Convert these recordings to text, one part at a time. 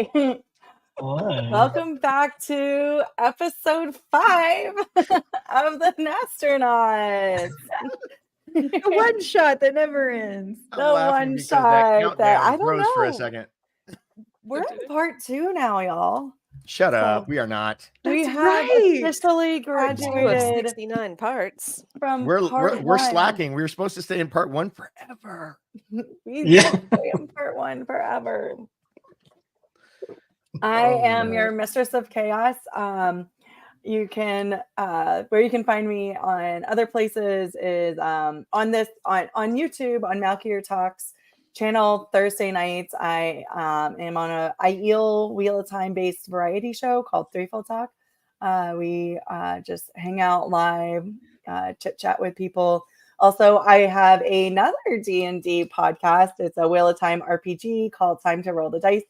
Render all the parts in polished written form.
Hi. Welcome back to episode 5 of the Nah-straunats. The one shot that never ends. The one shot that I don't know. For a second. We're in part 2 now, y'all. Shut up. We are not. We That's have right. officially graduated 69 parts. from We're slacking. We were supposed to stay in part 1 forever. We stay in part 1 forever. I am your Mistress of Chaos. You can where you can find me on other places is on YouTube on Malkier Talks channel Thursday nights. I am on a IEL Wheel of Time based variety show called ThreeFold Talk. We just hang out live, chit chat with people. Also, I have another D&D podcast. It's a Wheel of Time RPG called Time to Roll the Dice.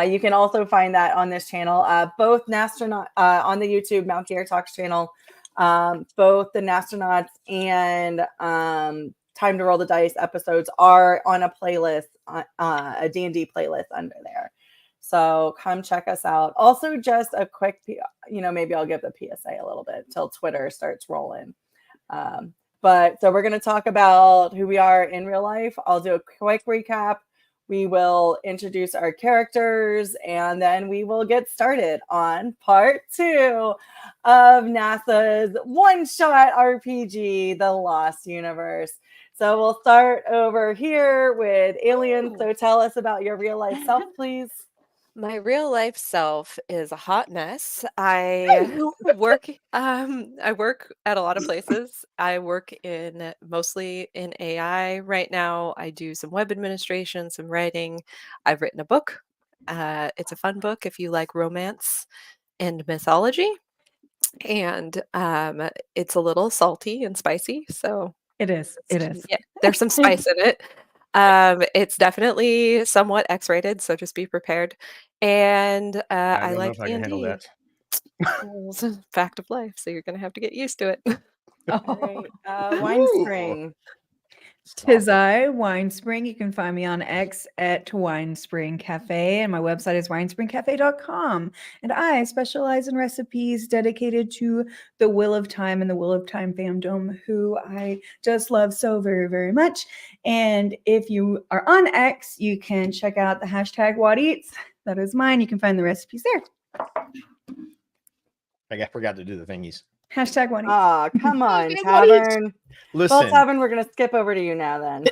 You can also find that on this channel. Both Nah-straunats on the YouTube Malkier Talks channel. Both the Nah-straunats and Time to Roll the Dice episodes are on a playlist, a D&D playlist under there. So come check us out. Also, just a quick, maybe I'll give the PSA a little bit till Twitter starts rolling. But so we're going to talk about who we are in real life. I'll do a quick recap. We will introduce our characters, and then we will get started on part 2 of NASA's one-shot RPG, The Lost Universe. So we'll start over here with Alien. So tell us about your real-life self, please. My real life self is a hot mess. I work at a lot of places. I work mostly in AI right now. I do some web administration, some writing. I've written a book. It's a fun book if you like romance and mythology. And it's a little salty and spicy. So it is. Yeah, there's some spice in it. It's definitely somewhat X-rated, so just be prepared. And I like D&D. It's a fact of life, so you're going to have to get used to it. Right. Winespring. Tis I, Winespring. You can find me on X at Winespring Cafe, and my website is winespringcafe.com. And I specialize in recipes dedicated to the Wheel of Time and the Wheel of Time fandom, who I just love so very, very much. And if you are on X, you can check out the hashtag What Eats. That is mine. You can find the recipes there. I forgot to do the thingies. Hashtag What Eats. Oh, come on, Tavern. Listen. Well, Tavern, we're going to skip over to you now then.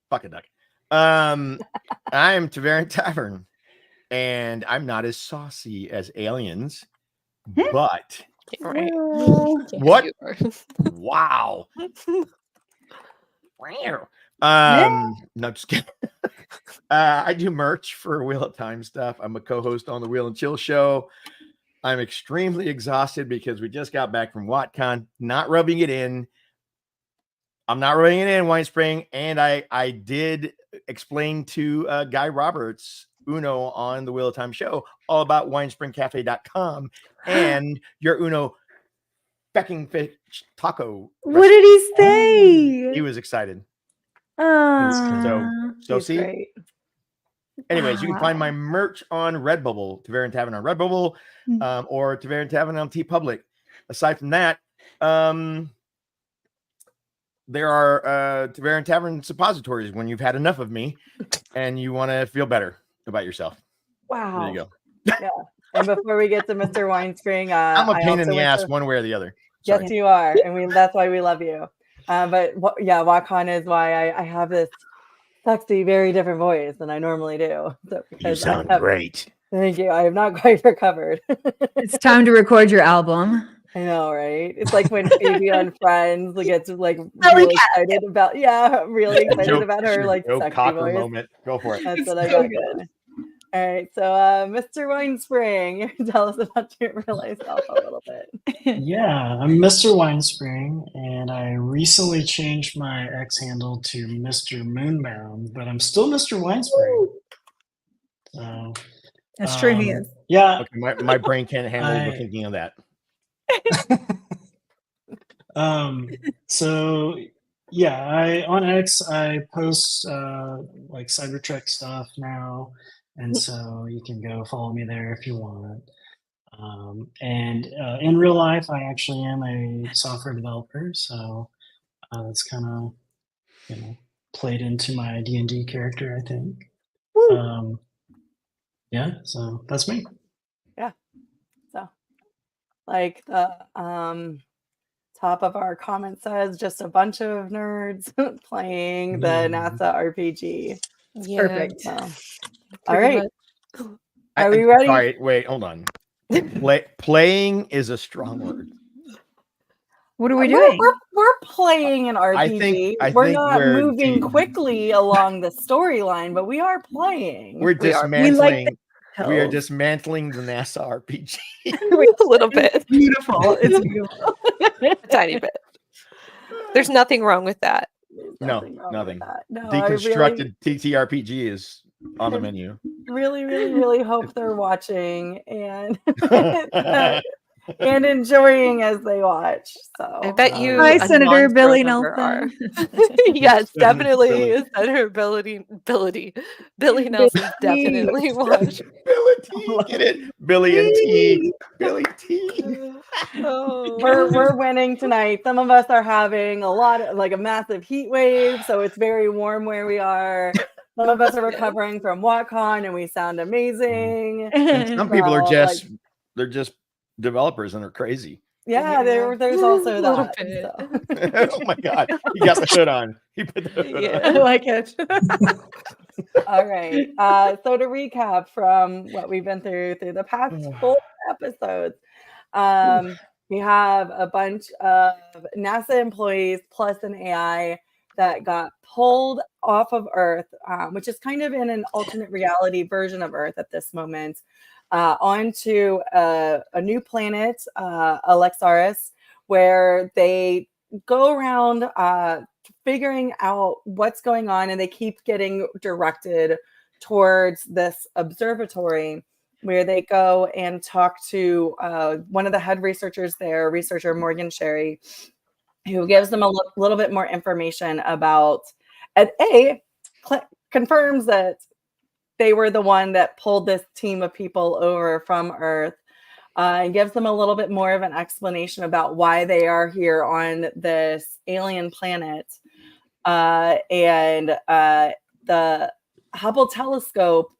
Fuck a duck. I am Tavern, and I'm not as saucy as aliens, but... Right. What? Wow. No, just kidding. I do merch for Wheel of Time stuff. I'm a co-host on the Wheel and Chill show. I'm extremely exhausted because we just got back from WatCon. Not rubbing it in. I'm not rubbing it in, Winespring. And I did explain to Guy Roberts, Uno, on the Wheel of Time show all about winespringcafe.com and your Uno fecking fish taco. What did he say? He was excited. So see. Great. Anyways, you can find my merch on Redbubble, Tavern Tavern on Redbubble, or Tavern Tavern on TeePublic. Aside from that, there are Tavern Tavern suppositories when you've had enough of me and you want to feel better about yourself. Wow. There you go. Yeah. And before we get to Mr. Winespring, I'm a pain in the ass one way or the other. Sorry. Yes, you are. And that's why we love you. But WatCon is why I have this sexy, very different voice than I normally do. So, you sound great. Thank you. I have not quite recovered. It's time to record your album. I know, right? It's like when Phoebe on Friends gets like really excited about, really excited about her like sexy voice. Moment. Go for it. That's what I got. Good. All right, so Mr. Winespring, tell us about your real life self a little bit. Yeah, I'm Mr. Winespring, and I recently changed my X handle to Mr. Moonbound, but I'm still Mr. Winespring. So that's true. He is. Yeah. Okay, my brain can't handle the thinking of that. So yeah, on X I post like Cybertrek stuff now. And so you can go follow me there if you want. And in real life, I actually am a software developer, so that's kind of played into my D&D character, I think. Yeah, so that's me. Yeah. So, like the top of our comment says, just a bunch of nerds playing the NASA RPG. Yeah. Perfect. So, all Pretty right. much. Are we ready? Sorry, wait, hold on. Playing is a strong word. What are we We're, doing? we're playing an I RPG. think we're we're not moving de- quickly along the storyline, but we are playing. We're We are. We like dismantling. the We are hills. dismantling the NASA RPG. A little bit. Beautiful. It's beautiful. A tiny bit. There's nothing wrong with that. There's No, nothing wrong with nothing. that. No, I really, Deconstructed TTRPG is on the menu. really hope they're watching and and enjoying as they watch. So I bet you. Hi, a Senator non-pro Billy member are. Nelson. Yes, definitely. Billy. Senator Billy Nelson's definitely watch. Billy T. Get it? Billy and T. Billy T. Oh. we're winning tonight. Some of us are having a massive heat wave, so it's very warm where we are. Some of us are recovering from WatCon and we sound amazing. And some people are So, just they're just developers and they're crazy. yeah, there's also A little that. bit. So. Oh my god. He got the hood on. He put the hood Yeah. I on. like it. All right. So to recap from what we've been through the past 4 episodes, we have a bunch of NASA employees plus an AI that got pulled off of Earth, which is kind of in an alternate reality version of Earth at this moment, onto a new planet, Alexaris, where they go around figuring out what's going on, and they keep getting directed towards this observatory where they go and talk to one of the head researchers there, researcher Morgan Sherry, who gives them a little bit more information about, and confirms that they were the one that pulled this team of people over from Earth, and gives them a little bit more of an explanation about why they are here on this alien planet. And the Hubble telescope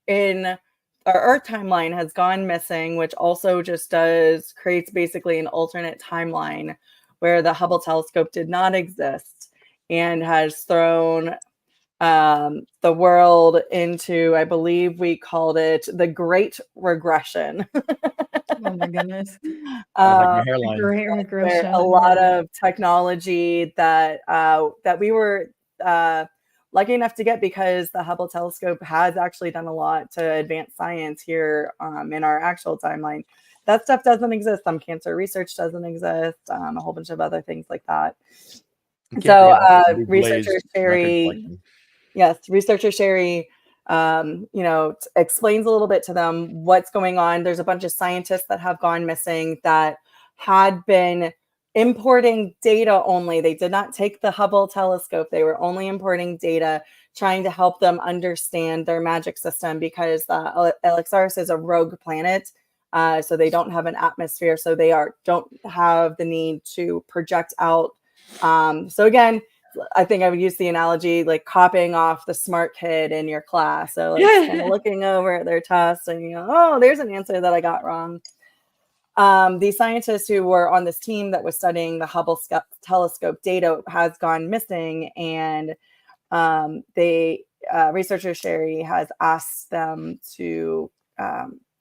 in our Earth timeline has gone missing, which also just creates basically an alternate timeline where the Hubble telescope did not exist and has thrown the world into, I believe we called it the Great Regression. Oh my goodness. Sounds like my hairline. Great Where regression. a lot of technology that we were lucky enough to get, because the Hubble telescope has actually done a lot to advance science here in our actual timeline. That stuff doesn't exist. Some cancer research doesn't exist. A whole bunch of other things like that. So researcher Sherry, researcher Sherry, explains a little bit to them what's going on. There's a bunch of scientists that have gone missing that had been importing data only. They did not take the Hubble telescope. They were only importing data, trying to help them understand their magic system, because Alexaris is a rogue planet. So they don't have an atmosphere. So they don't have the need to project out. So again, I think I would use the analogy like copying off the smart kid in your class. So like kind of looking over at their tests and oh, there's an answer that I got wrong. The scientists who were on this team that was studying the Hubble telescope data has gone missing, and researcher Sherry has asked them to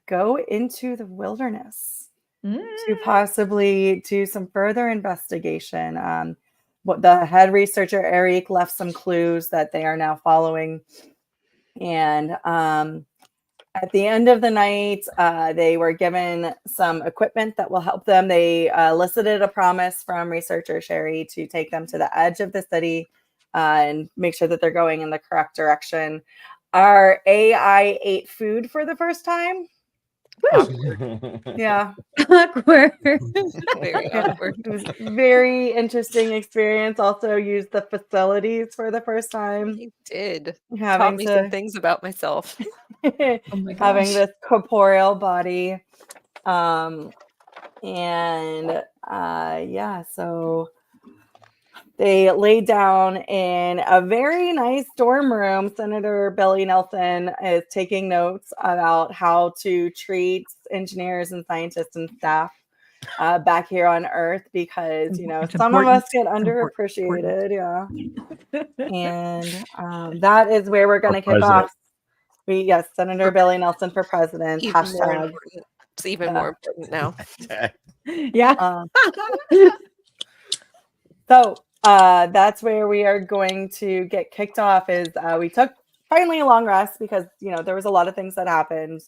go into the wilderness to possibly do some further investigation. What the head researcher Eric left some clues that they are now following, and at the end of the night, they were given some equipment that will help them. They elicited a promise from researcher Sherry to take them to the edge of the city and make sure that they're going in the correct direction. Our AI ate food for the first time. Awkward. Yeah. Awkward. Very awkward. It was a very interesting experience. Also used the facilities for the first time. You did. Taught Having me some to things about myself. Oh my having gosh. this corporeal body. Yeah, so they laid down in a very nice dorm room. Senator Billy Nelson is taking notes about how to treat engineers and scientists and staff back here on Earth, because It's some of us get important. underappreciated. Yeah. And that is where we're going to kick off. Yes, Senator Billy Nelson for president. Even more Hashtag. important. It's even more important now. Yeah. So that's where we are going to get kicked off. Is we took finally a long rest because there was a lot of things that happened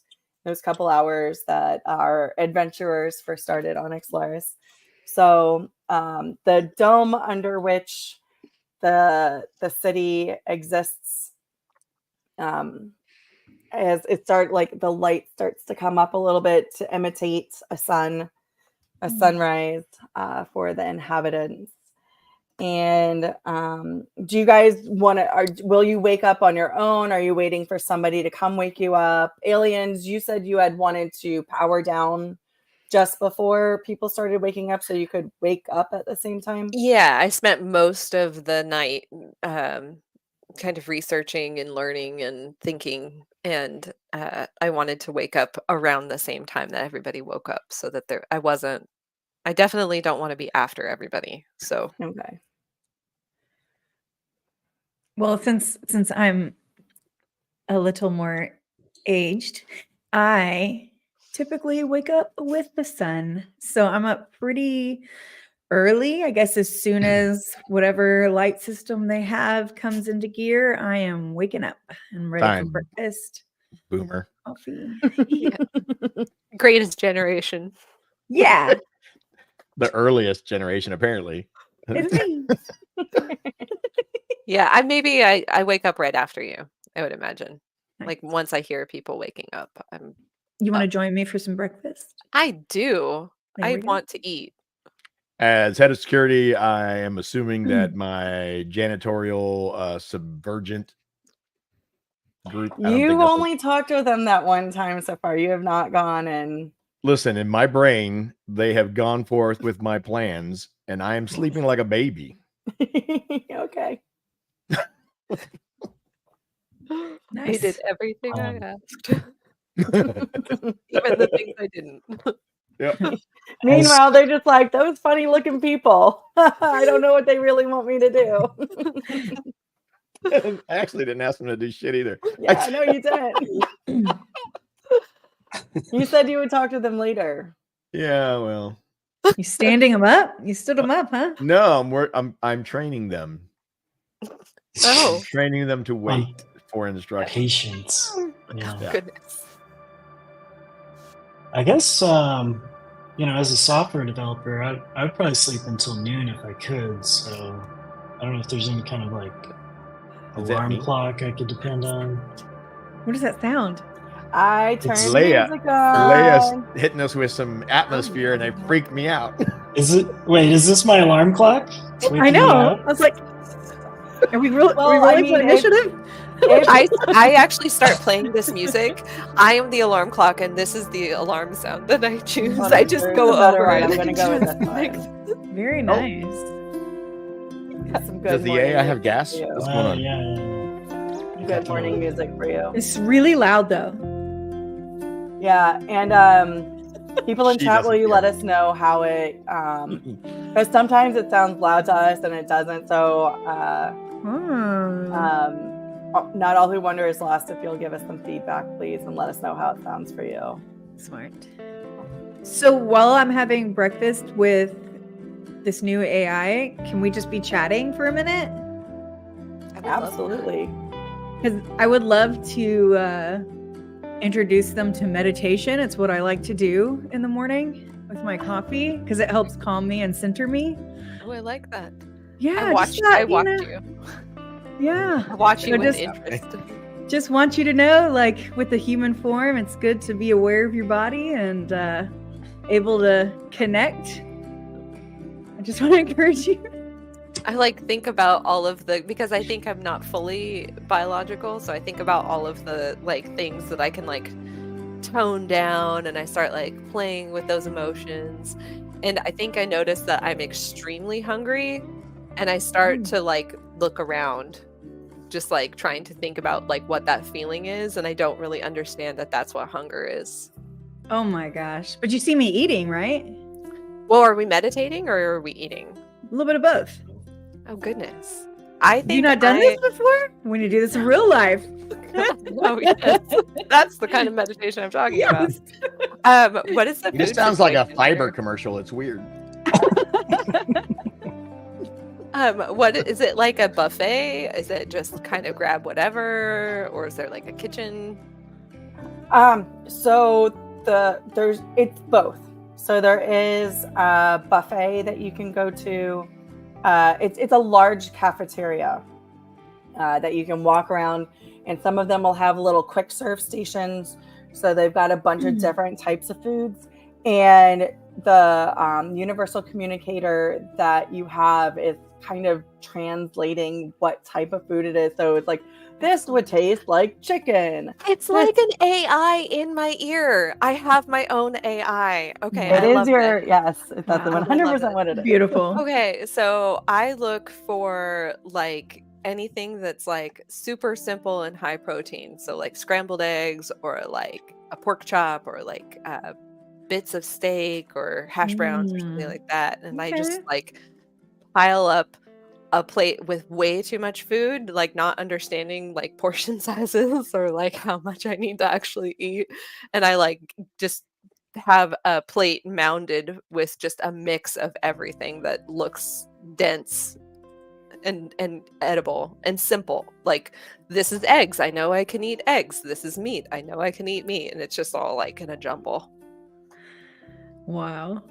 those couple hours that our adventurers first started on Xlars. So the dome under which the city exists, as it starts, like the light starts to come up a little bit to imitate a sunrise for the inhabitants. And do you guys will you wake up on your own? Are you waiting for somebody to come wake you up? Aliens, you said you had wanted to power down just before people started waking up so you could wake up at the same time? Yeah, I spent most of the night kind of researching and learning and thinking, and I wanted to wake up around the same time that everybody woke up so that I definitely don't want to be after everybody. So Okay. Well, since I'm a little more aged, I typically wake up with the sun. So I'm up pretty early. I guess as soon as whatever light system they have comes into gear, I am waking up and ready Fine. for breakfast. Boomer. Coffee. greatest generation. Yeah. The earliest generation, apparently. It's me. Yeah, I wake up right after you, I would imagine. Nice. Like once I hear people waking up, You want to join me for some breakfast? I do. There I we go. want to eat. As head of security, I am assuming that my janitorial subvergent group. You've only talked with them that one time so far. You have not gone and Listen, in my brain, they have gone forth with my plans, and I am sleeping like a baby. okay. They Nice. did everything I asked. Even the things I didn't. Yep. Meanwhile, they're just like those funny looking people. I don't know what they really want me to do. I actually didn't ask them to do shit either. Yeah, I know you didn't. You said you would talk to them later. Yeah, well. You standing them up? You stood them up, huh? No, I'm training them. Oh, Training them to wait for instructions. Patience. Yeah. goodness. I guess, as a software developer, I would probably sleep until noon if I could. So I don't know if there's any kind of like Is that alarm me? clock I could depend on. What does that sound? I turned It's the Leia. music on. Leia's hitting us with some atmosphere, and they freaked me out. Is this my alarm clock? It's I waking me know. up? I was like, are we really Well, for I mean, initiative? I actually start playing this music. I am the alarm clock, and this is the alarm sound that I choose. Well, I just there's go a better over one. it. I'm gonna go with this one. Very nice. Got some good Does the morning AI have music gas? for you. What's going on? Yeah. Good morning music for you. It's really loud though. Yeah, and people in She chat, will doesn't you care. let us know how it? Because sometimes it sounds loud to us and it doesn't. So not all who wonder is lost. If you'll give us some feedback, please, and let us know how it sounds for you. Smart. So while I'm having breakfast with this new AI, can we just be chatting for a minute? Absolutely. Because I would love to introduce them to meditation. It's what I like to do in the morning with my coffee because it helps calm me and center me. Oh, I like that. Yeah, I watched just that, you. Yeah. I watch you So with just- interest. just want you to know, like with the human form, it's good to be aware of your body and able to connect. I just want to encourage you. I like think about all of the, because I think I'm not fully biological, so I think about all of the like things that I can like tone down, and I start like playing with those emotions. And I think I noticed that I'm extremely hungry, and I start to like look around, just like trying to think about like what that feeling is, and I don't really understand that that's what hunger is. Oh my gosh. But you see me eating, right? Well, are we meditating or are we eating? A little bit of both. Oh goodness. I think Have you not done this before? When you do this in real life. Oh, yes. That's the kind of meditation I'm talking about. What is the This food sounds like a situation fiber there? commercial. It's weird. What is it, like a buffet? Is it just kind of grab whatever, or is there like a kitchen? So it's both. So there is a buffet that you can go to. It's a large cafeteria that you can walk around, and some of them will have little quick serve stations. So they've got a bunch of different types of foods, and the universal communicator that you have is kind of translating what type of food it is. So it's like, this would taste like chicken. It's like an AI in my ear. I have my own AI. Okay, It I is love your it. yes. That's Wow, I 100% what it is. Beautiful. Okay, so I look for like anything that's like super simple and high protein. So like scrambled eggs, or like a pork chop, or like bits of steak, or hash browns, or something like that. And I just Okay. like pile up a plate with way too much food, like not understanding like portion sizes or like how much I need to actually eat. And I like just have a plate mounded with just a mix of everything that looks dense and edible and simple. Like, this is eggs, I know I can eat eggs. This is meat, I know I can eat meat. And it's just all like in a jumble. Wow.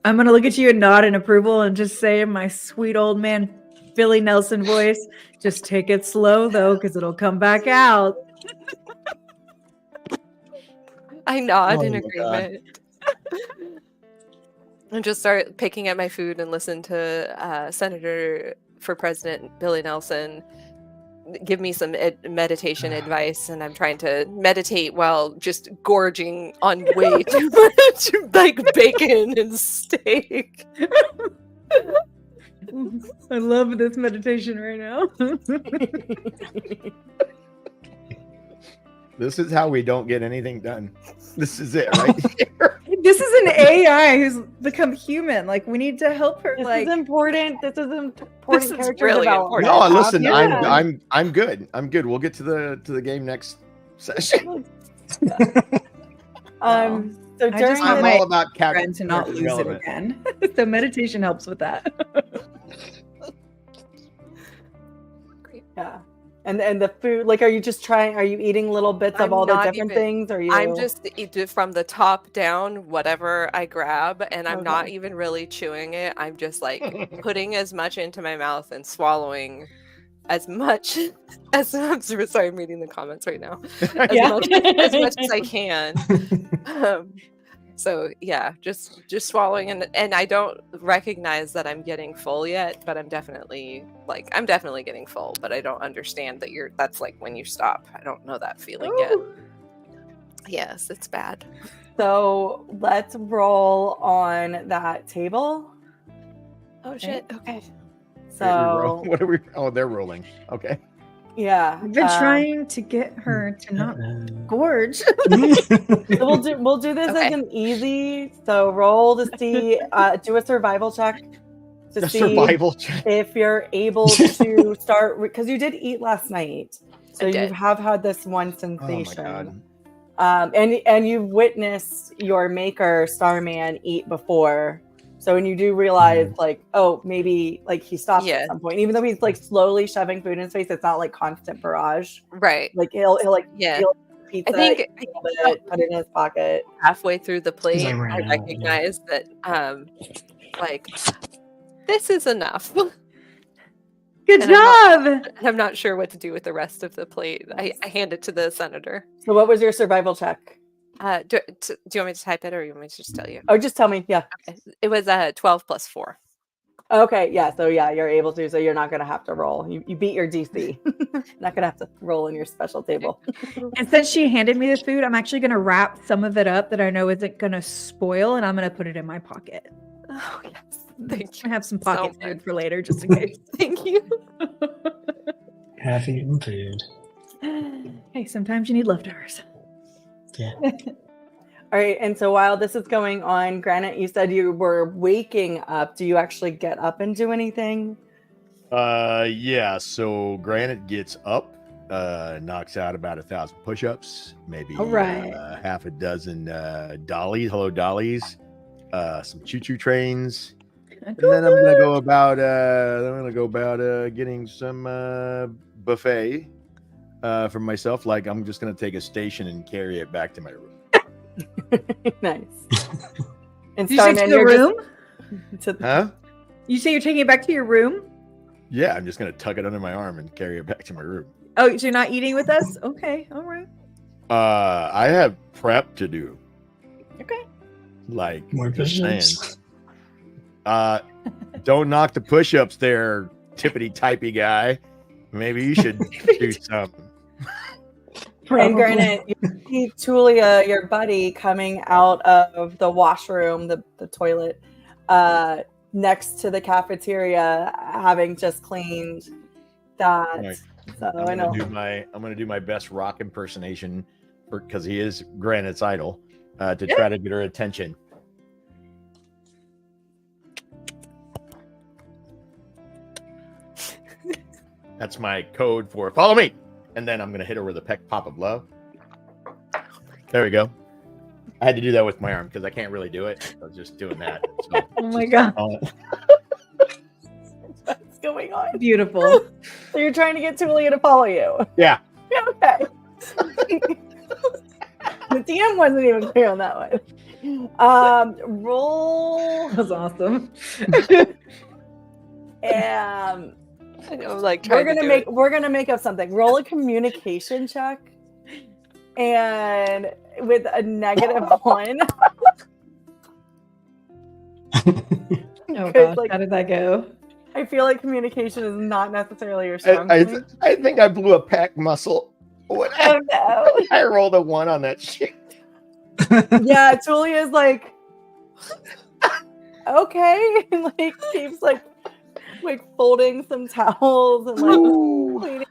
I'm going to look at you and nod in approval and just say in my sweet old man Billy Nelson voice, just take it slow though, because it'll come back out. I nod in Oh my God. agreement. And just start picking at my food and listen to Senator for President Billy Nelson give me some meditation advice, and I'm trying to meditate while just gorging on way too much like bacon and steak. I love this meditation right now. This is how we don't get anything done. This is it right here. This is an AI who's become human. Like, we need to help her. This Like, is important. This is important This is character really development. No, listen, Yeah. I'm good. I'm good. We'll get to the game next session. So I during just I'm want the all about friend to not character lose it development. again. So meditation helps with that. yeah. And the food, like, are you eating little bits I'm of all the not different even- things? Or are you I'm just from the top down, whatever I grab, and I'm not Okay. even really chewing it. I'm just like putting as much into my mouth and swallowing as much as I'm sorry, I'm reading the comments right now. Yeah. As much as I can. So yeah, just swallowing, and I don't recognize that I'm getting full yet, but I'm definitely getting full, but I don't understand that that's like when you stop. I don't know that feeling yet. Yes, it's bad. So let's roll on that table. Oh shit. Okay. So What are we? Oh, they're rolling. Okay. yeah. I've been trying to get her to not gorge. So we'll do this Okay. as an easy. So roll to see, do a survival check to A see survival check. if you're able to start, because you did eat last night, so I you did. have had this one Oh my sensation. God. And you've witnessed your maker Starman eat before. So when you do realize, like, oh, maybe like he stopped Yeah. at some point, even though he's like slowly shoving food in his face, it's not like constant barrage. Right. Like he'll like Yeah. steal pizza, I think eat a little bit, put it in his pocket. halfway through the plate, I I ran out, yeah. recognize that like this is enough. Good And I'm job. I'm not sure what to do with the rest of the plate. I hand it to the senator. So what was your survival check? Do you want me to type it or you want me to just tell you? Oh, just tell me. Yeah. Okay. It was 12 plus 4. Okay. Yeah. So yeah, you're able to. So you're not going to have to roll. You beat your DC. Not going to have to roll in your special table. And since she handed me the food, I'm actually going to wrap some of it up that I know isn't going to spoil, and I'm going to put it in my pocket. Oh, yes. Thank you. I have some so pocket much. food for later, just in case. Thank you. Half-eaten food. Hey, sometimes you need leftovers. Yeah. All right. And so while this is going on, Granite, you said you were waking up. Do you actually get up and do anything? Yeah. So Granite gets up, knocks out about 1,000 push-ups, maybe All right. half a dozen dollies, hello dollies, some choo-choo trains, and then I'm gonna go about getting some buffet for myself. Like I'm just gonna take a station and carry it back to my room. Nice. And Did you say to Starman, the you're room? Huh? You say you're taking it back to your room? Yeah, I'm just gonna tuck it under my arm and carry it back to my room. Oh, so you're not eating with us? Okay, all right. I have prep to do. Okay. Like More just saying. push-ups. Don't knock the push-ups there, tippity typey guy. Maybe you should do something. And Granite, you see Tulia, your buddy, coming out of the washroom, the toilet, next to the cafeteria, having just cleaned that. Right. So I I'm know. gonna do my best rock impersonation because he is Granite's idol to try to get her attention. That's my code for follow me. And then I'm gonna hit her with a peck pop of love. There we go. I had to do that with my arm because I can't really do it. I was just doing that. So Oh my god. What's going on? Beautiful. So you're trying to get Tulia to follow you. Yeah. Okay. The DM wasn't even clear on that one. Roll. That was awesome. I know, like we're trying to gonna do we're gonna make up something. Roll a communication check, and with a -1. Oh 'Cause, gosh, like, how did that go? I feel like communication is not necessarily your strong point. I think I blew a pack muscle. When Oh no. I rolled a 1 on that shit. Yeah, Tulia is like, okay, and like keeps like folding some towels and like cleaning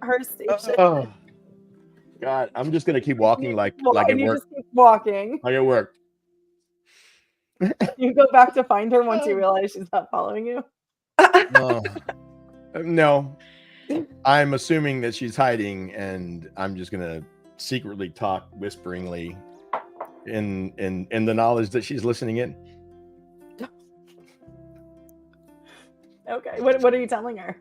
her station. Oh, God, I'm just gonna keep walking like it and you worked. just keep walking. Like it worked. You go back to find her once you realize she's not following you. Oh. No, I'm assuming that she's hiding, and I'm just gonna secretly talk whisperingly in the knowledge that she's listening in. Okay, what are you telling her?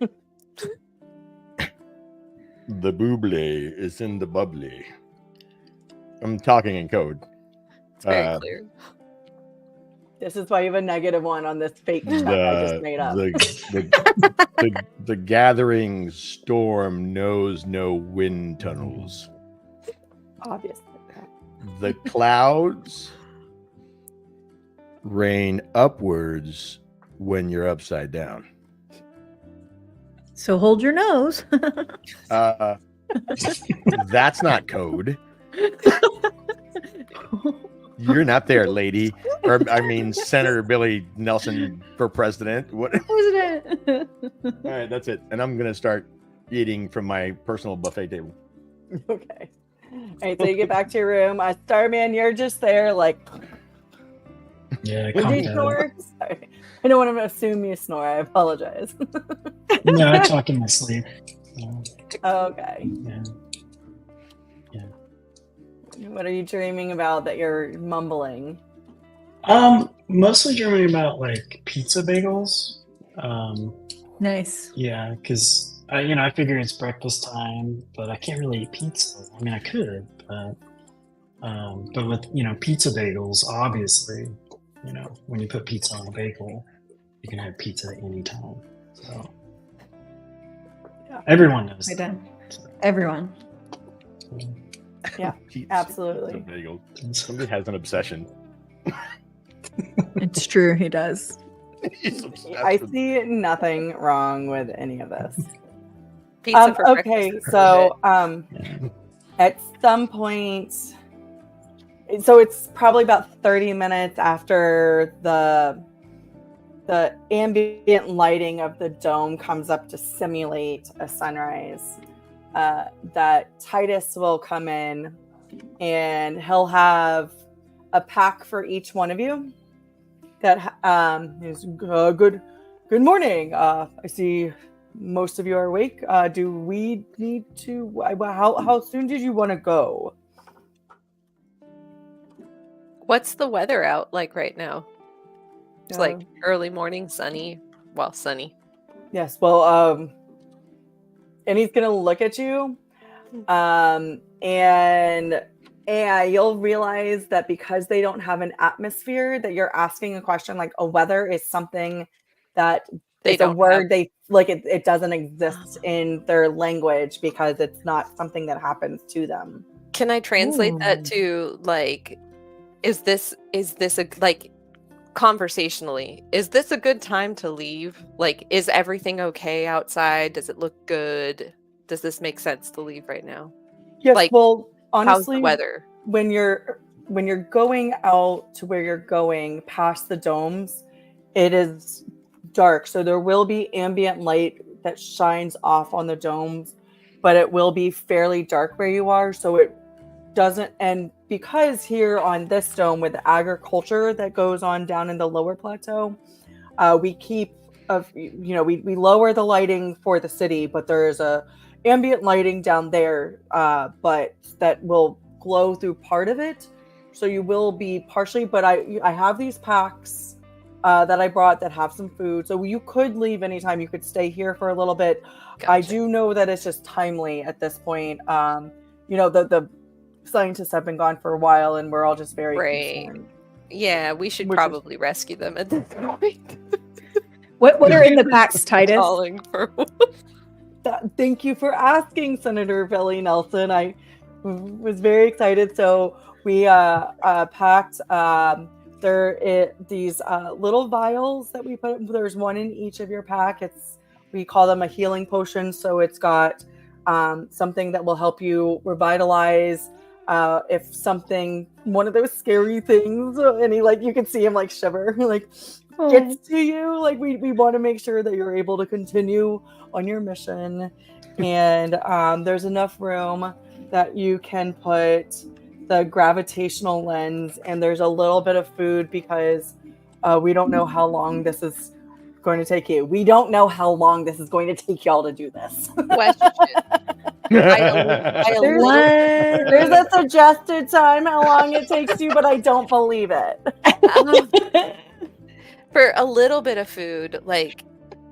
The bubbly is in the bubbly. I'm talking in code. It's very clear. This is why you have a -1 on this fake check I just made up. The gathering storm knows no wind tunnels. Obviously. The clouds rain upwards when you're upside down. So hold your nose. That's not code. You're not there, lady. Or I mean, Senator Billy Nelson for president. What? President. All right, that's it. And I'm gonna start eating from my personal buffet table. Okay. All right, so you get back to your room. Starman, you're just there, like. Yeah, Do you snore? Sorry, I don't want to assume you snore. I apologize. No, I talk in my sleep. Okay. Yeah. What are you dreaming about that you're mumbling? Mostly dreaming about like pizza bagels. Nice. Yeah, because I figure it's breakfast time, but I can't really eat pizza. I mean, I could, but with pizza bagels, obviously, when you put pizza on a bagel, you can have pizza anytime. So Everyone knows. Right then. Everyone. Yeah, He eats absolutely. bagels. Somebody has an obsession. It's true. He does. He's obsessed I with- see nothing wrong with any of this. Pizza for Okay, breakfast. so Yeah. at some point, so it's probably about 30 minutes after the ambient lighting of the dome comes up to simulate a sunrise, that Titus will come in and he'll have a pack for each one of you that is good morning. I see most of you are awake. Do we need to, how soon did you want to go? What's the weather out like right now? It's like Uh, early morning, sunny. Well, sunny. Yes, well, and he's gonna look at you, and you'll realize that because they don't have an atmosphere, that you're asking a question like a weather is something that They it's a don't word have- they like it doesn't exist in their language because it's not something that happens to them. Can I translate that Ooh. to like, is this a like conversationally? Is this a good time to leave? Like, is everything okay outside? Does it look good? Does this make sense to leave right now? Yes, Like, well, How's honestly, the weather? when you're going out to where you're going past the domes, it is dark, so there will be ambient light that shines off on the domes, but it will be fairly dark where you are, so it doesn't. And because here on this dome with the agriculture that goes on down in the lower plateau, we keep we lower the lighting for the city, but there is a ambient lighting down there, but that will glow through part of it, so you will be partially. But I have these packs that I brought that have some food, so you could leave anytime. You could stay here for a little bit. I Gotcha. do know that it's just timely at this point. The scientists have been gone for a while, and we're all just very Right. concerned. Yeah, we should Which is- probably rescue them at this point. What are in the packs, Titus? Calling for Thank you for asking, Senator Billy Nelson. I was very excited. So we packed these little vials that we put. There's one in each of your pack. We call them a healing potion. So it's got something that will help you revitalize. If one of those scary things, and you can see him like shiver, like gets to you. Like we want to make sure that you're able to continue on your mission, and there's enough room that you can put the gravitational lens, and there's a little bit of food because we don't know how long this is going to take you. We don't know how long this is going to take y'all to do this. question. There's a suggested time how long it takes you, but I don't believe it. For a little bit of food, like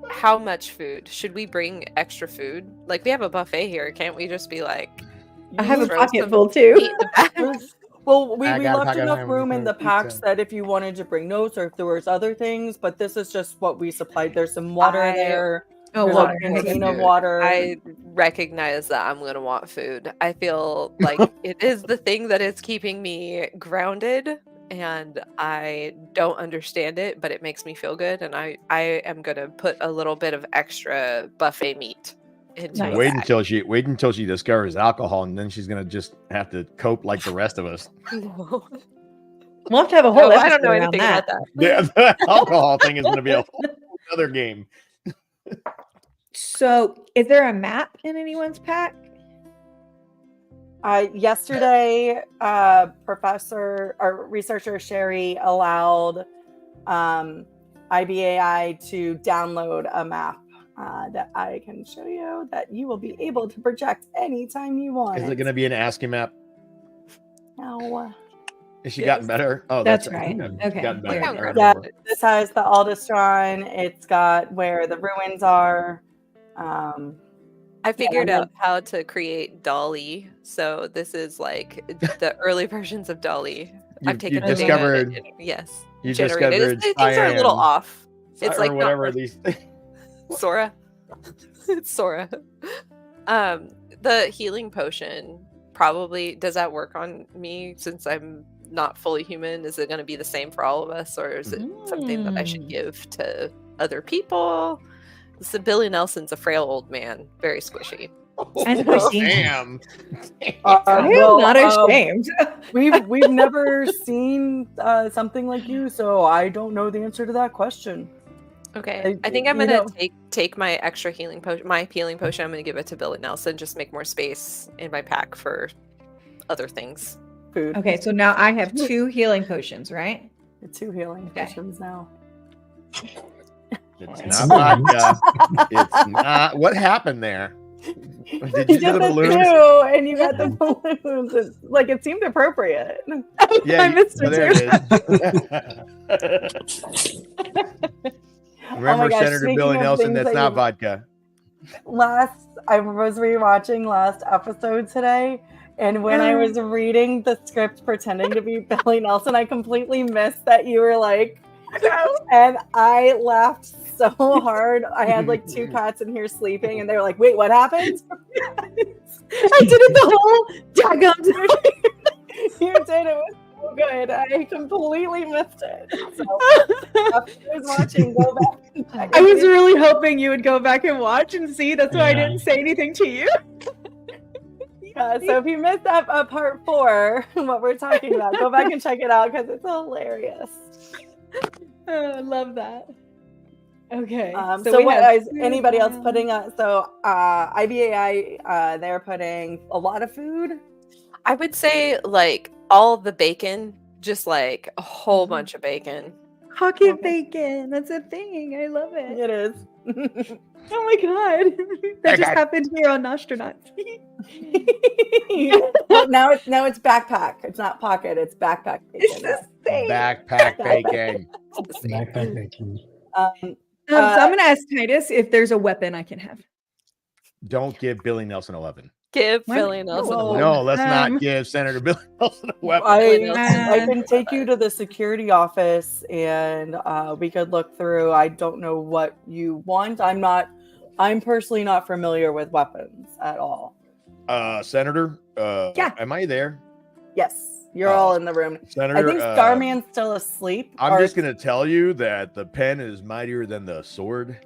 how much food? Should we bring extra food? Like we have a buffet here. Can't we just be like, I have a throw pocket some full too. meat in the bags? Well, we I got a left pocket enough of room in the pizza. packs that if you wanted to bring notes or if there was other things, but this is just what we supplied. There's some water there. Oh, There's water. a container of Dude, water. I recognize that I'm gonna want food. I feel like it is the thing that is keeping me grounded, and I don't understand it, but it makes me feel good. And I am gonna put a little bit of extra buffet meat into Nice. a Wait bag. until she discovers alcohol, and then she's gonna just have to cope like the rest of us. No. We'll have to have a whole Oh, I episode don't know around anything that. about that. Yeah, the alcohol thing is gonna be a whole other game. So, is there a map in anyone's pack? Yesterday, researcher Sherry allowed IBAI to download a map that I can show you that you will be able to project anytime you want. Is it gonna be an ASCII map? No. Has she Yes. gotten better? Oh, That's right. Okay. Okay. Gotten Look better. how I great. Yeah, remember. this has the Aldestron. It's got where the ruins are. I figured and out how to create Dolly. So this is like the early versions of Dolly. I've taken the discovered. data. Yes. You generated. discovered Things are a little cyan, off. It's or like not whatever perfect. these. Sora. It's Sora. The healing potion probably does that work on me since I'm not fully human? Is it going to be the same for all of us, or is it something that I should give to other people? So Billy Nelson's a frail old man, very squishy. And pussy. Damn. I am not ashamed. We've never seen something like you, so I don't know the answer to that question. Okay, I think I'm gonna take my extra healing potion, my healing potion. I'm gonna give it to Billy Nelson, just make more space in my pack for other things. Food. Okay, so now I have 2 healing potions, right? 2 healing potions now. It's not vodka. It's not. What happened there? Did you do the balloons? And you got the balloons. Like, it seemed appropriate. Yeah, I missed it there too. it is. Remember, gosh, Senator speaking Billy of Nelson, things that's that not you- vodka. I was rewatching last episode today, and when I was reading the script pretending to be Billy Nelson, I completely missed that you were like, and I laughed so hard. I had like 2 cats in here sleeping, and they were like, "Wait, what happened?" I did it the whole daggum time. You did. It was so good. I completely missed it. So after I was watching, go back and check I was it. really hoping you would go back and watch and see. That's why I didn't say anything to you. So if you missed that part 4, what we're talking about, go back and check it out because it's hilarious. I love that. Okay. So we what have is anybody else putting on? So IBAI, they're putting a lot of food. I would say like all the bacon, just like a whole bunch of bacon. hockey bacon. That's a thing. I love it. It is. Oh my god. That just happened here on Nah-straunats. Well, now it's backpack. It's not pocket. It's backpack bacon. It's the same. Backpack bacon. Backpack bacon. So I'm gonna ask Titus if there's a weapon I can have. Don't give Billy Nelson a weapon. Give What? Billy Nelson a No. weapon. No, let's Um, not give Senator Billy Nelson a weapon. I can take you to the security office and we could look through. I don't know what you want. I'm personally not familiar with weapons at all. Senator, Yeah. am I there? Yes, you're all in the room. Senator, I think Starman's still asleep. I'm just going to tell you that the pen is mightier than the sword.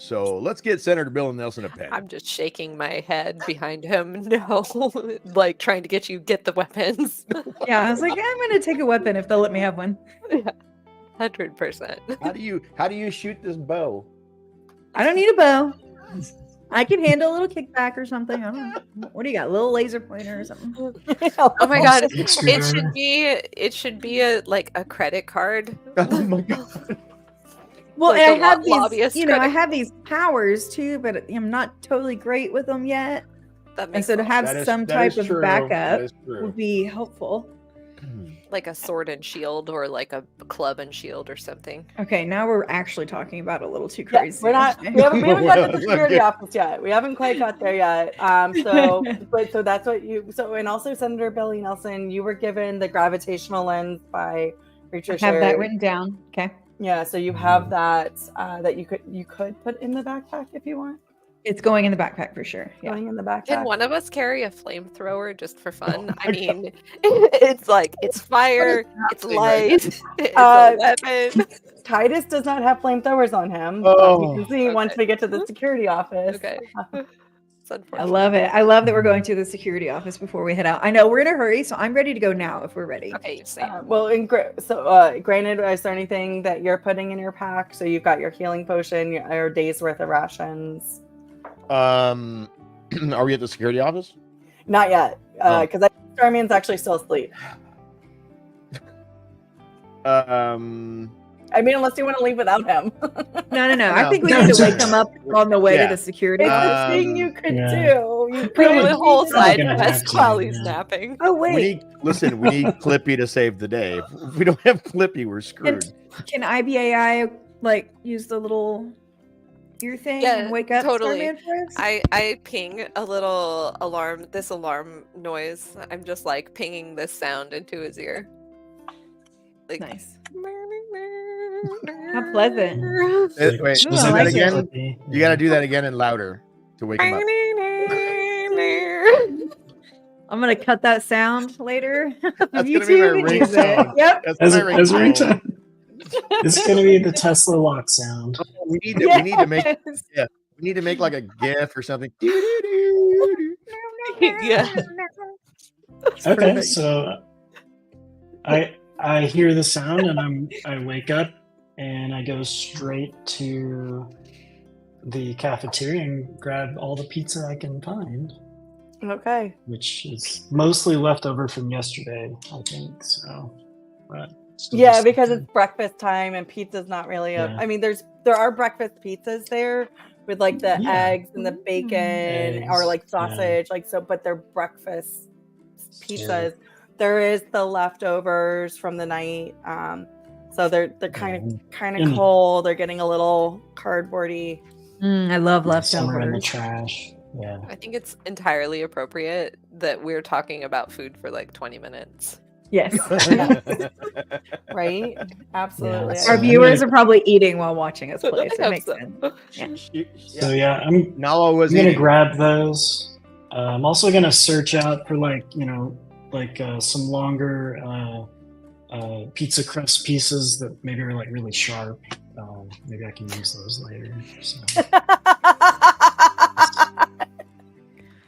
So let's get Senator Bill Nelson a pen. I'm just shaking my head behind him. No, like trying to get the weapons. Yeah, I was like, I'm gonna take a weapon if they'll let me have one. 100%. How do you shoot this bow? I don't need a bow. I can handle a little kickback or something. I don't know. What do you got? A little laser pointer or something? Oh my god, Screwdriver. it should be a credit card. Oh my god. Well, Like and a I have lobbyist these, I credit have these powers too, but I'm not totally great with them yet. That And makes so to sense. have some type of That backup is true. would be helpful. like a sword and shield or like a club and shield or something. Okay, now we're actually talking about a little too Yeah, crazy. we haven't got to the security Okay. office yet. We haven't quite got there yet. So that's what and also Senator Billy Nelson, you were given the gravitational lens by Preacher I have that Sherry. written down. Okay. Yeah, so you have that that you could put in the backpack if you want. It's going in the backpack for sure. Yeah. Going in the backpack. Can one of us carry a flamethrower just for fun? I mean, it's like it's fire, it's light, it's a weapon. Titus does not have flamethrowers on him. Oh. You can see once we get to the security office. Okay. It's I unfortunate. love it. I love that we're going to the security office before we head out. I know we're in a hurry, so I'm ready to go now if we're ready. Okay, same. Granted, is there anything that you're putting in your pack? So you've got your healing potion, your day's worth of rations. Are we at the security office? Not yet, because Starman's actually still asleep. I mean, unless you want to leave without him. No. I No. think we need to wake them up on the way Yeah. to the security It's office. a thing you could yeah. do. You Bring could the whole do side gonna quest have to, while he's yeah. napping. Oh We wait, need Clippy to save the day. If we don't have Clippy, we're screwed. can IBAI like use the little ear thing Yeah, and wake up totally. Starman for us? I ping a little alarm noise. I'm just like pinging this sound into his ear. Like, Nice. How pleasant. Wait, Was do I that like it. again. You got to do that again and louder. to wake him up. I'm gonna cut that sound later. That's gonna be my YouTube and use it. ringtone. Yep. That's As my a ringtone. ringtone. It's gonna be the Tesla lock sound. We need to make Yes. we need to make like a GIF or something. Doo-doo-doo-doo. Yeah. Okay, perfect. so I hear the sound and I wake up and I go straight to the cafeteria and grab all the pizza I can find, Okay. which is mostly left over from yesterday, I think. So, but still Yeah, just because something. it's breakfast time and pizza's not really a. Yeah. I mean, there are breakfast pizzas there with like the Yeah. eggs and the bacon or Eggs, like yeah. sausage, like so. But they're breakfast pizzas. There is the leftovers from the night. So they're kind in of the- cold. They're getting a little cardboardy. I love Somewhere in the leftovers. trash. Yeah. I think it's entirely appropriate that we're talking about food for like 20 minutes. Yes. Right? Absolutely. Yeah, Our so- viewers are probably eating while watching us play, so I it makes hope sense. so. So yeah, I'm Nala was gonna eating. grab those. I'm also gonna search out for some longer pizza crust pieces that maybe are like really sharp. Maybe I can use those later. So.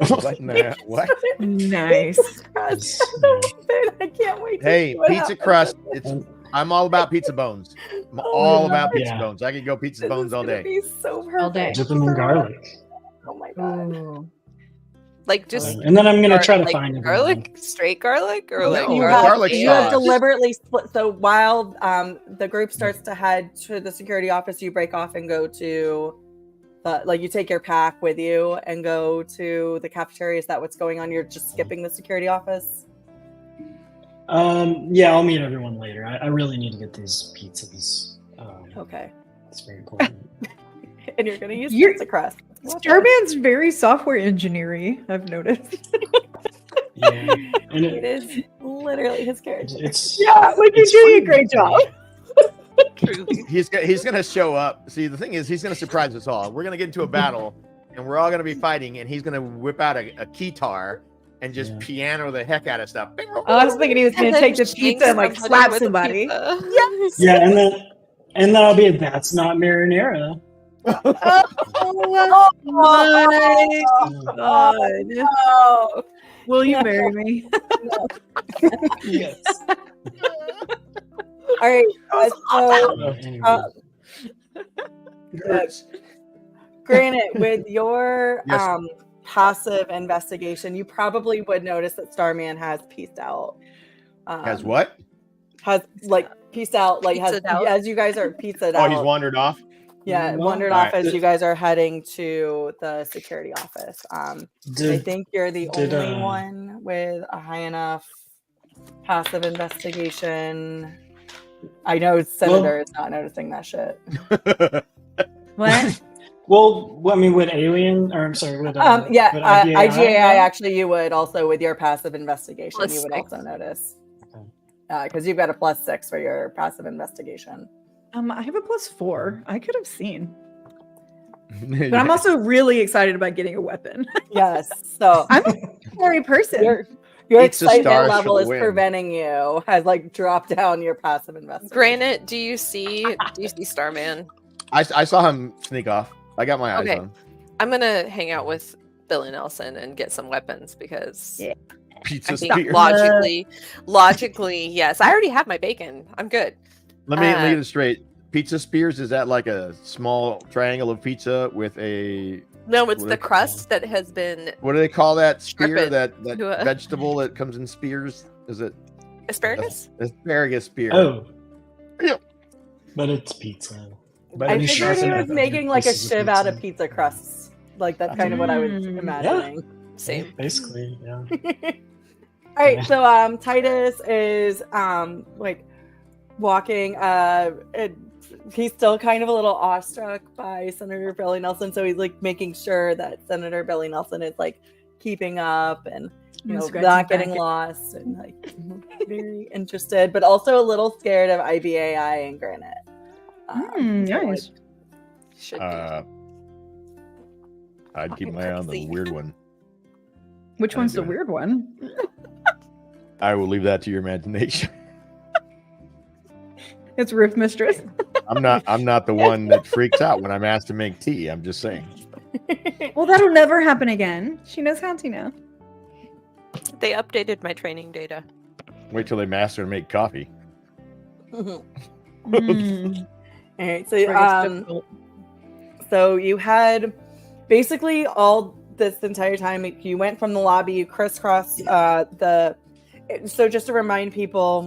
What? in the- what? Nice. I can't wait. To Hey, see what pizza happens. crust. I'm all about pizza bones. I'm all about pizza Yeah. bones. I could go pizza This bones is all gonna day. be so perfect. All day. Dip them in garlic. Oh my god. Ooh. Like just And then I'm gonna try to like find everyone. garlic, straight garlic, or No, like you garlic have, you have sauce. deliberately split. So while the group starts to head to the security office, you break off and go to you take your pack with you and go to the cafeteria. Is that what's going on? You're just skipping the security office? Yeah, I'll meet everyone later. I really need to get these pizzas. Okay. It's very important. And you're going to use You're- pizza crust. What the- Starman's very software engineering, I've noticed. Yeah, and It is literally his character. it's Yeah, like it's you're doing a fun. great job. truly. He's gonna show up. See, the thing is, he's gonna surprise us all. We're gonna get into a battle, and we're all gonna be fighting, and he's gonna whip out a keytar and just Yeah. Oh, piano the heck out of stuff. I was thinking he was going to take the pizza and like slap somebody. Yes. Yeah, and then I'll be that's not marinara. Oh my god. Oh, Will you marry me? Yes. all right. So, Anyway. granted, with your Yes. passive investigation, you probably would notice that Starman has pieced out. Has what? Has like pieced out, like has Pizzaed out. as you guys are pizzaed Oh, out. he's wandered off. Yeah, Well, wandered all off right. as you guys are heading to the security office. I Did, think you're the did, only one with a high enough passive investigation. I know Senator is not noticing that shit. What? well, I mean, would alien, or I'm sorry, would Yeah, would IGAI know? actually you would also with your passive investigation Plus you would 6. also notice. Okay. Because you've got a +6 for your passive investigation. I have a +4. I could have seen. But I'm also really excited about getting a weapon. Yes. So I'm a scary person. your Pizza excitement stars for level the is win. preventing you, has like dropped down your passive investigation. Granite, do you see Starman? I saw him sneak off. I got my eyes Okay. on. I'm gonna hang out with Billy Nelson and get some weapons because Yeah. Pizza I think spear. logically, yes. I already have my bacon. I'm good. Let me get it straight. Pizza spears, is that like a small triangle of pizza with a No, it's What the is- crust that has been what do they call that spear? Sharpened That to a- vegetable that comes in spears? Is it asparagus. asparagus spear? Oh. Yeah. But it's pizza. But I at least figured he sharpen was it. making like a Pieces of shiv out of pizza. pizza crusts. Like that's kind of what I was imagining. Same. Basically, yeah. All right, so Titus is like walking. He's still kind of a little awestruck by Senator Billy Nelson, so he's like making sure that Senator Billy Nelson is like keeping up and not getting lost and like very interested, but also a little scared of IBAI and Granite. So, Nice. Should be. I'd keep Fucking my eye on the crazy. weird one. Which I one's the do it. weird one? I will leave that to your imagination. It's Roof Mistress. I'm not the one that freaks out when I'm asked to make tea. I'm just saying. Well, that'll never happen again. She knows how to now. They updated my training data. Wait till they master and make coffee. Mm. All right, It's difficult. so you had basically all this entire time you went from the lobby, you crisscrossed so just to remind people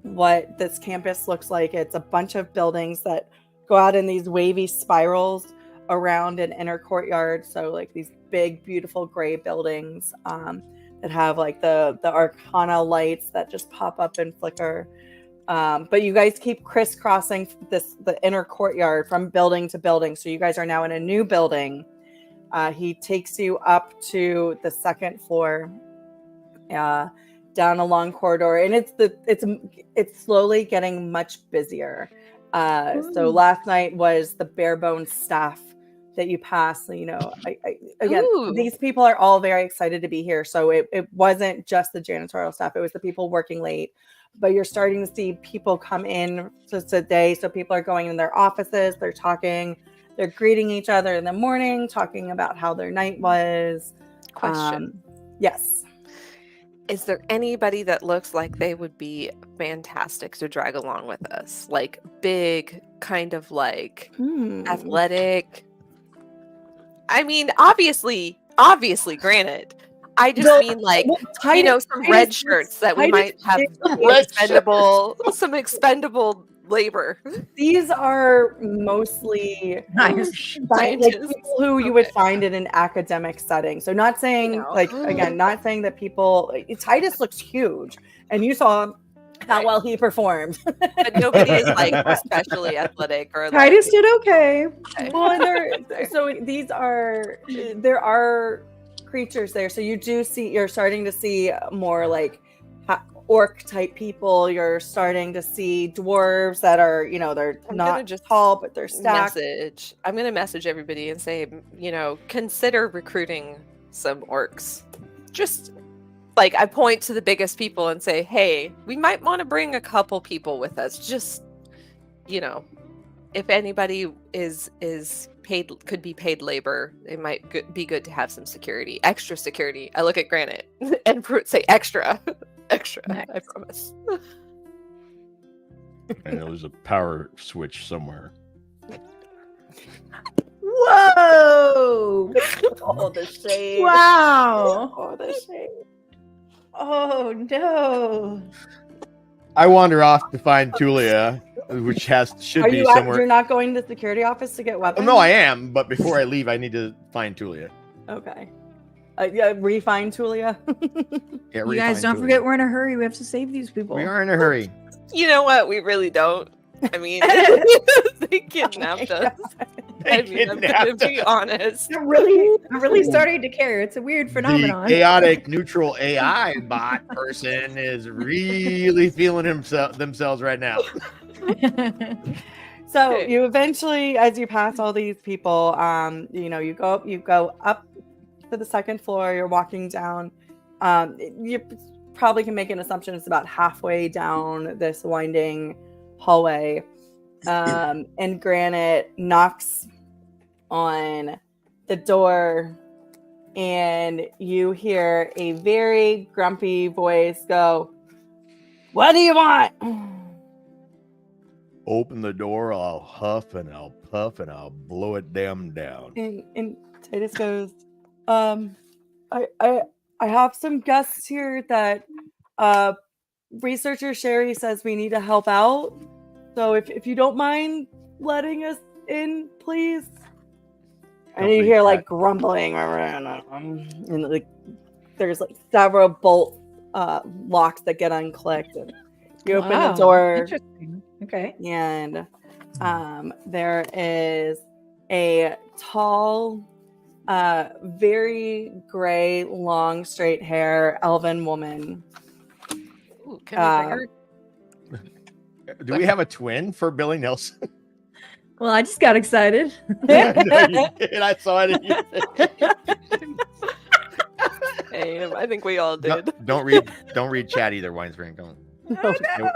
what this campus looks like, it's a bunch of buildings that go out in these wavy spirals around an inner courtyard. So like these big, beautiful gray buildings that have like the arcana lights that just pop up and flicker. But you guys keep crisscrossing the inner courtyard from building to building. So you guys are now in a new building. He takes you up to the second floor, down a long corridor, and it's slowly getting much busier. So last night was the bare bones staff that you passed. You know, again, Ooh. these people are all very excited to be here. So it wasn't just the janitorial staff; it was the people working late. But you're starting to see people come in today. So people are going in their offices, they're talking, they're greeting each other in the morning, talking about how their night was. Question. Yes. Is there anybody that looks like they would be fantastic to drag along with us? Like big, kind of like athletic. I mean, obviously, granted. I just mean like, you know, some red shirts that we might have some expendable labor. These are mostly Nice. like people who you would find in an academic setting. So not saying not saying that people, Titus looks huge and you saw how well he performed. But nobody is like especially athletic or Titus did okay. Well, and there are creatures there. So you're starting to see more like orc type people. You're starting to see dwarves that are, you know, they're not just tall, but they're stacked. I'm going to message everybody and say, you know, consider recruiting some orcs. Just like I point to the biggest people and say, hey, we might want to bring a couple people with us. Just, you know, if anybody is paid, could be paid labor, it might be good to have some security, extra security. I look at Granite and say extra. Extra, nice. I promise. I know there's a power switch somewhere. Whoa! Oh, the shade. Wow! Oh, the shade. Oh, no. I wander off to find Tulia, which should be somewhere. You're not going to the security office to get weapons? Oh, no, I am. But before I leave, I need to find Tulia. Okay. Refine Tulia. Yeah, you guys don't forget we're in a hurry. We have to save these people. We are in a hurry. You know what? We really don't. I mean, they kidnapped us. I'm going to be honest. I'm really starting to care. It's a weird phenomenon. The chaotic neutral AI bot person is really feeling themselves right now. So you eventually, as you pass all these people, you know, you go up to the second floor. You're walking down. You probably can make an assumption it's about halfway down this winding hallway. And Granite knocks on the door, and you hear a very grumpy voice go, "What do you want?" Open the door. I'll huff and I'll puff and I'll blow it down. And Titus goes, I have some guests here that researcher Sherry says we need to help out. So if you don't mind letting us in, please. And you hear like grumbling and like there's like several bolt locks that get unclicked, and you open the door. Interesting. Okay. And there is a tall, very gray, long, straight hair elven woman. Ooh, can we bring her? Do we have a twin for Billy Nelson? Well, I just got excited. I know you did. I saw it in your face. Hey, I think we all No, did. don't read chat either, Winespring. Don't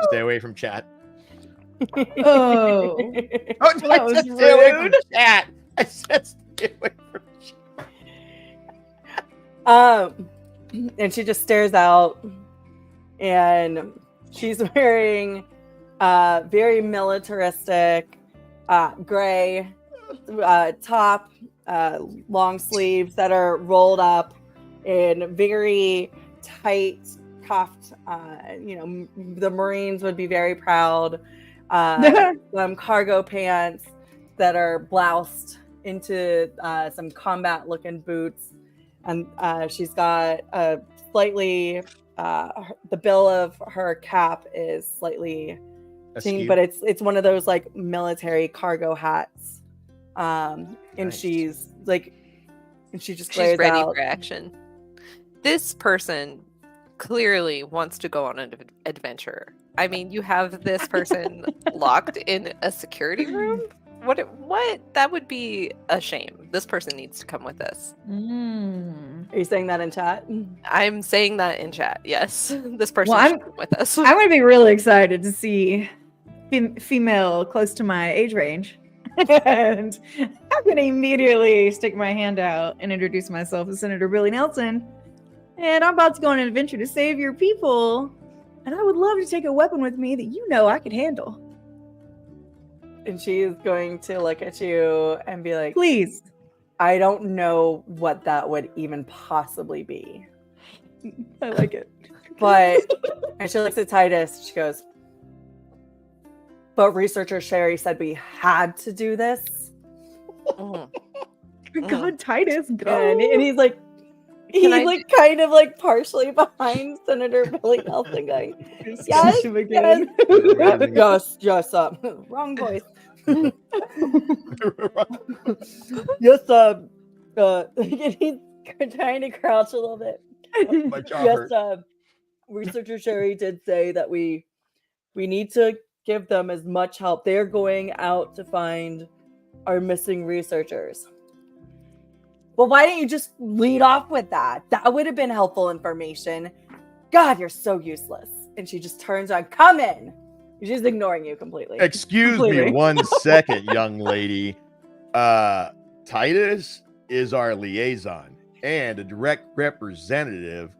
stay away from chat. Oh. Oh, That I was said stay away from rude. chat. I said stay away from chat. And she just stares out, and she's wearing very militaristic gray top, long sleeves that are rolled up in very tight cuffed. The Marines would be very proud. Some cargo pants that are bloused into some combat looking boots, and she's got a slightly the bill of her cap is slightly Askew. but it's one of those like military cargo hats, and Nice. she's like, and she just She's glares ready out. for action. This person clearly wants to go on an adventure. I mean, you have this person locked in a security room? What? That would be a shame. This person needs to come with us. Are you saying that in chat? I'm saying that in chat. Yes, this person Well, should come with us. I'm going to be really excited to see female close to my age range. And I'm going to immediately stick my hand out and introduce myself as Senator Billy Nelson. And I'm about to go on an adventure to save your people. And I would love to take a weapon with me that you know I could handle. And she's going to look at you and be like, Please. I don't know what that would even possibly be. I like it. But, and she looks at Titus, she goes, but researcher Sherry said we had to do this. Mhm. God, Titus, go. And he's like, he's I- like kind of like partially behind Senator Billy Nelson going, yes, Smash him again. yes, wrong voice. Yes, and he's trying to crouch a little bit. My jaw Yes, hurt. researcher Sherry did say that we need to give them as much help. They're going out to find our missing researchers. Well, why didn't you just lead off with that? That would have been helpful information. God, you're so useless. And she just turns on, come in. She's ignoring you completely. Excuse me Completely. 1 second, young lady. Titus is our liaison and a direct representative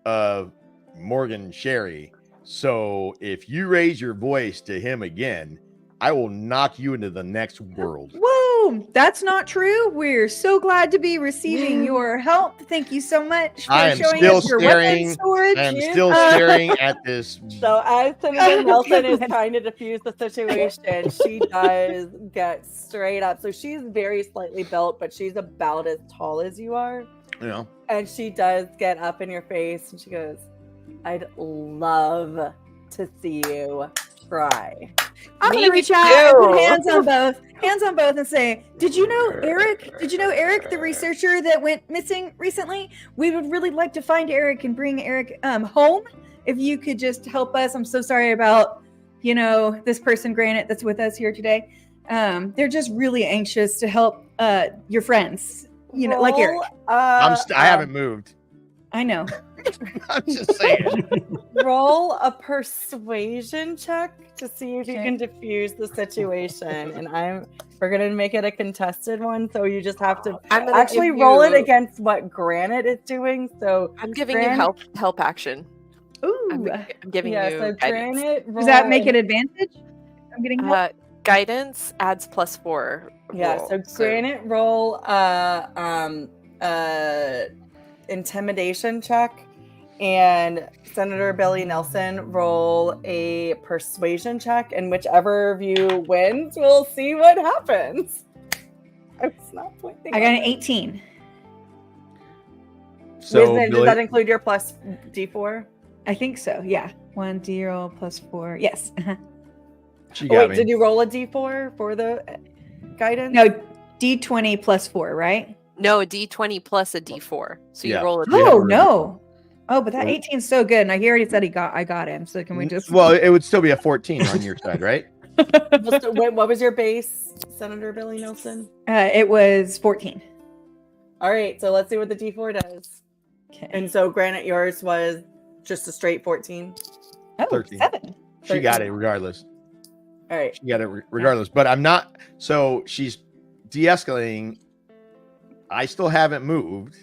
of Morgan Sherry. So if you raise your voice to him again, I will knock you into the next world. Whoa, that's not true. We're so glad to be receiving your help. Thank you so much for I am showing still us your staring- weapon storage. I am still staring at this. So as Senator Nelson is trying to diffuse the situation, she does get straight up. So she's very slightly built, but she's about as tall as you are. You know, And she does get up in your face and she goes, I'd love to see you try. I'm Me gonna reach out and put too. hands on both, and say, "Did you know Eric? Did you know Eric, the researcher that went missing recently? We would really like to find Eric and bring Eric home. If you could just help us. I'm so sorry about this person, Granite, that's with us here today. They're just really anxious to help your friends. Like Eric. I haven't moved. I know. I'm just saying. Roll a persuasion check to see if you Okay. can diffuse the situation. And we're gonna make it a contested one, so you just have to I'm gonna actually give roll it you- against what Granite is doing. So I'm giving Gran- you help action. Ooh. I'm giving yeah, you so guidance. Granite. Does that roll make an- it advantage? I'm getting help. Guidance adds +4. Yeah, roll, so Granite roll intimidation check, and Senator Billy Nelson roll a persuasion check, and whichever of you wins, we'll see what happens. I was not pointing. I got on an it. 18. So Does Billy, that include your plus D4? I think so. Yeah. 1d plus 4. Yes. she Oh, got wait, me. did you roll a D4 for the guidance? No, d20 plus 4, right? No, a D20 plus a D4. So you Yeah. roll a Yeah. Oh no. Oh, but that Well- 18 is so good. And he already said I got him. So can we just Well, it would still be a 14 on your side, right? What was your base, Senator Billy Nelson? It was 14. All right, so let's see what the D4 does. Okay. And so, granted, yours was just a straight 14. Oh, 13. 7. She got it regardless. All right. She got it regardless. But I'm not. So she's de-escalating. I still haven't moved.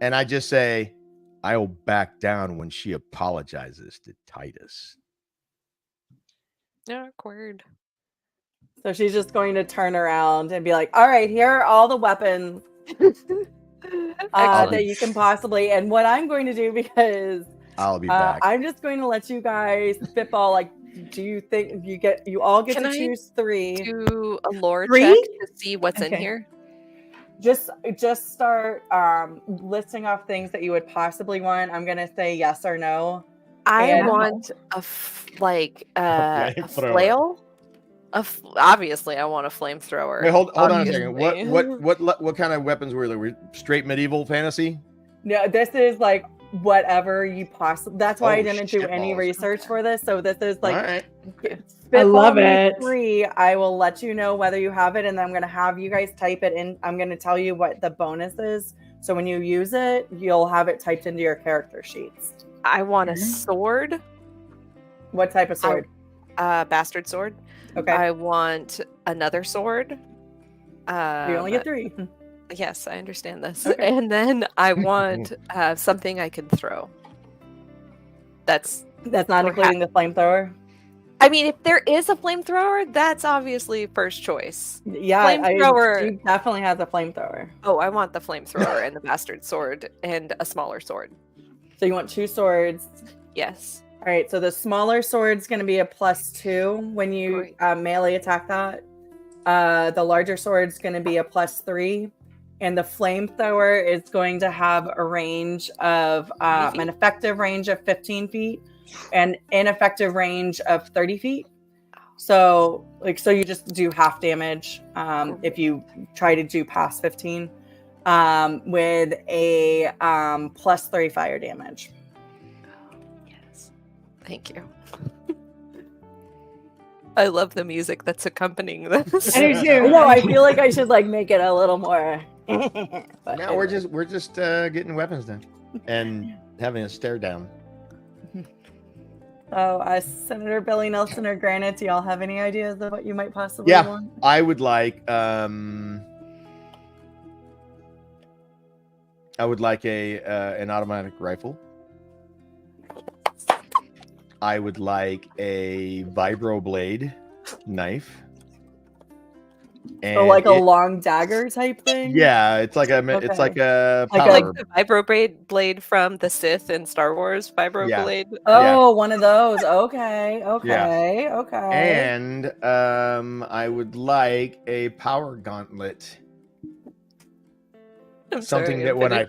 And I just say, I'll back down when she apologizes to Titus. Yeah, awkward. So she's just going to turn around and be like, all right, here are all the weapons that you can possibly. And what I'm going to do, because I'll be back. I'm just going to let you guys spitball. Like, do you think you all get to choose 3? Do a lore 3? check to see what's in here. Just start listing off things that you would possibly want. I'm gonna say yes or no. I want a flail. Obviously, I want a flamethrower. Wait, hold on a second. What kind of weapons were there? Were straight medieval fantasy? No, this is like whatever you possibly. That's why I didn't do any shitballs. research for this. So this is like. All right. I love it. 3. I will let you know whether you have it, and then I'm gonna have you guys type it in. I'm gonna tell you what the bonus is. So when you use it, you'll have it typed into your character sheets. I want a sword. What type of sword? Bastard sword. Okay. I want another sword. You only get 3. Yes, I understand this. Okay. And then I want something I can throw. That's not including the flamethrower. I mean, if there is a flamethrower, that's obviously first choice. Yeah, flamethrower. She definitely has a flamethrower. Oh, I want the flamethrower and the bastard sword and a smaller sword. So you want 2 swords. Yes. All right. So the smaller sword's going to be a +2 when you melee attack that. The larger sword's going to be a +3, and the flamethrower is going to have a range of an effective range of 15 feet. And ineffective range of 30 feet. So you just do half damage if you try to do past 15 with a +3 fire damage. Yes. Thank you. I love the music that's accompanying this. I do too. No, I feel like I should make it a little more. No, we're just getting weapons then and having a stare down. So, Senator Billy Nelson or Granite, do y'all have any ideas of what you might possibly want? I would like an automatic rifle. I would like a vibro blade knife. And so a long dagger type thing? Yeah, it's like a power. Like the vibro blade from the Sith in Star Wars vibro blade. Oh, one of those. Okay. And I would like a power gauntlet. Something that when I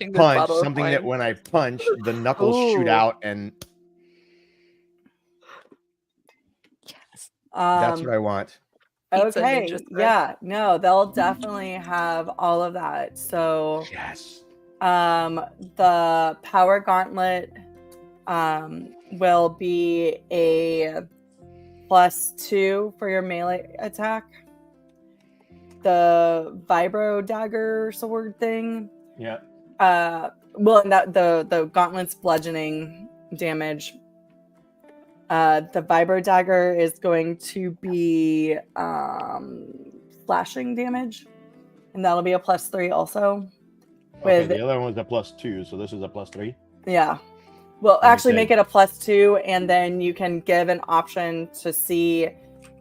punch, the knuckles shoot out and that's what I want. Okay. Yeah. No, they'll definitely have all of that. So yes. The power gauntlet will be a +2 for your melee attack. The vibro dagger sword thing. Yeah. Well, the gauntlet's bludgeoning damage. The vibro dagger is going to be slashing damage, and that'll be a +3 also. Okay, the other one was a +2, so this is a +3. Yeah. Well, actually, make it a +2, and then you can give an option to see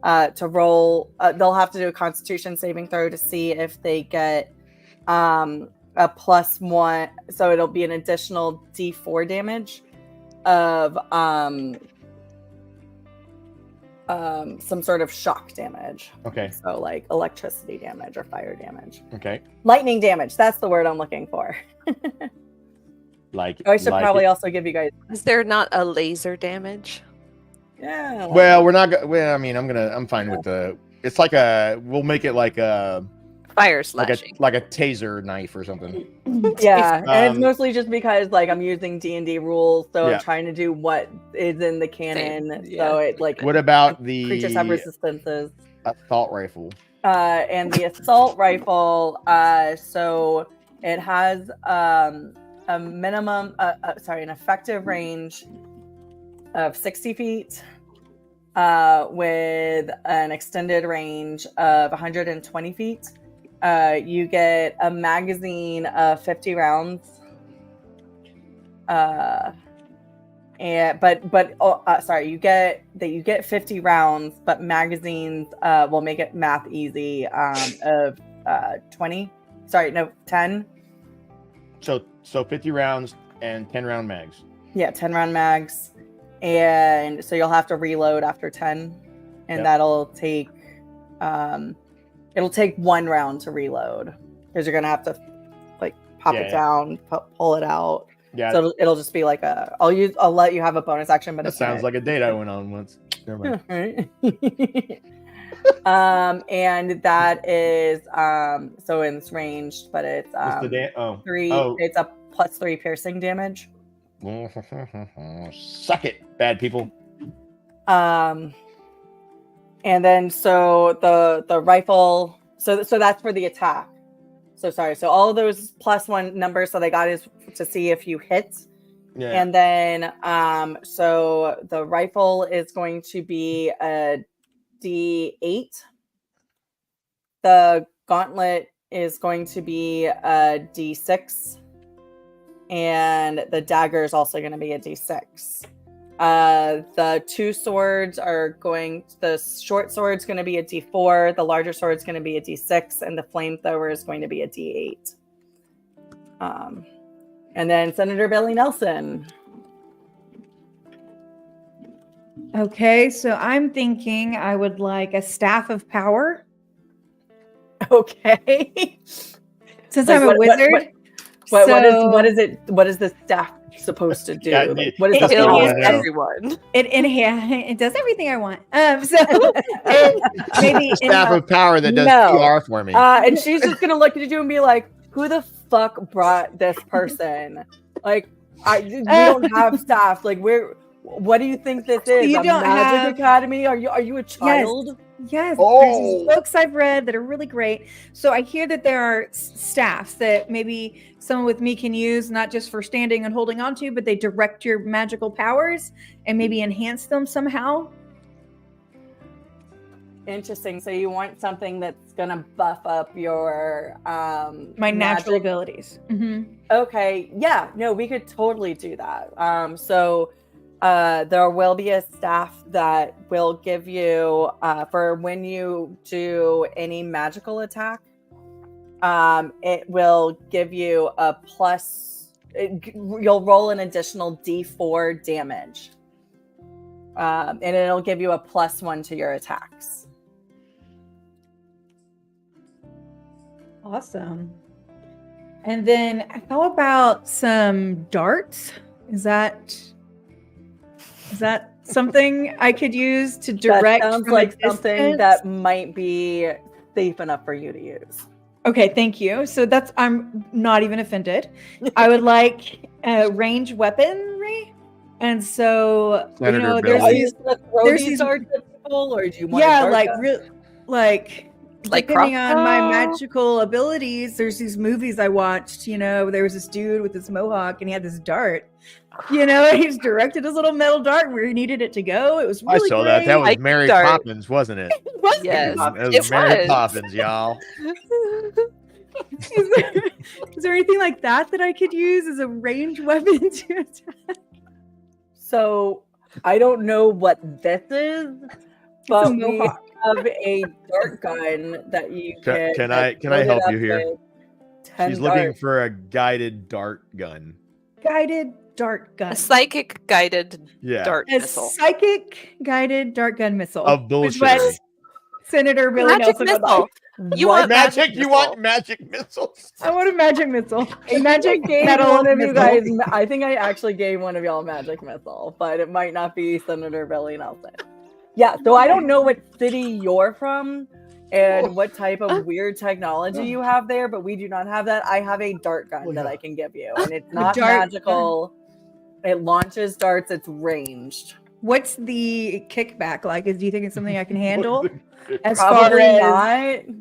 to roll. They'll have to do a Constitution saving throw to see if they get a +1. So it'll be an additional D4 damage of some sort of shock damage. Okay. So like electricity damage or fire damage. Okay. Lightning damage. That's the word I'm looking for. I should probably also give you guys. Is there not a laser damage? Yeah. Well, we're not. Well, I mean, I'm fine with the. It's like we'll make it like a Fire like slashing. a taser knife or something. Yeah, and it's Um, mostly just because like I'm using D&D rules, so Yeah. I'm trying to do what is in the canon. Yeah. So it like What about creatures have the resistances. assault rifle? And the assault rifle, so it has a minimum, an effective range of 60 feet, with an extended range of 120 feet. You get a magazine of 50 rounds. You get 50 rounds, but magazines will make it math easy, of 20. 10. So 50 rounds and 10 round mags. Yeah, 10 round mags. And so you'll have to reload after 10, and Yep. that'll take it'll take 1 round to reload, because you're gonna have to like pop it down, pull it out. Yeah, So it'll just be like I'll let you have a bonus action, but that sounds like a date I went on once. Never mind. And that is so it's ranged, but it's What's the 3. Oh. It's a +3 piercing damage. Suck it, bad people. And then so the rifle, so that's for the attack. So all of those +1 numbers, so they got is to see if you hit. Yeah. And then so the rifle is going to be a D8. The gauntlet is going to be a D6. And the dagger is also going to be a D6. The 2 swords the short sword's going to be a D4, the larger sword's going to be a D6, and the flamethrower is going to be a D8. And then Senator Billy Nelson. Okay, so I'm thinking I would like a staff of power. Okay. Since Like, I'm a wizard. What is it? What is the staff supposed to do? Yeah, Like, what is the Heals I know. everyone. It does everything I want. Maybe Staff of power that does No. PR for me. And she's just gonna look at you and be like, "Who the fuck brought this person? Like, we don't have staff. Like, what do you think this is? You A don't magic have- academy? Are you a child?" Yes, there's Oh. these books I've read that are really great. So I hear that there are staffs that maybe someone with me can use, not just for standing and holding on to, but they direct your magical powers and maybe enhance them somehow. Interesting. So you want something that's gonna buff up your My natural magic- abilities. Mm-hmm. Okay. Yeah. No, we could totally do that. There will be a staff that will give you for when you do any magical attack. It will give you a plus. You'll roll an additional D4 damage, and it'll give you a +1 to your attacks. Awesome. And then how about some darts? Is that something I could use to direct? That sounds from a like something distance? that might be safe enough for you to use. Okay, thank you. So I'm not even offended. I would like range weaponry. And so, Senator there's Billy. these, Gonna throw there's these these- darts at people, or do you want? yeah, a dart like gun? like Like depending on my crossbow? magical abilities, there's these movies I watched, there was this dude with this mohawk and he had this dart. He's directed his little metal dart where he needed it to go. It was I really saw great. that. That was Like Mary dart. Poppins, wasn't it? Yes, That was it Mary was. Poppins, y'all. Is there anything like that I could use as a ranged weapon to attack? So I don't know what this is, but we mohawk. have a dart gun that you Can- can. can I- that's can I loaded help up you here? with 10 She's looking darts. for a guided dart gun. Guided dart gun. A psychic guided Yeah. dart A missile. psychic guided dart gun missile. Of Which is what bullshit. Senator Billy Magic Nelson would missile. like. You What? want Magic? You want missile. magic missiles? I want a magic missile. A I magic gave metal one of you missile. guys. I think I actually gave one of y'all a magic missile, but it might not be Senator Billy Nelson. Yeah, so I don't know what city you're from, and what type of weird technology you have there, but we do not have that. I have a dart gun that I can give you, and it's not magical. It launches darts. It's ranged. What's the kickback like? Do you think it's something I can handle? As Probably far as not.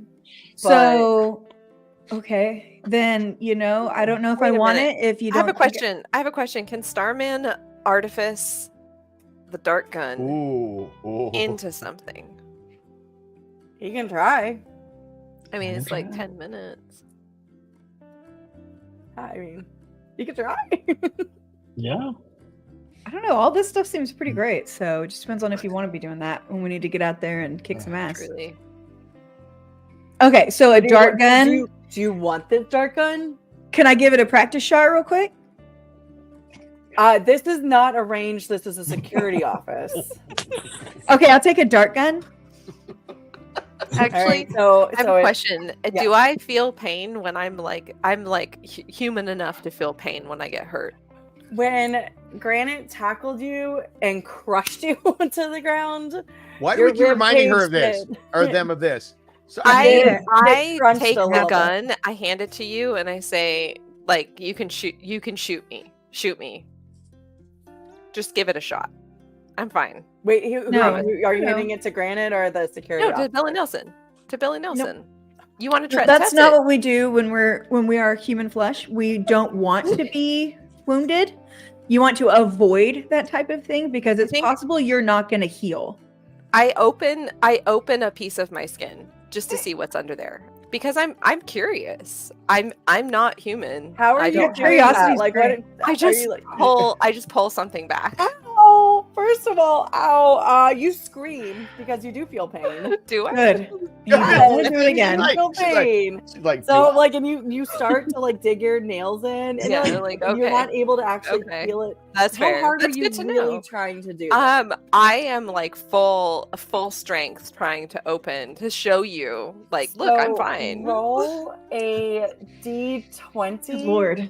so, okay, then I don't know if Wait I a want minute. it. If you I don't, have a question. I have a question. Can Starman artifice the dart gun Ooh. into something? You can try. I mean, it's like 10 minutes. I mean, you can try. Yeah. I don't know. All this stuff seems pretty great. So it just depends on if you want to be doing that when we need to get out there and kick some ass. Truly. Okay, so a dart gun. Do you want this dart gun? Can I give it a practice shot real quick? This is not a range. This is a security office. Okay, I'll take a dart gun. Actually, so I have a question. yeah. Do I feel pain when I'm human enough to feel pain when I get hurt? When Granite tackled you and crushed you to the ground, Why your would you reminding her of ribcage this did. or them of this? So They I crunched take a the little bit. gun, I hand it to you, and I say, like, you can shoot me. Shoot me. Just give it a shot. I'm fine. Wait, No, are you no. handing it to Granite or the security No, to officer? Billy Nelson. To Billy Nelson. You want to try That's test not it? what we do when we are human flesh. We don't want to be wounded. You want to avoid that type of thing because it's possible you're not going to heal. I open a piece of my skin just to see what's under there because I'm curious. I'm not human. How are I you don't doing curiosity's that? Like, great. what? I are just you like? pull something back. Ow! First of all, ow! You scream because you do feel pain. Do I? Good. Yes. Let's do it again. Like- You feel she's like- pain. she's like, So like, and you start to like dig your nails in, and Yeah, you're like, you're okay. not able to actually Okay. feel it. That's How fair. hard That's are you good to really know. trying to do? I am like full strength trying to open to show you like look, I'm So fine. Roll a d20. Good Lord.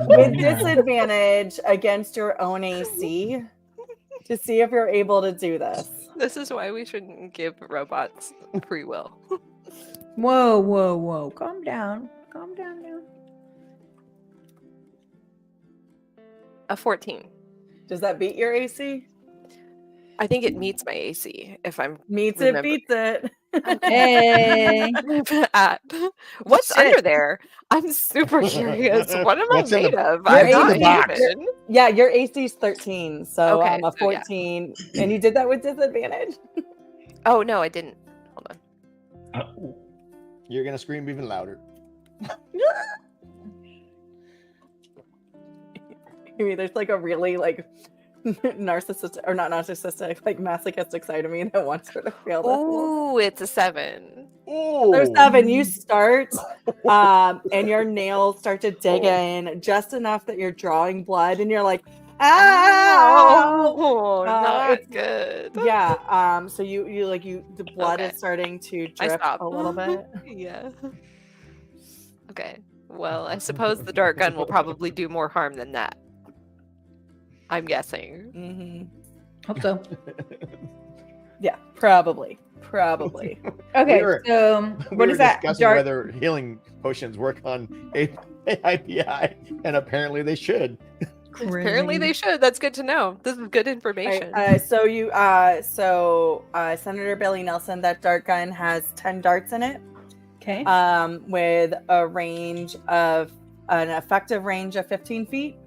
With disadvantage against your own AC to see if you're able to do this. This is why we shouldn't give robots free will. Whoa. Calm down. Calm down now. A 14. Does that beat your AC? I think it meets my AC if I'm Meets Remember. it, beats it. Hey. What's Shit. under there? I'm super curious. What am What's I in the- made of? Your I'm not in the box? human. Yeah, your AC is 13, so Okay, a so yeah. 14. And you did that with disadvantage? Oh no, I didn't. Hold on. You're gonna scream even louder. I mean, there's like a really like narcissistic, or not narcissistic, like masochistic side of me that wants her to fail this. Ooh, it's a 7. Oh, There's 7. You start, and your nails start to dig in just enough that you're drawing blood, and you're like, ow! Oh, not it's- good. Yeah. So the blood Okay. is starting to I drip stopped. a little bit. Yeah. Okay. Well, I suppose the dart gun will probably do more harm than that. I'm guessing. Mm-hmm. Hope so. Yeah, probably. Okay, were- so we what were is that? discussing whether healing potions work on AIPI, and apparently they should. Apparently they should. That's good to know. This is good information. So Senator Billy Nelson, that dart gun has 10 darts in it, Okay. with an effective range of 15 feet,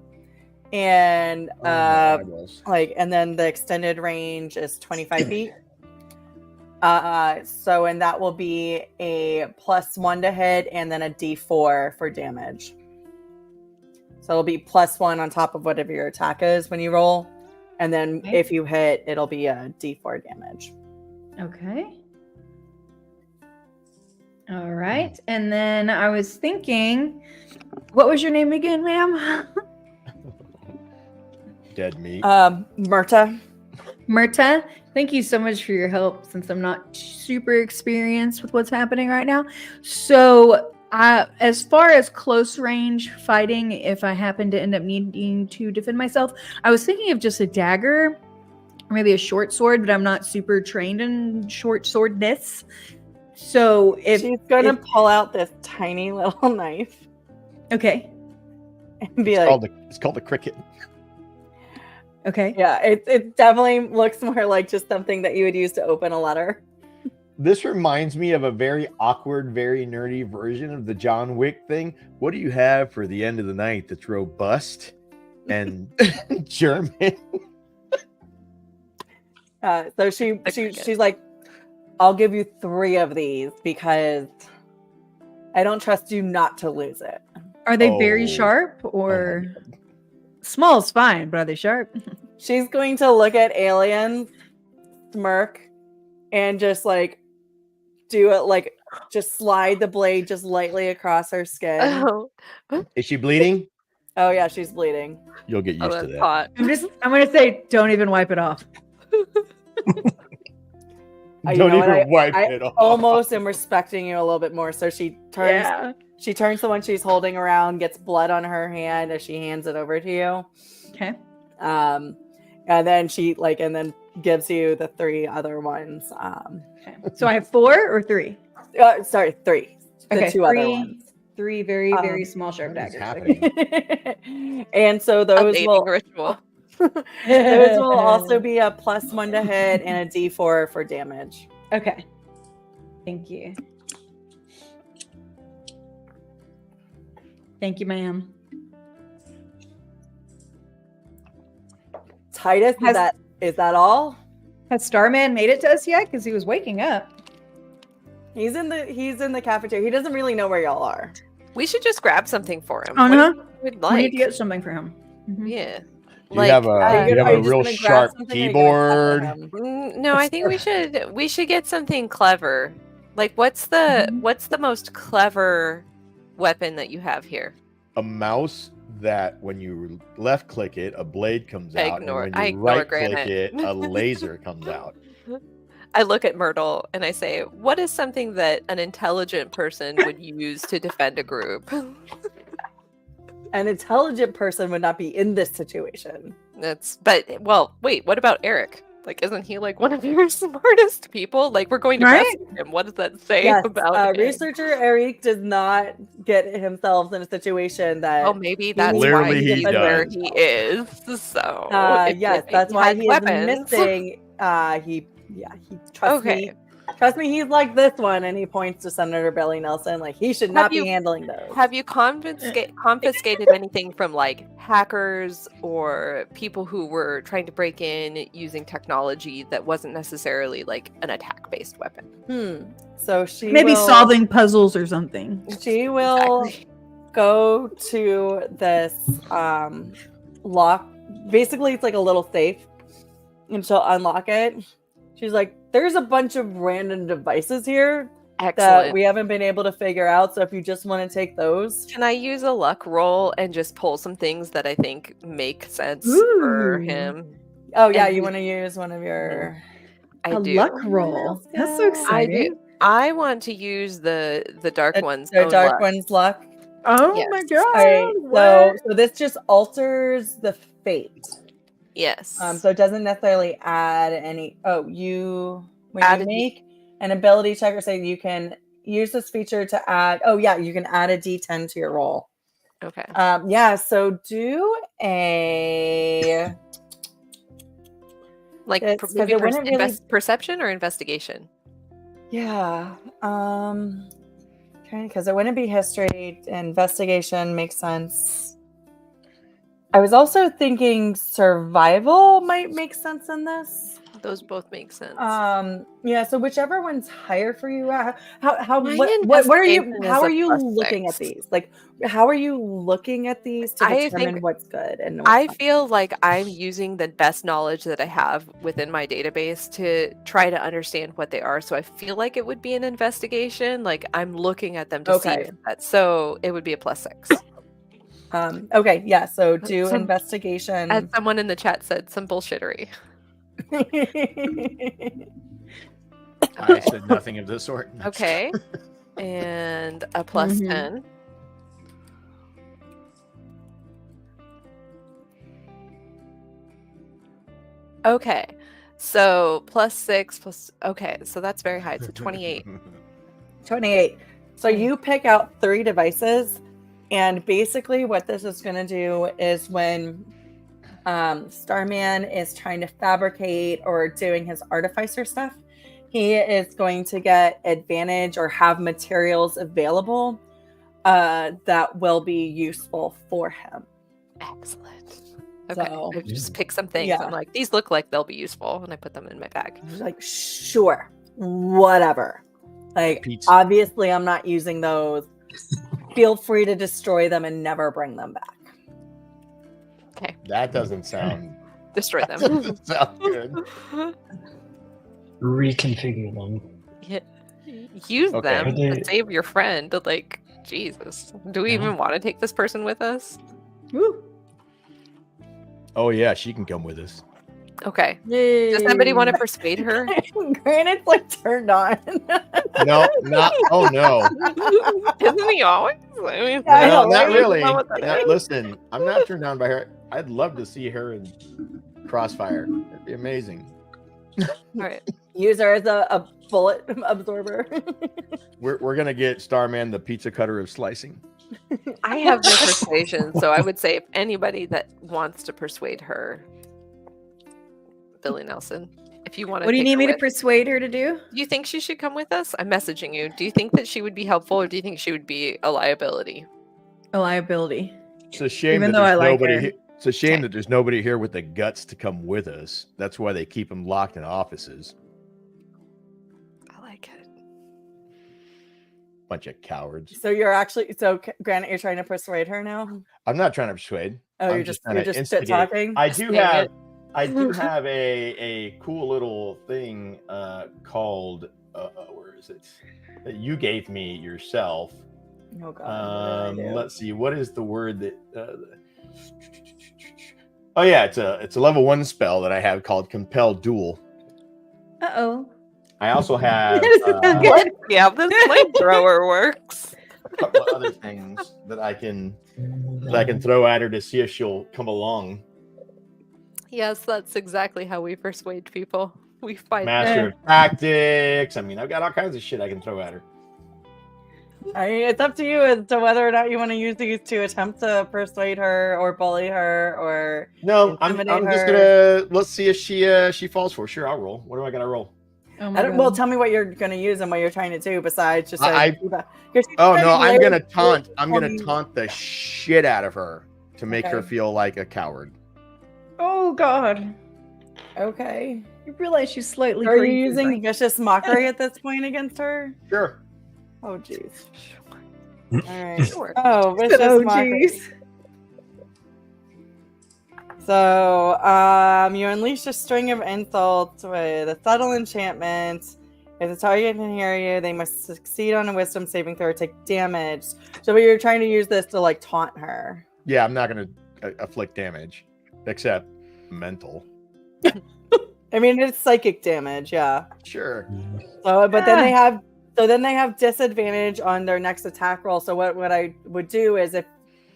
and and then the extended range is 25 feet. And that will be a +1 to hit, and then a D4 for damage. So it'll be +1 on top of whatever your attack is when you roll. And then Okay. if you hit, it'll be a D4 damage. Okay. All right. And then I was thinking, what was your name again, ma'am? Dead meat. Myrta. Myrta, thank you so much for your help since I'm not super experienced with what's happening right now. So, as far as close range fighting, if I happen to end up needing to defend myself, I was thinking of just a dagger or maybe a short sword, but I'm not super trained in short swordness. So she's gonna pull out this tiny little knife okay, and be like, It's called the cricket. okay. yeah, it definitely looks more like just something that you would use to open a letter. This reminds me of a very awkward, very nerdy version of the John Wick thing. What do you have for the end of the night that's robust and German? So she's like, I'll give you 3 of these because I don't trust you not to lose it. Are they very Oh. sharp or small's fine, but are they sharp? She's going to look at Aliens, smirk, and just like do it, like just slide the blade just lightly across her skin. Oh, Is she bleeding? Oh yeah, she's bleeding. You'll get used to that's that. hot. I'm gonna say, don't even wipe it off. You Don't know what? even wipe I it off. almost am respecting you a little bit more. So she turns. Yeah. She turns the one she's holding around, gets blood on her hand as she hands it over to you. Okay. And then she and then gives you the 3 other ones. Okay. So I have 4 or 3. Sorry, 3. The Okay, 2 other ones. 3 very, very small sharp What is daggers. happening? And so A those mating will ritual. those will also be a +1 to hit and a D4 for damage. Okay. Thank you. Thank you, ma'am. Titus, is that all? Has Starman made it to us yet? Because he was waking up. He's in the cafeteria. He doesn't really know where y'all are. We should just grab something for him. Oh, What no. do you would We like? need to get something for him. Mhm. Yeah. Do you have are you a just real gonna grab sharp something or are you gonna keyboard? pepper him? No, I think we should get something clever. Like, what's the most clever weapon that you have here? A mouse that when you left click it, a blade comes out, and when I you ignore right click Granite. it, a laser comes out. I look at Myrtle and I say, "What is something that an intelligent person would use to defend a group?" An intelligent person would not be in this situation. Wait, what about Eric? Like, isn't he like one of your smartest people? Like, we're going to Right? rescue him. What does that say Yes, about him? researcher Eric does not get himself in a situation that. Oh, maybe that's Clearly why he he's where does. he is. So, Yes, that's why he is missing. He trusts me. Okay. Trust me, he's like this one, and he points to Senator Billy Nelson, like he should not be handling those. Have you confiscated anything from like hackers or people who were trying to break in using technology that wasn't necessarily like an attack-based weapon? So she Maybe will, solving puzzles or something. She will go to this lock. Basically, it's like a little safe, and she'll unlock it. She's like, there's a bunch of random devices here that Excellent. we haven't been able to figure out. So if you just want to take those. Can I use a luck roll and just pull some things that I think make sense for Ooh. him? Oh, yeah. And You want to use one of your. I A do. luck roll. That's so I exciting. I want to use the dark one's The own dark luck. one's luck. Oh Yes. my god. All right. So this just alters the fate. Yes. So it doesn't necessarily add any. When you Add a make an ability check or say you can use this feature to add. Oh yeah, you can add a D10 to your roll. Okay. So do a Like It's 'cause maybe it wouldn't really- perception or investigation. yeah. Because it wouldn't be history. Investigation makes sense. I was also thinking survival might make sense in this. Those both make sense. So whichever one's higher for you. My What are you? investigation How is are a you +6. looking at these? Like, how are you looking at these to I determine think- what's good and what's I not? feel like I'm using the best knowledge that I have within my database to try to understand what they are. So I feel like it would be an investigation. Like I'm looking at them to see Okay. if that. So it would be a +6. Okay, yeah. So do Some- investigation. As someone in the chat said, some bullshittery. I said nothing of the sort. Okay. And a +10. Okay. So +6 plus. Okay, so that's very high. It's a 28. 28. So Okay. you pick out 3 devices, and basically what this is going to do is when Starman is trying to fabricate or doing his artificer stuff, he is going to get advantage or have materials available that will be useful for him. Excellent. Okay, So, I just pick some things. yeah. I'm like, these look like they'll be useful, and I put them in my bag. he's like, sure, whatever. Like, Pizza. obviously, I'm not using those. Feel free to destroy them and never bring them back. Okay, That doesn't sound. destroy That them. doesn't sound good. Reconfigure them. Yeah. Use Okay. them Are to they- save your friend. Like, Jesus, do we Yeah. even want to take this person with us? Woo. Oh yeah, she can come with us. Okay. Does somebody want to persuade her? Granite's like turned on. No, not. Oh no. Isn't he always? I mean, I No, know, not right? really. Know what that No, is? listen, I'm not turned on by her. I'd love to see her in Crossfire. It'd be amazing. All right. Use her as a bullet absorber. We're gonna get Starman the pizza cutter of slicing. I have no persuasion, so I would say if anybody that wants to persuade her, Billy Nelson, if you want to. What do you need me to with, persuade her to do? do you think she should come with us? I'm messaging you. Do you think that she would be helpful, or do you think she would be a liability? A liability. It's a shame Even that though there's I like nobody. her. It's a shame Okay. that there's nobody here with the guts to come with us. That's why they keep them locked in offices. I like it. Bunch of cowards. So you're actually Granite, you're trying to persuade her now? I'm not trying to persuade. Oh, I'm you're just trying to shit instigate. talking. I do Dang have. it. I do have a cool little thing called where is it? That you gave me yourself. Oh god. what did I do? Let's see. What is the word that? Oh yeah, it's a level 1 spell that I have called Compel Duel. Uh-oh. I also have Doesn't sound good. Yeah, this flamethrower works. a couple of other things that I can throw at her to see if she'll come along. Yes, that's exactly how we persuade people. We fight Master of Tactics. I mean, I've got all kinds of shit I can throw at her. I mean, it's up to you as to whether or not you want to use these to attempt to persuade her or bully her or No, I'm intimidate just her. gonna let's see if she falls for. Sure, I'll roll. What do I gotta roll? Oh my I don't, well, God. tell me what you're going to use and what you're trying to do besides just. Oh no, I'm gonna taunt. I'm gonna taunt the shit out of her to make her Okay. feel like a coward. Oh God. Okay. You realize she's slightly Are you crazy, using right? vicious mockery at this point against her? Sure. Oh jeez. All right. Sure. Oh, vicious Oh mockery. jeez. So, you unleash a string of insults with a subtle enchantment. If the target can hear you, they must succeed on a wisdom saving throw or take damage. So, you're trying to use this to like taunt her. Yeah, I'm not gonna afflict damage, except mental. I mean, it's psychic damage, yeah. Sure. So, but then they have disadvantage on their next attack roll. So, what I would do is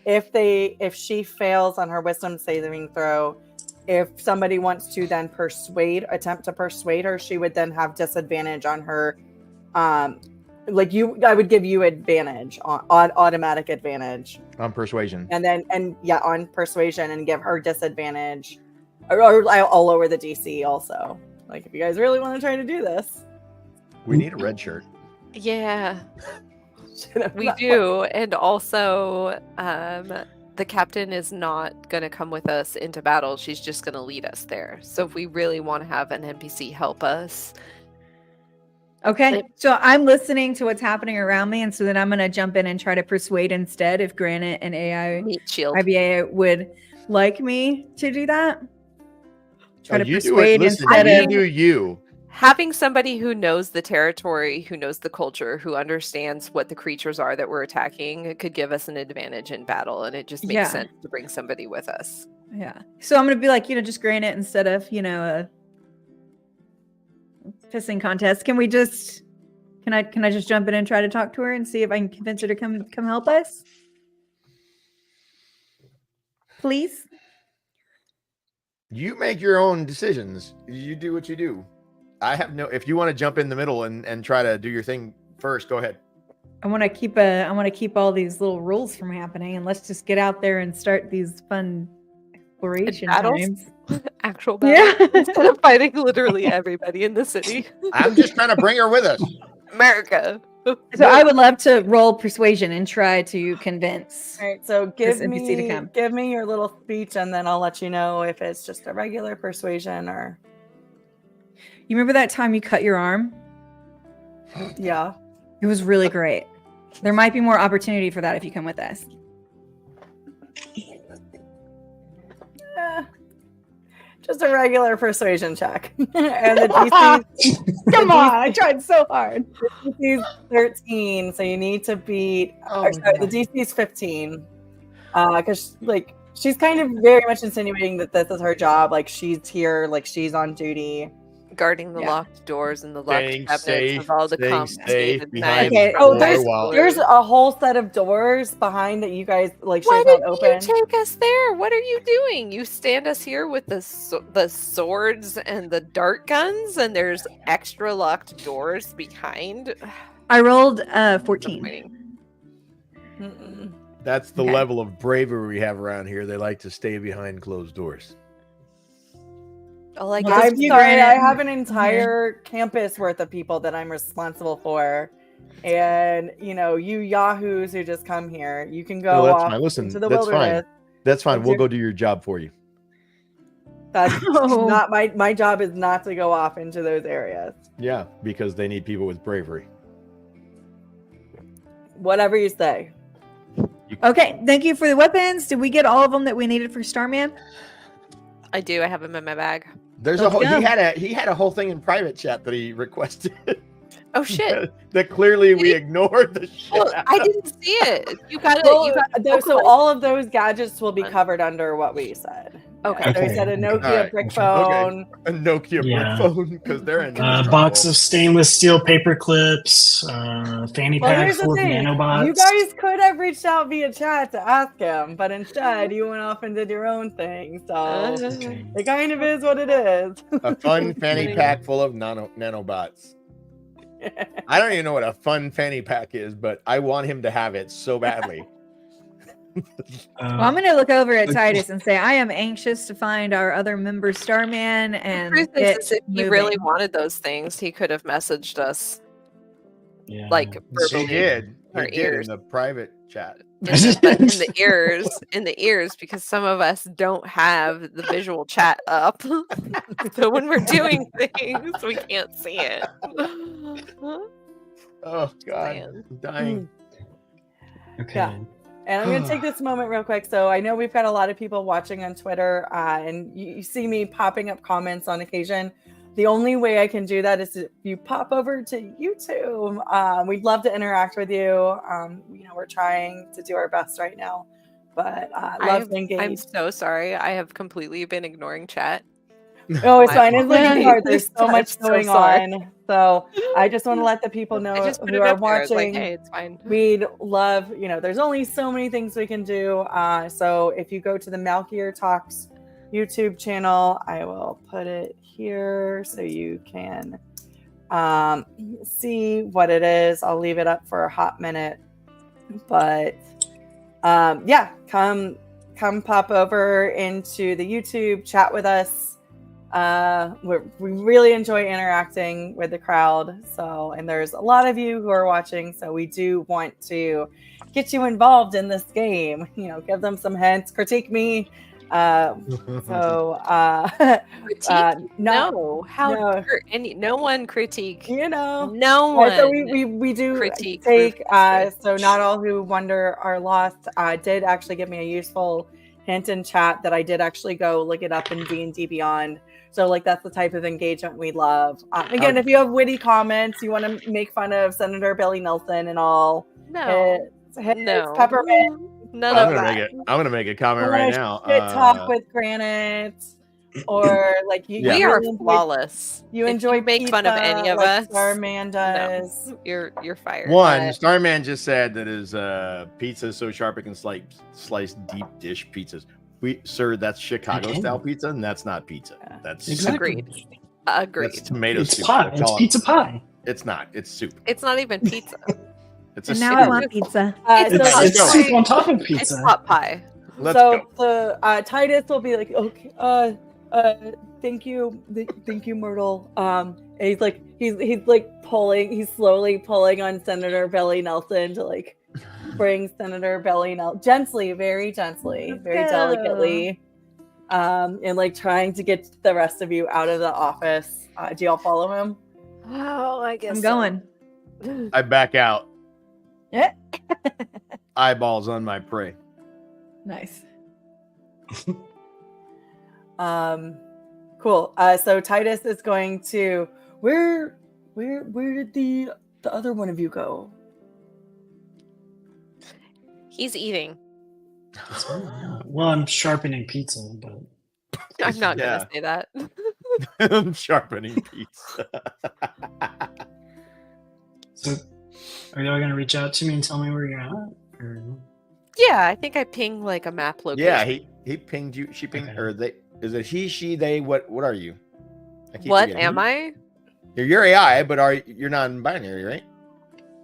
if she fails on her wisdom saving throw, if somebody wants to then attempt to persuade her, she would then have disadvantage on her. I would give you advantage on automatic advantage, On persuasion. on persuasion, and give her disadvantage, or I'll lower the DC also. Like if you guys really want to try to do this, We need a red shirt. Yeah, we do. And also, the captain is not going to come with us into battle. She's just going to lead us there. So if we really want to have an NPC help us. Okay, so I'm listening to what's happening around me, and so then I'm going to jump in and try to persuade instead if Granite and Meat shield. IBA would like me to do that. Try to you do it. persuade Listen, instead you of... do you. Having somebody who knows the territory, who knows the culture, who understands what the creatures are that we're attacking, it could give us an advantage in battle. And it just makes Yeah. sense to bring somebody with us. Yeah. So I'm going to be like, just Granite instead of, a pissing contest. Can I just jump in and try to talk to her and see if I can convince her to come help us? Please? You make your own decisions. You do what you do. I have no. If you want to jump in the middle and try to do your thing first, go ahead. I want to keep all these little rules from happening, and let's just get out there and start these fun exploration Battles? times. Actual battle. Yeah. Instead of fighting literally everybody in the city. I'm just trying to bring her with us. America. So I would love to roll persuasion and try to convince. All right, so This NPC to come. give me your little speech, and then I'll let you know if it's just a regular persuasion or You remember that time you cut your arm? yeah. It was really great. There might be more opportunity for that if you come with us. Just a regular persuasion check. And the DC Come on, I tried so hard. the DC is 13, so you need to beat. Or sorry, the DC is 15. Because like she's kind of very much insinuating that this is her job. Like she's here, like she's on duty. Guarding the Yeah. locked doors and the locked Staying cabinets safe, with all the staying confiscated safe behind knives. Okay. the Oh, firewall. there's a whole set of doors behind that you guys like. Why She's not didn't open. you take us there? What are you doing? You stand us here with the swords and the dart guns, and there's extra locked doors behind. I rolled 14. Disappointing. Mm-mm. That's the Okay. level of bravery we have around here. They like to stay behind closed doors. Oh, like Well, I'm this- sorry, I Granted- have an entire campus worth of people that I'm responsible for. And you know, you yahoos who just come here, you can go No, that's off fine. Listen, into the that's wilderness. fine. That's fine. What's We'll your- go do your job for you. That's Oh. not my job is not to go off into those areas. Yeah, because they need people with bravery. Whatever you say. Okay, thank you for the weapons. Did we get all of them that we needed for Starman? I do. I have them in my bag. There's Let's a whole go. he had a whole thing in private chat that he requested. Oh shit! that clearly we ignored the shit. Well, out I of. didn't see it. You got Well, it. so all of those gadgets will be covered under what we said. Okay. So we said a Okay. Nokia Alright. brick Okay. phone. A Nokia Yeah. brick phone because they're in Box of stainless steel paper clips, fanny Well, pack here's the full of thing. nanobots. You guys could have reached out via chat to ask him, but instead you went off and did your own thing. So Okay. it kind of is what it is. a fun fanny pack full of nanobots. I don't even know what a fun fanny pack is, but I want him to have it so badly. Well, I'm going to look over at Titus and say, I am anxious to find our other member Starman and The truth get is if he really moving. wanted those things, he could have messaged us Yeah. like He verbally did. He Our did ears. in the private chat. in the ears, because some of us don't have the visual chat up. So when we're doing things, we can't see it. Oh God, Man. I'm dying. Okay. Yeah. And I'm going to take this moment real quick. So I know we've got a lot of people watching on Twitter, and you see me popping up comments on occasion. The only way I can do that is if you pop over to YouTube. We'd love to interact with you. We're trying to do our best right now, but love to engage. I'm so sorry. I have completely been ignoring chat. Oh, it's My fine. It's looking hard. apologies. There's so I'm much so going sorry. on. So I just want to let the people I know just put who it are up there. I was watching. like, hey, it's fine. We'd love, there's only so many things we can do. So if you go to the Malkier Talks YouTube channel, I will put it here so you can see what it is. I'll leave it up for a hot minute. But yeah, come pop over into the YouTube, chat with us. We really enjoy interacting with the crowd. So, and there's a lot of you who are watching. So we do want to get you involved in this game. Give them some hints, critique me. Critique? No, How no. dare no one critique. No one. So we do critique take. Rufus. So not all who wonder are lost. Did actually give me a useful hint in chat that I did actually go look it up in D&D Beyond. So like that's the type of engagement we love. Again, if you have witty comments, you want to make fun of Senator Billy Nelson and all, No. hit No. peppermint. None I'm of gonna that. make it. I'm gonna make a comment You right wanna now. shit talk with Granite, or like you. Yeah. We you are really enjoy- flawless. You If enjoy make fun of pizza any of like us. Starman does. No, you're fired. One, but- Starman just said that his pizza is so sharp it can slice deep dish pizzas. That's Chicago Okay. style pizza, and that's not pizza. Yeah. That's Exactly. Agreed. That's tomato It's soup. pie. That's It's all- pizza pie. It's not. It's soup. It's not even pizza. It's a And now soup. I want pizza. It's So, Let's It's go. soup on top of It's pizza. pot pie. Let's so go. the Titus will be like, okay, thank you, Myrtle. And he's slowly pulling on Senator Belly Nelson to like bring Senator Belly Nelson very gently, very go. delicately, and like trying to get the rest of you out of the office. Do y'all follow him? Oh, I guess I'm going. I back out. Yeah. Eyeballs on my prey. Nice. Cool. So Titus is going to where did the other one of you go? He's eating. Well, I'm sharpening pizza, but I'm not Yeah. gonna say that. I'm sharpening pizza. so are y'all gonna reach out to me and tell me where you're at? Or... Yeah, I think I pinged like a map location. Yeah, he pinged you. She pinged Okay. her. They is it he, she, they? What are you? I keep What forgetting. am I? You're AI, but you're non-binary, right?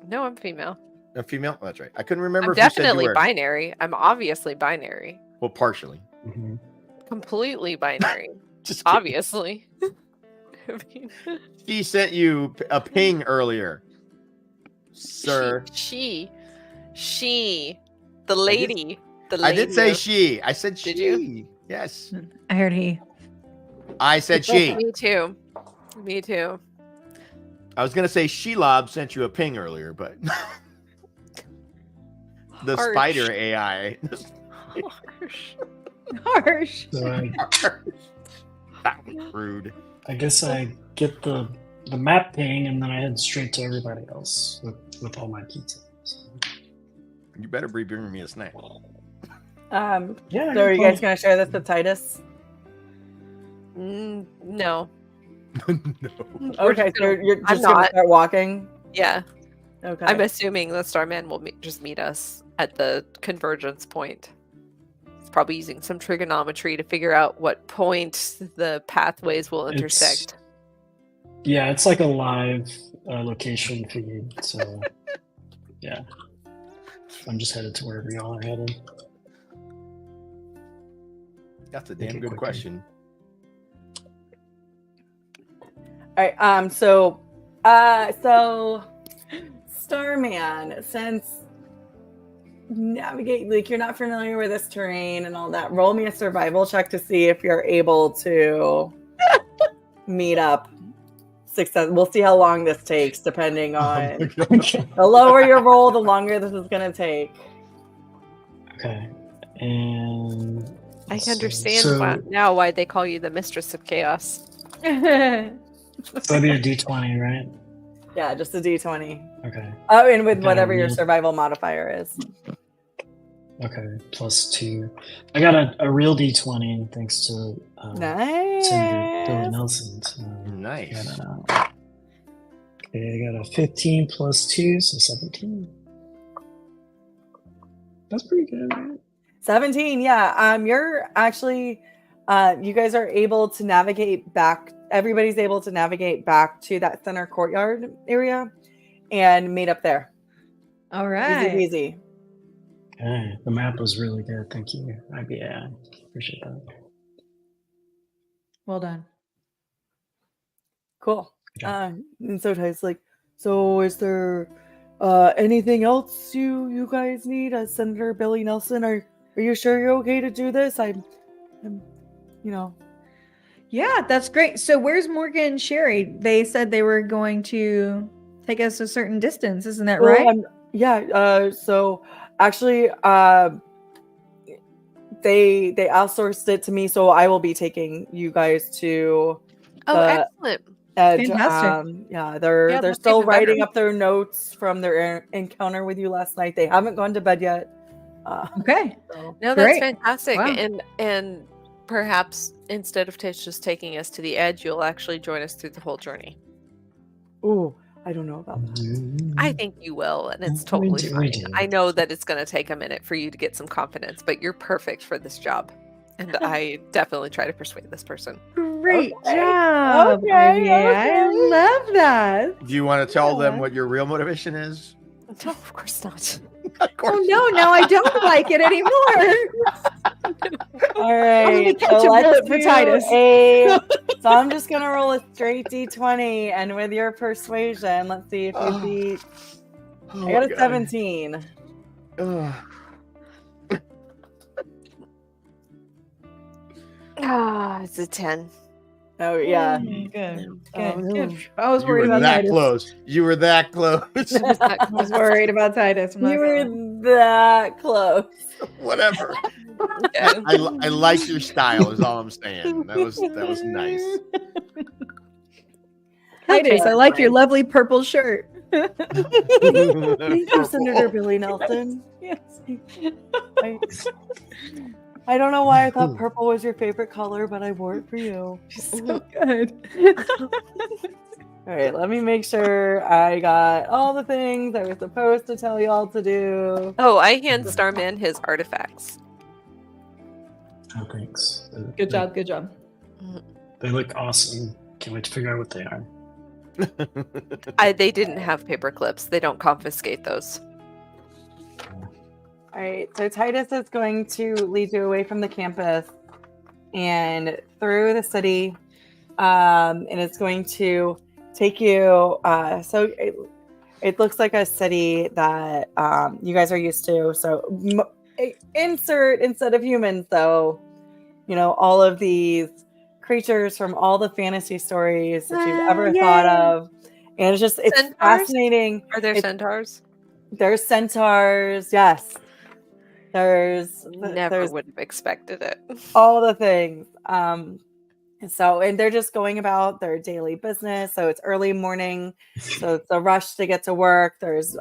No, I'm female. A female? Oh, that's right. I couldn't remember I'm if you said you definitely were. binary. I'm obviously binary. Well, partially. Mhm. Completely binary. Just kidding. Obviously. I mean, She sent you a ping earlier, sir. She. The lady. I did say she. I said she. Did you? Yes. I heard he. I said she. Me too. I was gonna say Shelob sent you a ping earlier, but the Harsh. spider AI. Harsh. So That was rude. I guess I get the map ping and then I head straight to everybody else with all my pizza. So, You better be bringing me a snack. yeah. So are you guys gonna share this with Titus? No. No. We're Okay, just so gonna- you're I'm just gonna not. start walking. Yeah. Okay. I'm assuming the Starman will just meet us at the convergence point. It's probably using some trigonometry to figure out what point the pathways will intersect. Yeah, it's like a live location feed. So yeah, I'm just headed to wherever y'all are headed. That's a Make damn it good quicker. question. All right. So Starman, since navigate like you're not familiar with this terrain and all that, roll me a survival check to see if you're able to meet up. Success. We'll see how long this takes, depending on the lower your roll, the longer this is gonna take. Okay, and I let's can see. understand So, now why they call you the Mistress of Chaos. so that'd be a D20, right? Yeah, just a D20. Okay. Oh, and with Got a whatever your real- survival modifier is. Okay, +2. I got a real D20 thanks to Senator Billy Nice. Nelson. So Nice. Okay, I got a 15 +2, so 17. That's pretty good, right? 17, yeah. You're actually you guys are able to navigate back. Everybody's able to navigate back to that center courtyard area and meet up there. All right. Easy peasy. Okay, the map was really good. Thank you. Yeah, appreciate that. Well done. Cool. Good job. And so Ty's like, so is there anything else you guys need? Senator Billy Nelson, are you sure you're okay to do this? I'm Yeah, that's great. So where's Morgan and Sherry? They said they were going to take us a certain distance. Isn't that Well, right? yeah. So actually, they outsourced it to me, so I will be taking you guys to Oh, the excellent. edge. Fantastic. Yeah, they're that's still even writing better. up their notes from their encounter with you last night. They haven't gone to bed yet. Okay. So. No, that's Great. fantastic. Wow. And perhaps instead of just taking us to the edge, you'll actually join us through the whole journey. Ooh, I don't know about that. I think you will, and it's We totally do- fine. we do. I know that it's going to take a minute for you to get some confidence, but you're perfect for this job. and I definitely try to persuade this person. Great Okay. job. Okay, Ivy. I okay. love that. Do you want to tell them Yeah. what your real motivation is? No, of course not. Of course Oh no, not. now I don't like it anymore. All right. catch a bullet for Titus. So I'm just gonna roll a straight d20, and with your persuasion, let's see if you beat. Oh I got my a God. 17. Ugh. It's a 10. Oh yeah. Good. Oh, Good. no. Good. I was You worried were about that Titus. close. You were that close. I was worried about Titus. I'm not You gonna were that close. Whatever. Okay. I like your style. Is all I'm saying. That was nice. Titus, Okay. I like your lovely purple shirt. Thank you, Purple. Senator Billy Nelson. Yes. I don't know why I thought purple was your favorite color, but I wore it for you. So good. All right, let me make sure I got all the things I was supposed to tell y'all to do. Oh, I hand Starman his artifacts. Oh, thanks. Good job. Good job. They look awesome. Can't wait to figure out what they are. They didn't have paper clips. They don't confiscate those. All right, so Titus is going to lead you away from the campus and through the city, and it's going to take you. So it looks like a city that you guys are used to. So insert instead of humans, though, all of these creatures from all the fantasy stories that you've ever thought of, and it's Centaurs? fascinating. Are there centaurs? There's centaurs, yes. There's Would have expected it. all the things. And they're just going about their daily business. So it's early morning, so it's a rush to get to work. There's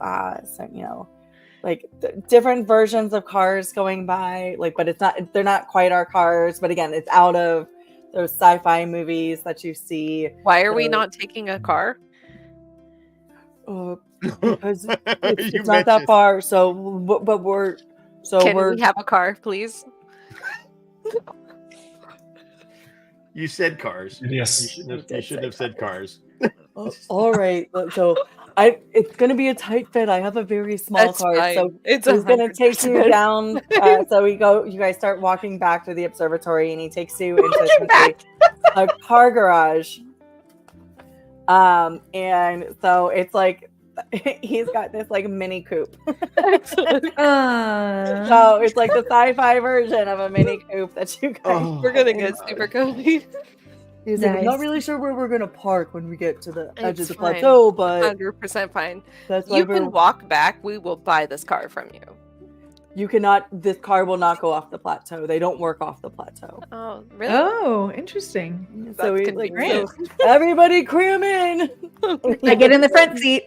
different versions of cars going by, but they're not quite our cars. But again, it's out of those sci-fi movies that you see. Why are we not taking a car? Because You it's not that mentioned- far. So, but we're. So Can we're. we have a car, please? You said cars. Yes. You shouldn't have said cars. All right. So it's going to be a tight fit. I have a very small That's car. fine. So It's he's going to take you 100%. down. You guys start walking back to the observatory, and he takes you into a car garage. And so it's like he's got this mini coupe. So it's like the sci-fi version of a mini coupe that you guys. We're gonna get super cozy. He's like, I'm Nice. not really sure where we're gonna park when we get to the edge of It's the fine. plateau, but 100% fine. that's why You can walk back. We will buy this car from you. you cannot. This car will not go off the plateau. They don't work off the plateau. Oh, really? Oh, interesting. So That's he's like, convenient. so everybody cram in. I get in the front seat.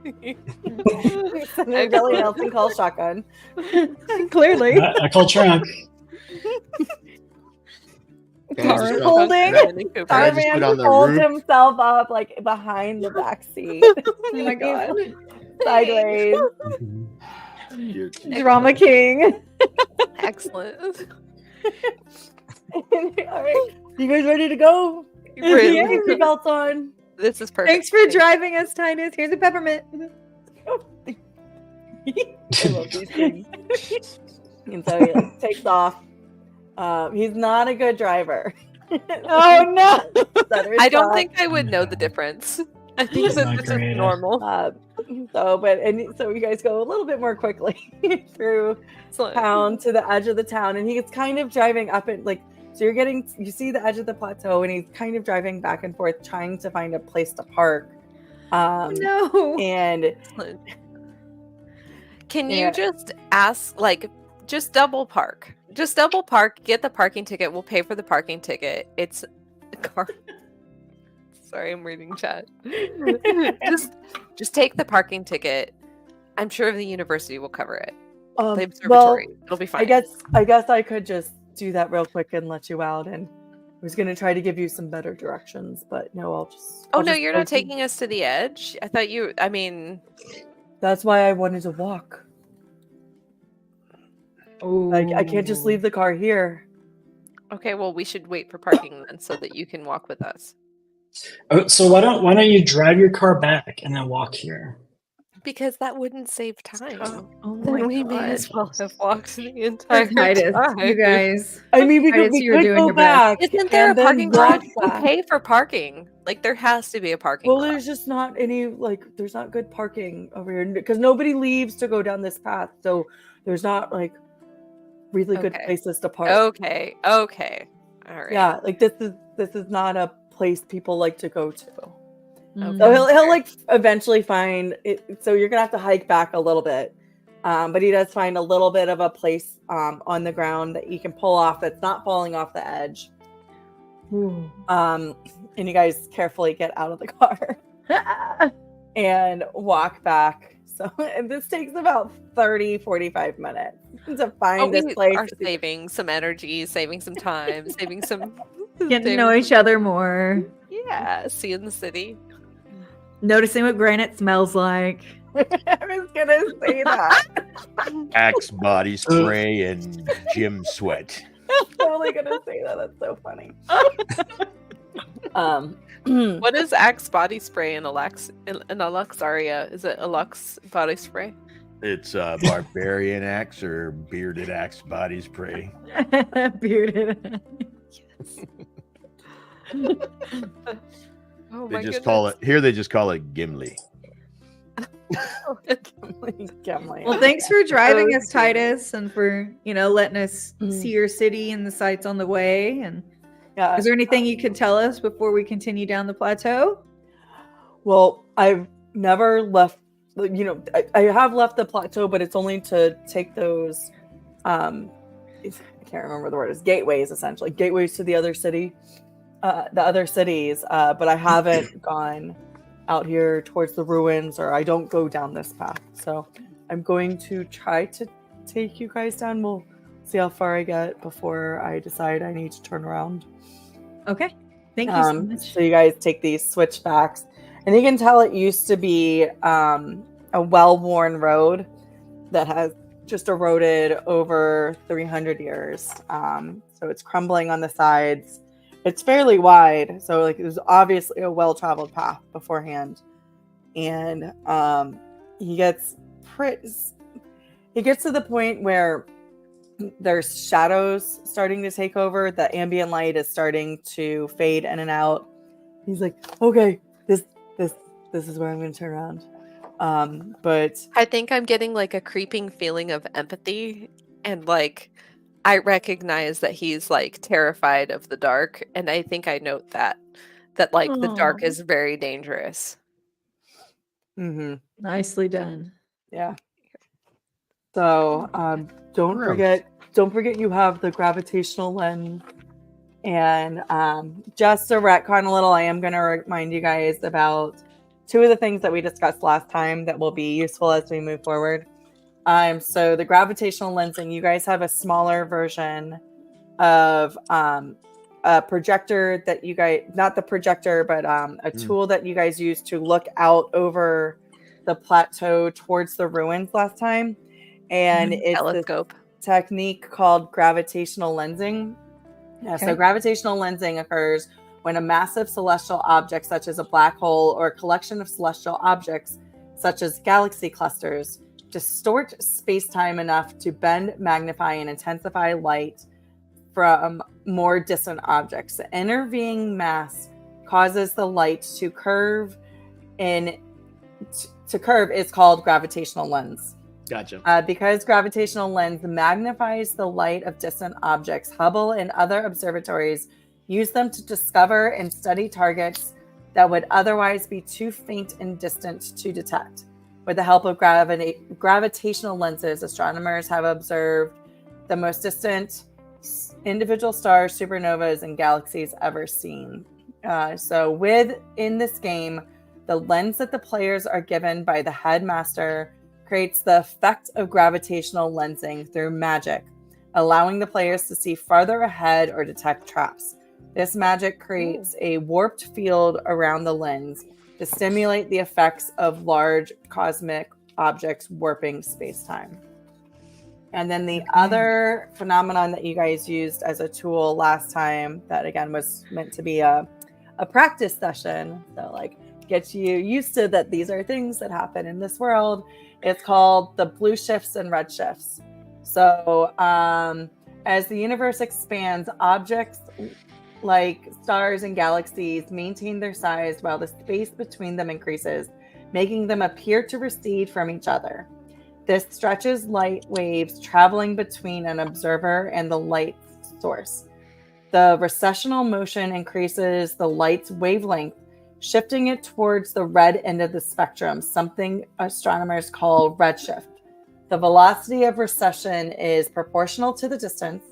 And then Billy Nelson calls shotgun. Clearly. I call trunk. And I just Car put- holding. I Our just put man on the holds roof. himself up behind the back seat. Oh my god. Sideways. Drama king. Excellent. All right, you guys ready to go? Really? Get your seatbelts on. This is perfect. Thanks for driving us, Titus. Here's a peppermint. I love these things. And so he takes off. He's not a good driver. Oh no. I don't think I would know the difference. I think It's that not this is great. normal. So you guys go a little bit more quickly through Excellent. town to the edge of the town, and he's kind of driving up and so you see the edge of the plateau, and he's kind of driving back and forth trying to find a place to park. No. And Excellent. Can Yeah. you just ask, just double park? Just double park, get the parking ticket. We'll pay for the parking ticket. It's a car. Sorry, I'm reading chat. just take the parking ticket. I'm sure the university will cover it. The observatory. It'll be fine. I guess I could just do that real quick and let you out, and I was going to try to give you some better directions, but no, Oh I'll no, just you're go not to- taking us to the edge. I thought you. I mean, That's why I wanted to walk. I can't just leave the car here. Okay, well, we should wait for parking then so that you can walk with us. Oh, so why don't you drive your car back and then walk here? Because that wouldn't save time. Oh Then my we may as gosh. well have walked the entire Titus, time. you guys. I mean, Titus, we you're could doing go your best. back. Isn't there a and then parking garage? walk We back. pay for parking. Like, there has to be a parking Well, garage. there's just not any, like, there's not good parking over here because nobody leaves to go down this path. So there's not, like, really good Okay. places to park. Okay. All right. Yeah, like, this is not a place people like to go to. Mm. So he'll like eventually find it. So you're gonna have to hike back a little bit, but he does find a little bit of a place on the ground that you can pull off that's not falling off the edge. And you guys carefully get out of the car and walk back. So and this takes about 30-45 minutes to find this we place. are saving some energy, saving some time, saving some Getting to know each other more. Yeah, seeing the city. Noticing what granite smells like. I was gonna say that. Axe body spray and gym sweat. Totally gonna say that. That's so funny. What is Axe body spray in a Luxaria? Is it a Lux body spray? It's barbarian axe or bearded axe body spray. Bearded. Oh They my just goodness. call it here. They just call it Gimli. Gimli. Well, thanks for driving Oh, us, Titus, and for letting us Mhm. see your city and the sights on the way. And Yeah. is there anything you could tell us before we continue down the plateau? Well, I've never left. I have left the plateau, but it's only to take those. I can't remember the word. It's gateways, essentially gateways to the other city, the other cities. But I haven't gone out here towards the ruins, or I don't go down this path. So I'm going to try to take you guys down. We'll see how far I get before I decide I need to turn around. Okay. Thank you so much. So you guys take these switchbacks, and you can tell it used to be a well-worn road that has just eroded over 300 years. So it's crumbling on the sides. It's fairly wide, so like it was obviously a well-traveled path beforehand. And he gets to the point where there's shadows starting to take over. The ambient light is starting to fade in and out. He's like, okay, this is where I'm going to turn around. But I think I'm getting like a creeping feeling of empathy, and like I recognize that he's like terrified of the dark, and I think I note that like the dark Aw. is very dangerous. Nicely done. yeah. So don't Gross. forget you have the gravitational lens. And just to retcon a little, I am going to remind you guys about two of the things that we discussed last time that will be useful as we move forward. So the gravitational lensing, you guys have a smaller version of a projector that you guys, not the projector, but a tool that you guys use to look out over the plateau towards the ruins last time. And it's this Telescope. technique called gravitational lensing. Yeah, Okay. so gravitational lensing occurs when a massive celestial object, such as a black hole, or a collection of celestial objects, such as galaxy clusters, distort space-time enough to bend, magnify, and intensify light from more distant objects. The intervening mass causes the light to curve. To curve is called gravitational lens. Gotcha. Because gravitational lens magnifies the light of distant objects, Hubble and other observatories use them to discover and study targets that would otherwise be too faint and distant to detect. With the help of gravitational lenses, astronomers have observed the most distant individual stars, supernovas, and galaxies ever seen. So within this game, the lens that the players are given by the headmaster creates the effect of gravitational lensing through magic, allowing the players to see farther ahead or detect traps. This magic creates a warped field around the lens to stimulate the effects of large cosmic objects warping space-time. And then the other phenomenon that you guys used as a tool last time, that again was meant to be a practice session, so like get you used to that these are things that happen in this world. It's called the blue shifts and red shifts. So as the universe expands, objects like stars and galaxies maintain their size while the space between them increases, making them appear to recede from each other. This stretches light waves traveling between an observer and the light source. The recessional motion increases the light's wavelength, shifting it towards the red end of the spectrum, something astronomers call redshift. The velocity of recession is proportional to the distance,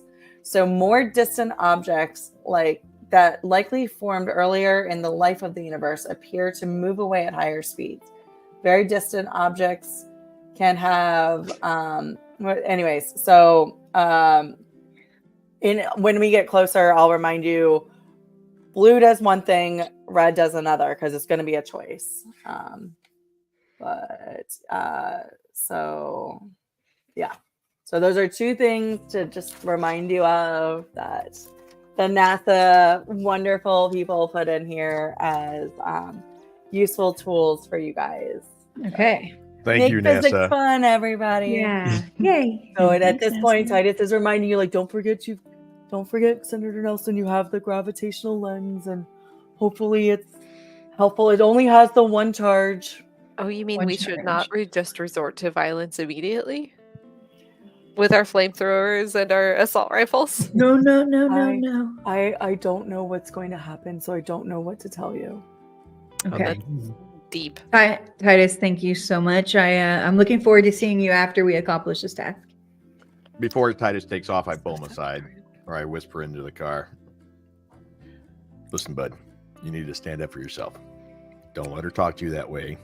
so more distant objects like that likely formed earlier in the life of the universe appear to move away at higher speeds. Very distant objects can have anyways, so when we get closer, I'll remind you, blue does one thing, red does another, because it's going to be a choice. So yeah, so those are two things to just remind you of that the NASA wonderful people put in here as useful tools for you guys. Okay. Thank you, Make physics NASA. fun, everybody. Yeah. Yay. So at Thanks, this point, NASA. Titus is reminding you, like, don't forget, Senator Nelson, you have the gravitational lens, and hopefully it's helpful. It only has the one charge. Oh, you mean One we should charge. not just resort to violence immediately? With our flamethrowers and our assault rifles? No. I don't know what's going to happen, so I don't know what to tell you. Okay. Deep. Titus, thank you so much. I'm looking forward to seeing you after we accomplish this task. Before Titus takes off, I pull him aside, or I whisper into the car. Listen, bud, you need to stand up for yourself. Don't let her talk to you that way.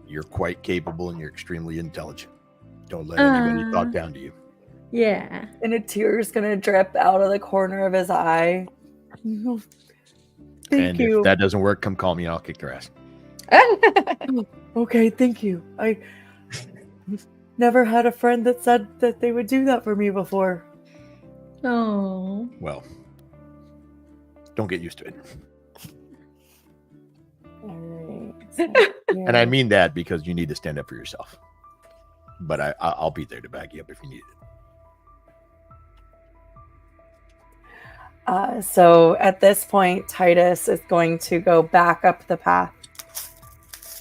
You're quite capable and you're extremely intelligent. Don't let anybody talk down to you. Yeah. And a tear is going to drip out of the corner of his eye. Thank you. If that doesn't work, come call me and I'll kick their ass. Okay, thank you. I never had a friend that said that they would do that for me before. Oh. Well, don't get used to it. All right. And I mean that because you need to stand up for yourself. But I'll be there to back you up if you need it. So at this point, Titus is going to go back up the path.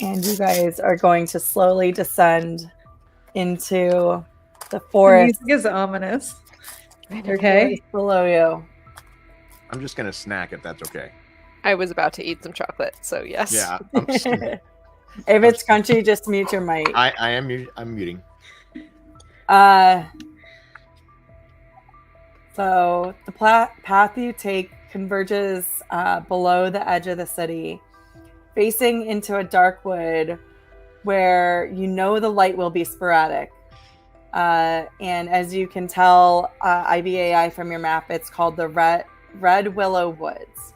And you guys are going to slowly descend into the forest. The music is ominous. Okay. Below you. I'm just going to snack if that's okay. I was about to eat some chocolate, so yes. Yeah. If it's crunchy, just mute your mic. I'm muting. So the path you take converges below the edge of the city, facing into a dark wood where you know the light will be sporadic. And as you can tell, IBAI from your map, it's called the Red Willow Woods.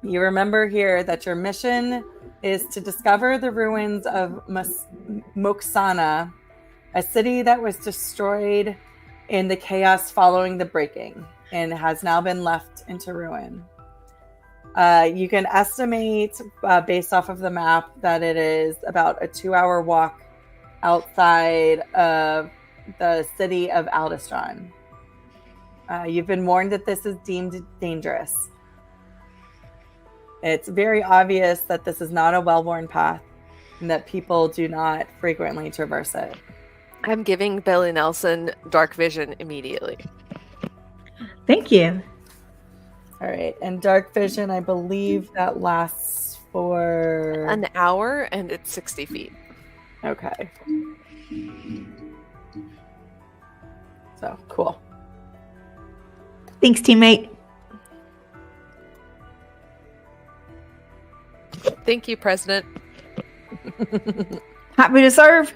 You remember here that your mission is to discover the ruins of Moksana, a city that was destroyed in the chaos following the breaking and has now been left into ruin. You can estimate, based off of the map, that it is about a 2-hour walk outside of the city of Aldestron. You've been warned that this is deemed dangerous. It's very obvious that this is not a well-worn path and that people do not frequently traverse it. I'm giving Billy Nelson dark vision immediately. Thank you. All right, and dark vision, I believe that lasts for An hour and it's 60 feet. Okay. So cool. Thanks, teammate. Thank you, President. Happy to serve.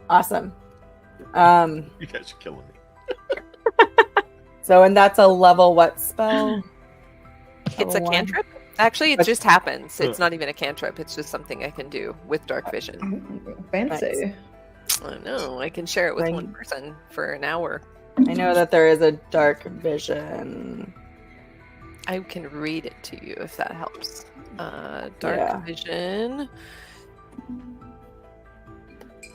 Awesome. You guys are killing me. So, and that's a level what spell? It's a Level 1? cantrip? Actually, it just happens. It's not even a cantrip. It's just something I can do with dark vision. Fancy. I know. I can share it with Right. one person for an hour. I know that there is a dark vision. I can read it to you if that helps. Dark Yeah. vision.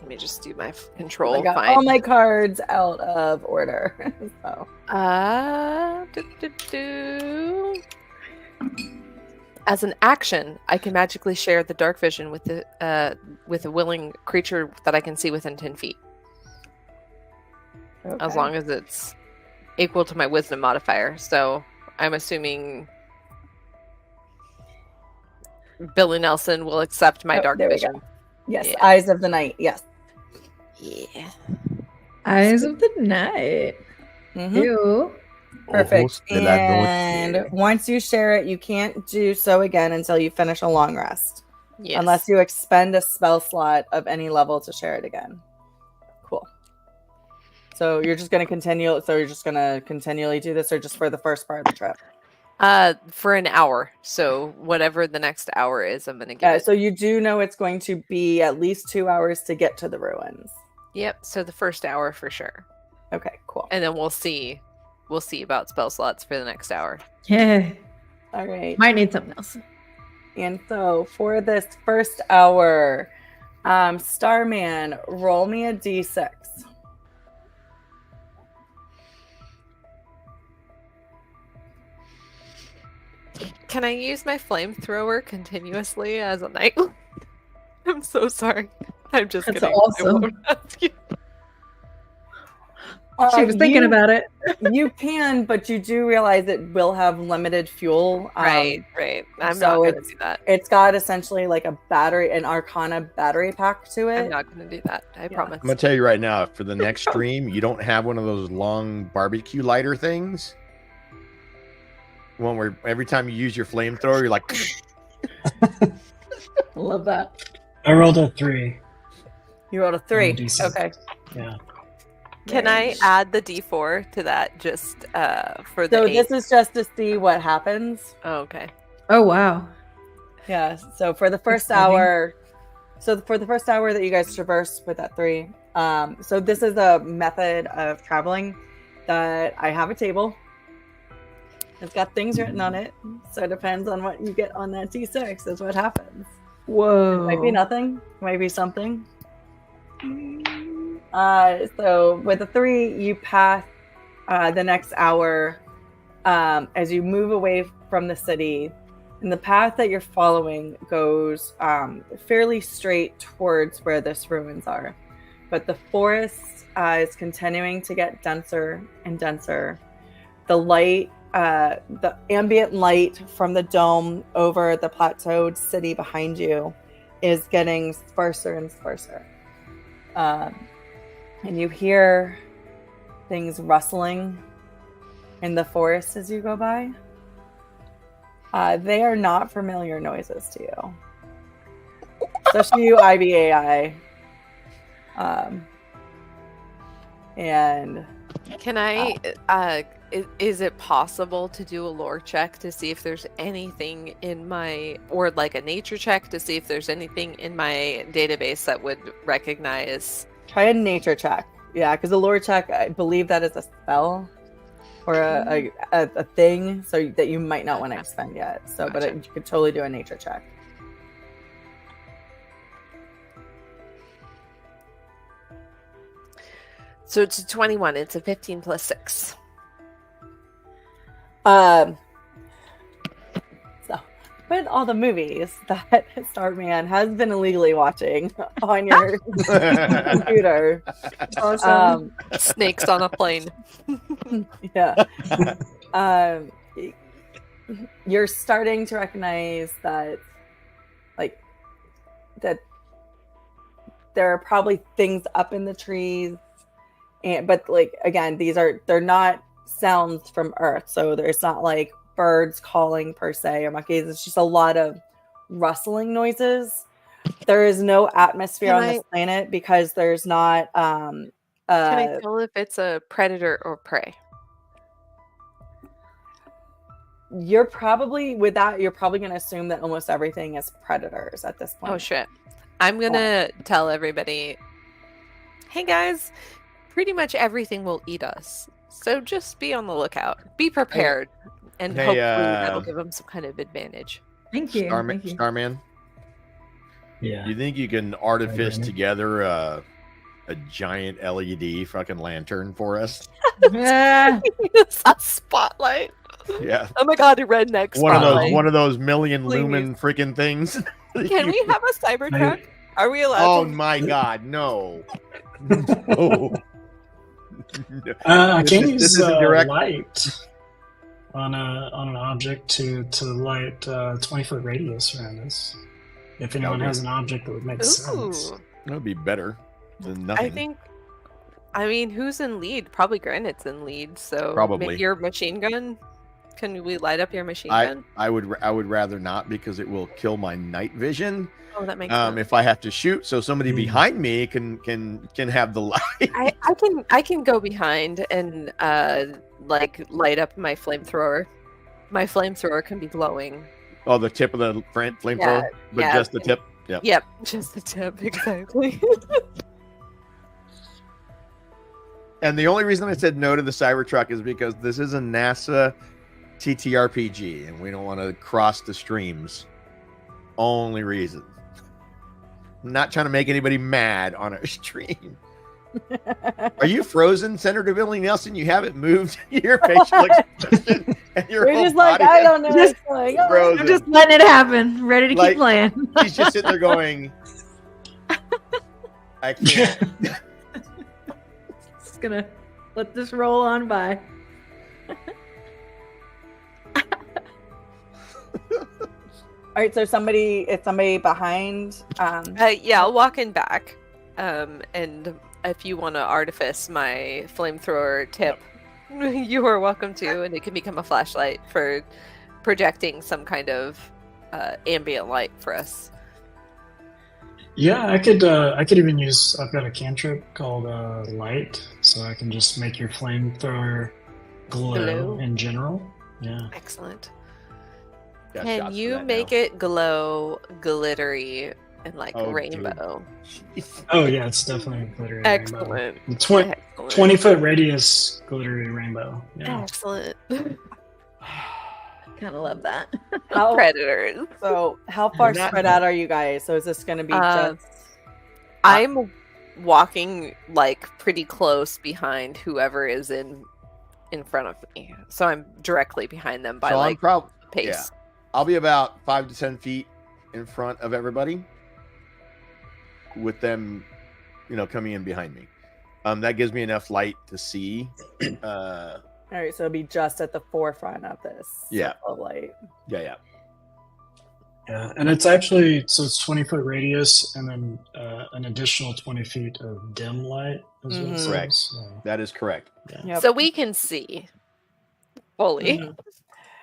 Let me just do my I control got find. all my cards out of order. So As an action, I can magically share the dark vision with a willing creature that I can see within 10 feet, as okay. long as it's equal to my wisdom modifier. So I'm assuming Billy Nelson will accept my dark there we vision. go. Yes, Yeah. Eyes of the Night. Yes. Yeah. Eyes of the Night. Mhm. Ew. Perfect. Ojos de la And noche. once you share it, you can't do so again until you finish a long rest. Yes. Unless you expend a spell slot of any level to share it again. Cool. So you're just going to continue. So you're just going to continually do this, or just for the first part of the trip? For an hour. So whatever the next hour is, I'm gonna give it. So you do know it's going to be at least 2 hours to get to the ruins. Yep. So the first hour for sure, Okay, cool. and then we'll see about spell slots for the next hour. Yeah. All right. Might need something else. And so for this first hour, Starman, roll me a d6. Can I use my flamethrower continuously as a knight? I'm so sorry. I'm just That's kidding. awesome. I won't ask you. She was thinking about it. You can, but you do realize it will have limited fuel. Right. I'm so not gonna it's- do that. It's got essentially like an Arcana battery pack to it. I'm not gonna do that. I promise. I'm gonna tell you right now, for the next stream, you don't have one of those long barbecue lighter things. One where every time you use your flamethrower, you're like, Love that. I rolled a 3. You rolled a 3. D6. Okay. Yeah. Can I add the D4 to that just for the So 8? this is just to see what happens. Oh, okay. Oh, wow. Yeah. So for the first Exciting. hour, that you guys traverse with that 3, so this is a method of traveling that I have a table. It's got things written on it, so it depends on what you get on that D6 is what happens. Whoa. Might be nothing, might be something. So with a 3, you pass the next hour as you move away from the city, and the path that you're following goes fairly straight towards where this ruins are. But the forest is continuing to get denser and denser. The light, the ambient light from the dome over the plateaued city behind you is getting sparser and sparser. And you hear things rustling in the forest as you go by. They are not familiar noises to you. Especially you, IBAI. And Can I? Is it possible to do a lore check to see if there's anything in my, or like a nature check to see if there's anything in my database that would recognize? try a nature check. Yeah, because a lore check, I believe that is a spell or a thing, so that you might not want to expend yet. So, but Gotcha. you could totally do a nature check. So it's a 21. It's a 15 plus 6. So, with all the movies that Starman has been illegally watching on your computer, Awesome. Snakes on a plane. yeah, you're starting to recognize that, like, that there are probably things up in the trees, but like again, they're not sounds from Earth, so there's not like birds calling per se or monkeys. It's just a lot of rustling noises. There is no atmosphere on this planet because there's not Can I tell if it's a predator or prey? you're probably with that. You're probably going to assume that almost everything is predators at this point. Oh shit. I'm gonna tell everybody, hey guys, pretty much everything will eat us. So just be on the lookout. Be prepared. And Hey, hopefully that'll give them some kind of advantage. Thank you. Thank you. Starman, Yeah. you think you can artifice Brandon. together a giant LED fucking lantern for us? Ah, It's a spotlight. Yeah. Oh my god, a redneck spotlight. One of those million Please. lumen freaking things. Can we have a Cybertruck? Are we allowed Oh to? my god, no. No. I This can is- use this isn't direct. light on an object to light 20-foot radius around us. If anyone Okay. has an object that would make sense. Ooh. That would be better than nothing. I mean, who's in lead? Probably Granite's in lead. So Probably. maybe your machine gun. Can we light up your machine I gun? would rather not because it will kill my night vision. Oh, that makes sense. If I have to shoot, so somebody Hmm. behind me can have the light. I can go behind and like light up my flamethrower. My flamethrower can be glowing. Oh, the tip of the flamethrower, but yeah. just the tip. Yep. Yep, just the tip, exactly. And the only reason I said no to the Cybertruck is because this is a NASA TTRPG, and we don't want to cross the streams. Only reason. I'm not trying to make anybody mad on our stream. Are you frozen, Senator Billy Nelson? You haven't moved your facial expression and your We're whole just like, body I is don't know. Just It's like, oh, frozen. I'm just letting it happen. Ready to Like- keep playing. He's just sitting there going, I can't. Just gonna let this roll on by. all right, so is somebody behind. Yeah, I'll walk in back. And if you want to artifice my flamethrower tip, you are welcome to, and it can become a flashlight for projecting some kind of ambient light for us. Yeah, I could even use. I've got a cantrip called light, so I can just make your flamethrower glow Glow. in general. Yeah. Excellent. Got Can shots for you that make now. it glow glittery and like Oh, dude. rainbow? Oh yeah, it's definitely glittery rainbow. Excellent. The Excellent. 20-foot radius glittery rainbow. Yeah. Excellent. Kind of love that. How, Predators. so how far Not- spread out are you guys? So is this going to be Uh, just? I'm walking like pretty close behind whoever is in front of me, so I'm directly behind them by So I'm like prob- pace. yeah. I'll be about 5 to 10 feet in front of everybody, with them, coming in behind me. That gives me enough light to see. All right, so it'll be just at the forefront of this. Yeah. circle of light. Yeah. Yeah, and it's actually it's 20-foot radius and then an additional 20 feet of dim light as well. Mhm. Correct. So, That is correct. yeah. Yep. So we can see fully, Mhm.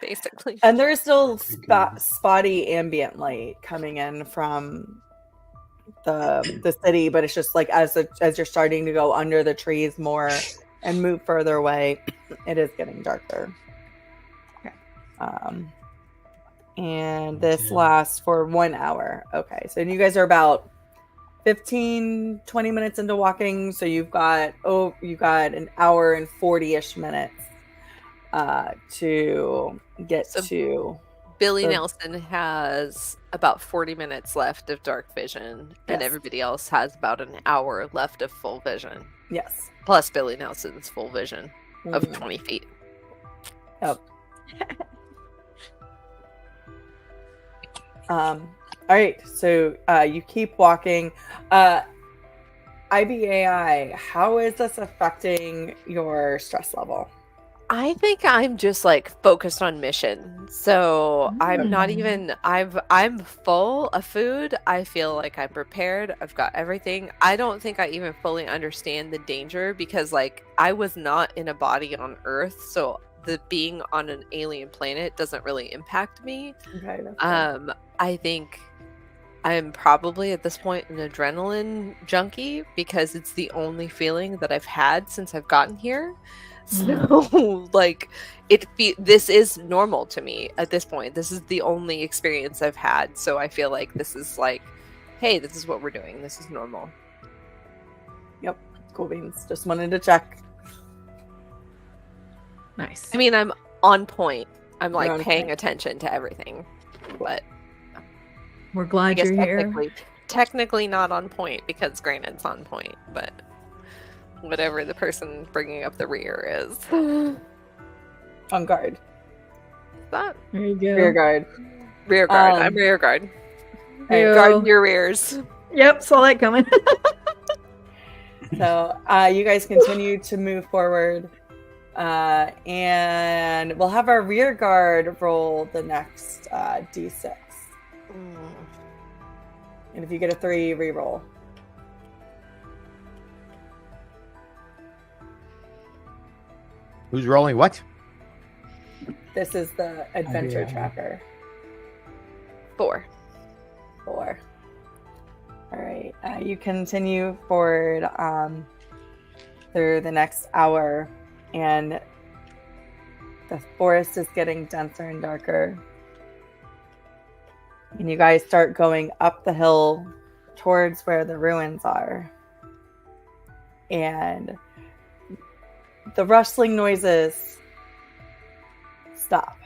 basically. And there's still Good. spotty ambient light coming in from the city, but it's just like as you're starting to go under the trees more and move further away, it is getting darker. Okay. And this Okay. lasts for 1 hour. Okay, so you guys are about 15-20 minutes into walking, so you've got an hour and 40-ish minutes to get So- to. Billy So- Nelson has about 40 minutes left of dark vision, and Yes. everybody else has about an hour left of full vision. Yes. Plus Billy Nelson's full vision of Mhm. 20 feet. All right, so you keep walking. IBAI, how is this affecting your stress level? I think I'm just like focused on mission. So I'm not Mm. even I'm full of food. I feel like I'm prepared. I've got everything. I don't think I even fully understand the danger because like I was not in a body on Earth, so the being on an alien planet doesn't really impact me. Okay. That's good. I think I'm probably at this point an adrenaline junkie because it's the only feeling that I've had since I've gotten here. So like this is normal to me at this point. This is the only experience I've had, so I feel like this is like, hey, this is what we're doing. This is normal. Yep. Cool beans. Just wanted to check. Nice. I mean, I'm on point. I'm You're like on paying point. attention to everything, but We're I glad guess you're here. technically not on point because granite's on point, but whatever the person bringing up the rear is. On guard. That There you go. Rear guard. rear guard. I'm rear guard. Ew. Guard your rears. Yep, saw that coming. So you guys continue to move forward. And we'll have our rear guard roll the next D6. And if you get a 3, re-roll. Who's rolling what? This is the adventure Yeah. tracker. 4. 4. All right. You continue forward through the next hour, and the forest is getting denser and darker. And you guys start going up the hill towards where the ruins are. And the rustling noises stop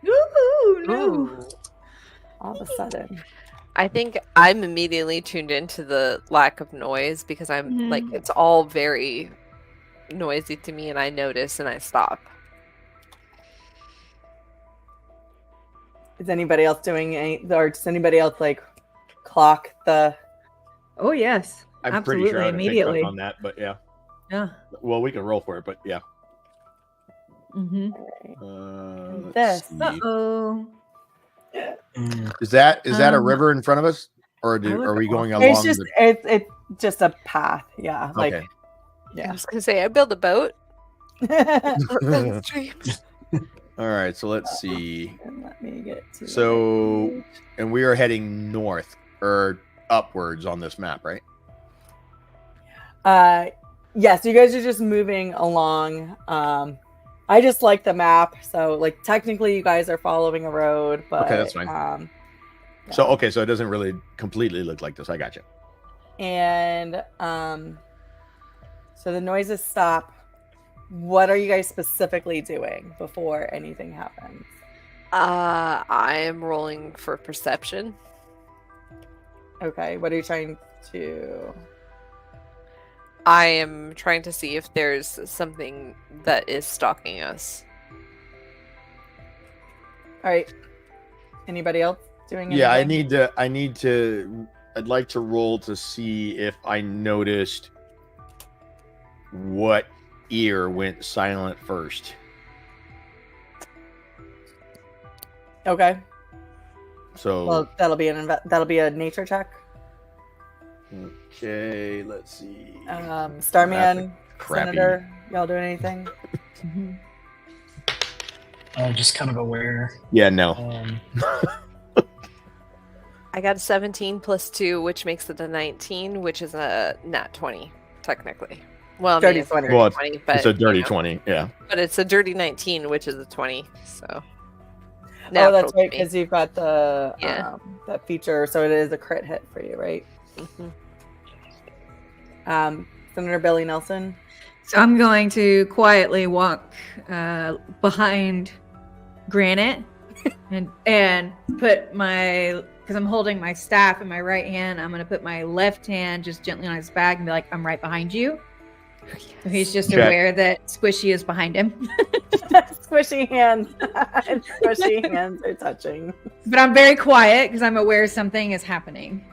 Ooh, no. Ooh. all of a sudden. I think I'm immediately tuned into the lack of noise because I'm Mhm. like, it's all very noisy to me, and I notice and I stop. Is anybody else doing any, or does anybody else like clock the? Oh yes. I'm pretty sure I Absolutely, would pick up immediately. on that, but yeah. Yeah. Well, we can roll for it, but yeah. Mm-hmm. This. Let's see. Uh-oh. Is that a Um, river in front of us, or I would are we go going off- along? It's just it's just a path. Yeah. Like Okay. I yeah. was gonna say I build a boat. And All right, so let's see. let me get to So, and we are heading north or upwards on this map, right? yes, you guys are just moving along. I just like the map, so like technically you guys are following a road, but Okay, that's fine. Yeah. So, okay, so it doesn't really completely look like this. I got you. And so the noises stop. What are you guys specifically doing before anything happens? I am rolling for perception. Okay, what are you trying to? I am trying to see if there's something that is stalking us. All right. Anybody else doing? Yeah, anything? I'd like to roll to see if I noticed what ear went silent first. Okay. So, Well, that'll be a nature check. okay, let's see. Starman, Crappy. Senator, y'all doing anything? Mhm. Just kind of aware. Yeah, no. I got a 17 plus 2, which makes it a 19, which is a nat 20, technically. Well, I mean, Dirty it's a 20. dirty Well, 20, but, It's a dirty you know, 20. Yeah. But it's a dirty 19, which is a 20. So. Oh, that's natural to right, me. because you've got the Yeah. that feature, so it is a crit hit for you, right? Mhm. Senator Billy Nelson. So I'm going to quietly walk behind Granite and put my, because I'm holding my staff in my right hand, I'm going to put my left hand just gently on his back and be like, I'm right behind you. So he's just Okay. aware that Squishy is behind him. Squishy hands. Squishy hands are touching. But I'm very quiet because I'm aware something is happening.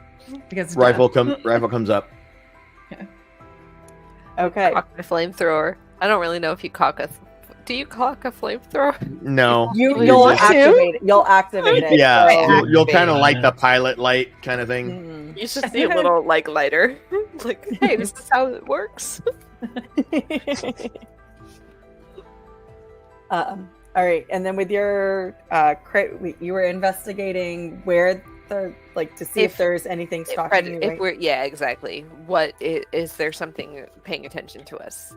Because Rifle comes up. Okay. Cock my flamethrower. I don't really know if you cock a. Do you cock a flamethrower? No. You'll just- activate it. You'll activate it. Yeah, so- you'll kind of like the pilot light kind of thing. Mm. You should see a little like lighter. Like, hey, this is how it works. All right, and then with your crit, you were investigating where the to see if there's anything stalking you. Right? Yeah, exactly. What is there something paying attention to us?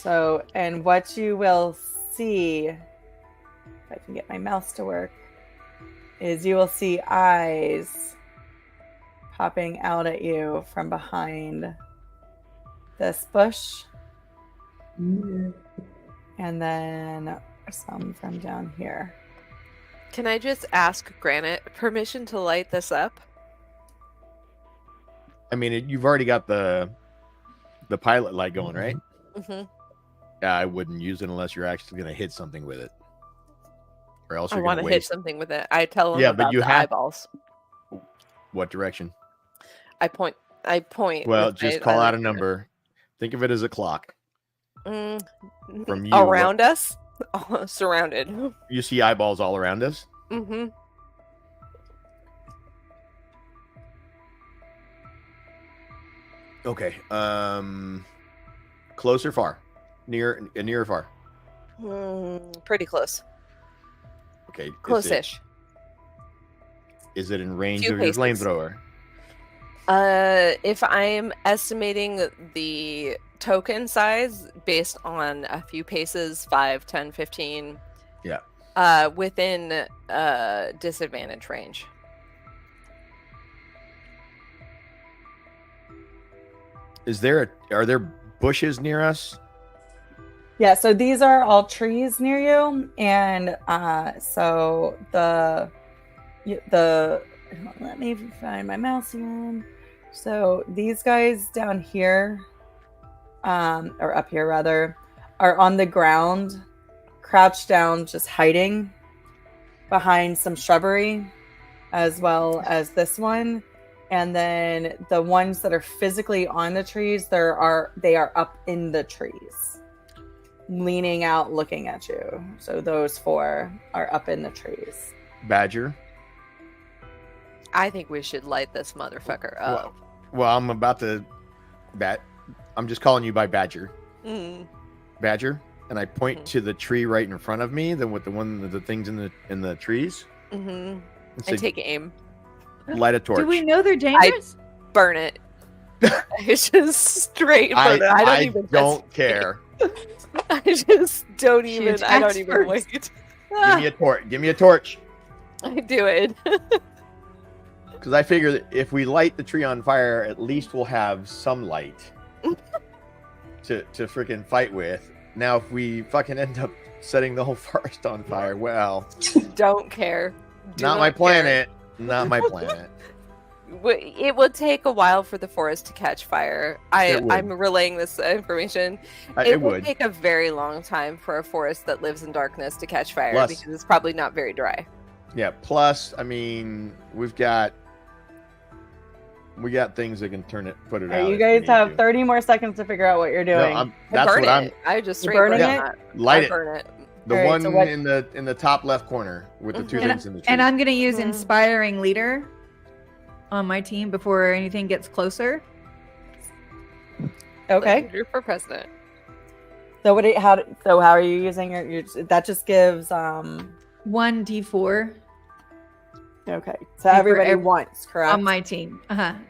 So, and what you will see, if I can get my mouse to work, is you will see eyes popping out at you from behind this bush. And then some from down here. Can I just ask Granite permission to light this up? I mean, you've already got the pilot light going, right? Mm-hmm. Yeah, I wouldn't use it unless you're actually going to hit something with it, or else I you're want going to to hit waste. something with it. I tell them Yeah, about but you the have. eyeballs. What direction? I point. Well, with just my call out a eyeliner. number. Think of it as a clock. From you, Around us, surrounded. You see eyeballs all around us. Mm-hmm. Okay. Close or far? Near or far? Pretty close. Okay. Close-ish. Is it in range Few of your paces. flamethrower? If I'm estimating the token size based on a few paces, 5, 10, 15. Yeah. Within disadvantage range. Are there bushes near us? Yeah, so these are all trees near you, and so the let me find my mouse again. So these guys down here, or up here rather, are on the ground, crouched down, just hiding behind some shrubbery, as well as this one. And then the ones that are physically on the trees, they are up in the trees, leaning out, looking at you. So those 4 are up in the trees. Badger. I think we should light this motherfucker up. Well, I'm about to I'm just calling you by Badger. Badger, and I point to the tree right in front of me, with the things in the trees. Mm-hmm. Say, I take aim. Light a torch. Do we know they're dangerous? Burn it. It's just straight burn it. I don't care. I just don't even. I don't attacks even first. wait. Give me a torch. Give me a torch. I do it. Because I figure that if we light the tree on fire, at least we'll have some light to freaking fight with. Now, if we fucking end up setting the whole forest on fire, well, Don't care. Do not my care. planet. Not my planet. It will take a while for the forest to catch fire. It would. I'm relaying this information. It It will would. take a very long time for a forest that lives in darkness to catch fire Plus- because it's probably not very dry. Yeah. Plus, I mean, we got things that can put it All right, out. you if we guys need have to. 30 more seconds to figure out what you're doing. No, I that's burn what I'm. it. I just You're straight burning burn it? that. Light I it. burn it. The All right, one so what- in the top left corner with the 2 Mhm. things in the tree. And I'm going to use Mhm. inspiring leader on my team before anything gets closer. Okay. You're for president. So how are you using your that just gives 1d4 okay. So everybody every- once, correct? on my team.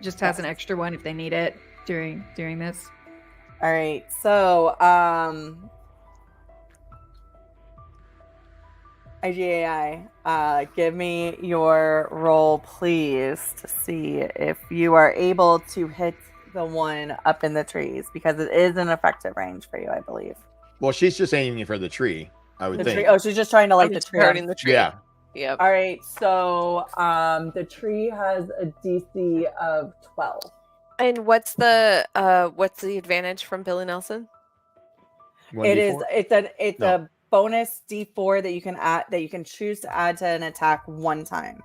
Just has an extra one if they need it during this. All right. So IGAI, give me your roll, please, to see if you are able to hit the one up in the trees, because it is an effective range for you, I believe. Well, she's just aiming for the tree. I would The think. tree. Oh, she's just trying to light I'm the just tree. burning the tree. Yeah. Yep. All right. So the tree has a DC of 12. And what's the advantage from Billy Nelson? It is. 1d4? It's No. a bonus D4 that you can add, that you can choose to add to an attack one time,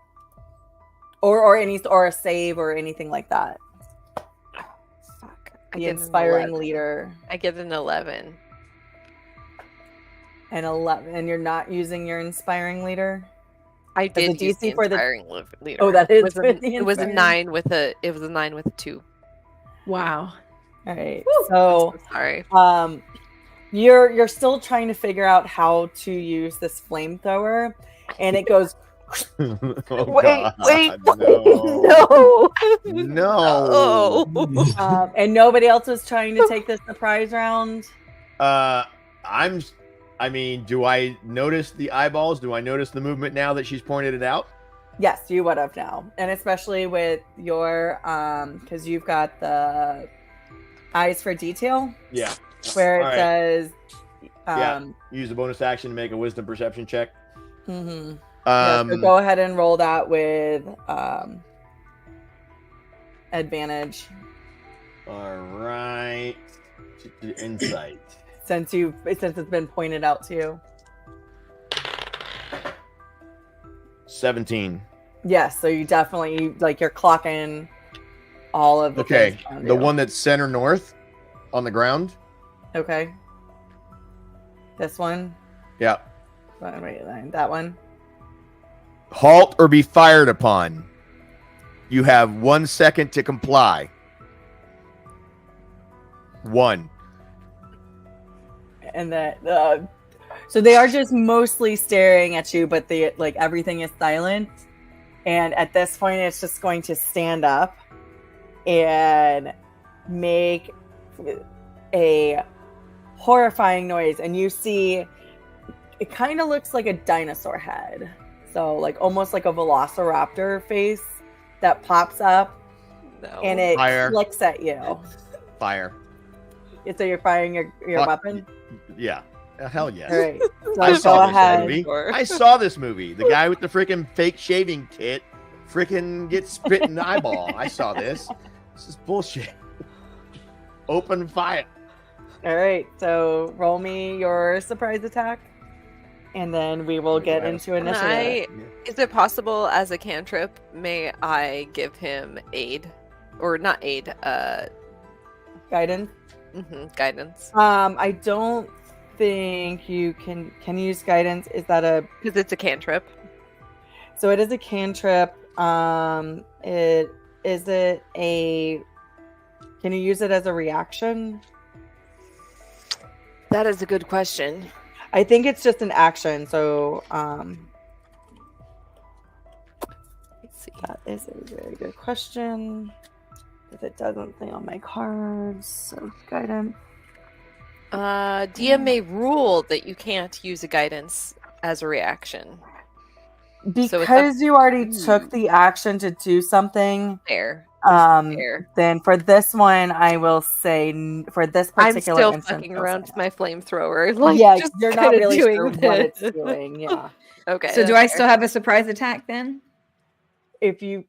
or a save or anything like that. Fuck. The inspiring leader. I get an 11. And 11, and you're not using your inspiring leader. I did the use DC the for the- inspiring leader. Oh, that is It was, for the it was a inspiring. 9 with a 2. Wow. All right. I'm So so sorry. you're still trying to figure out how to use this flamethrower, and it goes Oh, Wait, God, no. No. No. and nobody else is trying to take this surprise round. I mean, do I notice the eyeballs? Do I notice the movement now that she's pointed it out? Yes, you would have now. And especially with your because you've got the eyes for detail. Yeah. Where it All right. says Use the bonus action to make a wisdom perception check. Mm-hmm. So go ahead and roll that with advantage. All right. Insight. Since it's been pointed out to you. 17. Yes, so you definitely you're clocking all of the things around the you. one that's center north on the ground. Okay. This one. Yeah. Wait, that one. Halt or be fired upon. You have 1 second to comply. 1. And that so they are just mostly staring at you, but they everything is silent. And at this point it's just going to stand up and make a horrifying noise, and you see it kind of looks like a dinosaur head. So almost like a velociraptor face that pops up and it flicks at you. Fire. So you're firing your weapon? Yeah. Hell yes. All right. So I saw go this ahead. movie. I saw this movie. The guy with the freaking fake shaving kit freaking gets spit in the eyeball. I saw this. This is bullshit. Open fire. All right. So roll me your surprise attack, and then we will get into initiative. Is it possible as a cantrip, may I give him aid? Or not aid, Guidance? Guidance. I don't think you can use guidance. Is that because it's a cantrip? So it is a cantrip. Can you use it as a reaction? That is a good question. I think it's just an action. So let's see. That is a very good question. If it doesn't say on my cards, so guidance. DM may rule that you can't use a guidance as a reaction. Because you already took the action to do something. Fair. Then for this one, I will say for this particular I'm still instance, fucking around with my flamethrower. Just you're not really sure what it's doing. Yeah. Okay. So do I still have a surprise attack then? If you,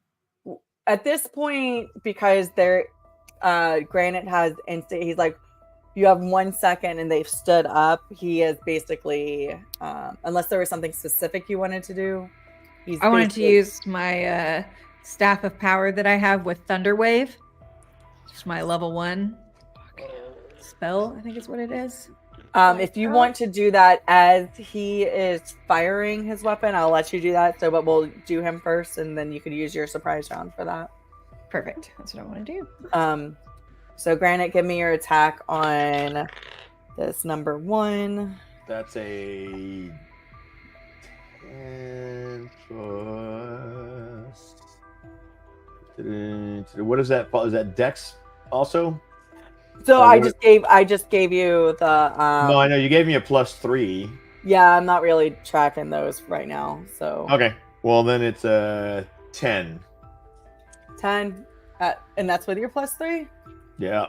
at this point, because Granite has instant, he's like, you have 1 second and they've stood up. He is basically, unless there was something specific you wanted to do. I wanted to use my staff of power that I have with Thunder Wave. It's my level 1 spell, I think is what it is. If you want to do that as he is firing his weapon, I'll let you do that. But we'll do him first, and then you could use your surprise round for that. Perfect. That's what I want to do. So Granite, give me your attack on this number 1. That's a 10 plus. What is that? Is that Dex also? So I just gave you the. No, I know you gave me a +3. Yeah, I'm not really tracking those right now. So. Okay, well then it's a 10. 10, and that's with your +3. Yeah.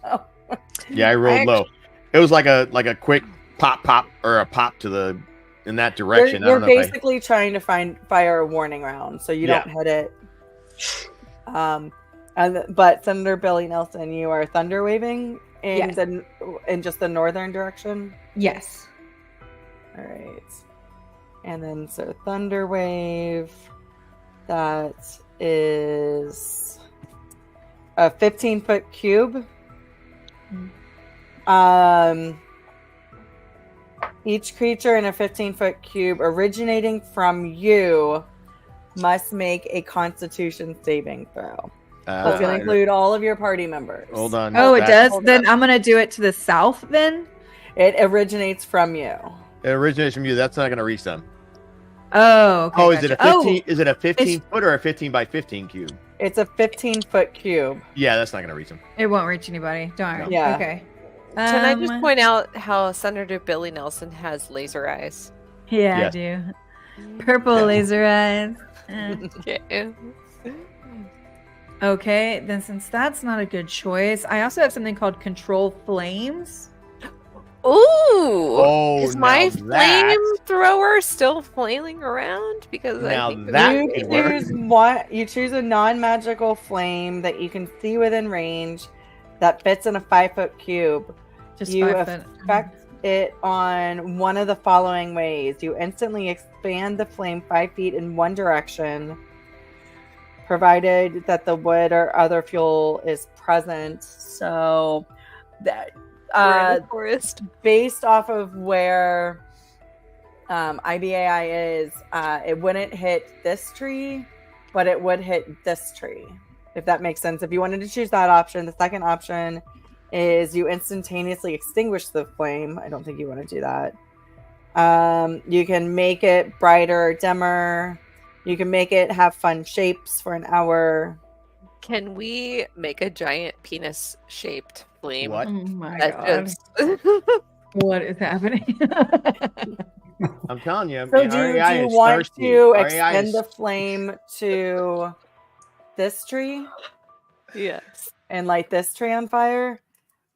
Oh. Yeah, I rolled low. It was like a quick pop or a pop to in that direction. You're basically trying to fire a warning round, so you don't hit it. But Senator Billy Nelson, you are thunder waving in just the northern direction. Yes. All right, and then so thunder wave. That is a 15-foot cube. Each creature in a 15-foot cube originating from you must make a Constitution saving throw. That's going to include all of your party members. Hold on. Oh, it does? Then I'm going to do it to the south then? It originates from you. It originates from you. That's not going to reach them. Oh, okay. Oh, is it a 15? Is it a 15-foot or a 15 by 15 cube? It's a 15-foot cube. Yeah, that's not going to reach them. It won't reach anybody. Don't worry. Yeah. Okay. Can I just point out how Senator Billy Nelson has laser eyes? Yeah, Yes. I do. Purple laser eyes. Okay. Okay, then since that's not a good choice, I also have something called Control Flames. Ooh! Oh, is my now that- flamethrower still flailing around? Because Now I think that You could work. choose what you choose a non-magical flame that you can see within range that fits in a 5-foot cube. Just You 5 foot. affect it on one of the following ways. You instantly expand the flame 5 feet in one direction, provided that the wood or other fuel is present. So that we're in the forest. based off of where IBAI is, it wouldn't hit this tree, but it would hit this tree, if that makes sense. If you wanted to choose that option, the second option is you instantaneously extinguish the flame. I don't think you want to do that. You can make it brighter or dimmer. You can make it have fun shapes for an hour. Can we make a giant penis-shaped flame? What? Oh my That god. just- What is happening? I'm telling you. So man, do REI you is want thirsty. to REI extend is- the flame to this tree yes. and light this tree on fire?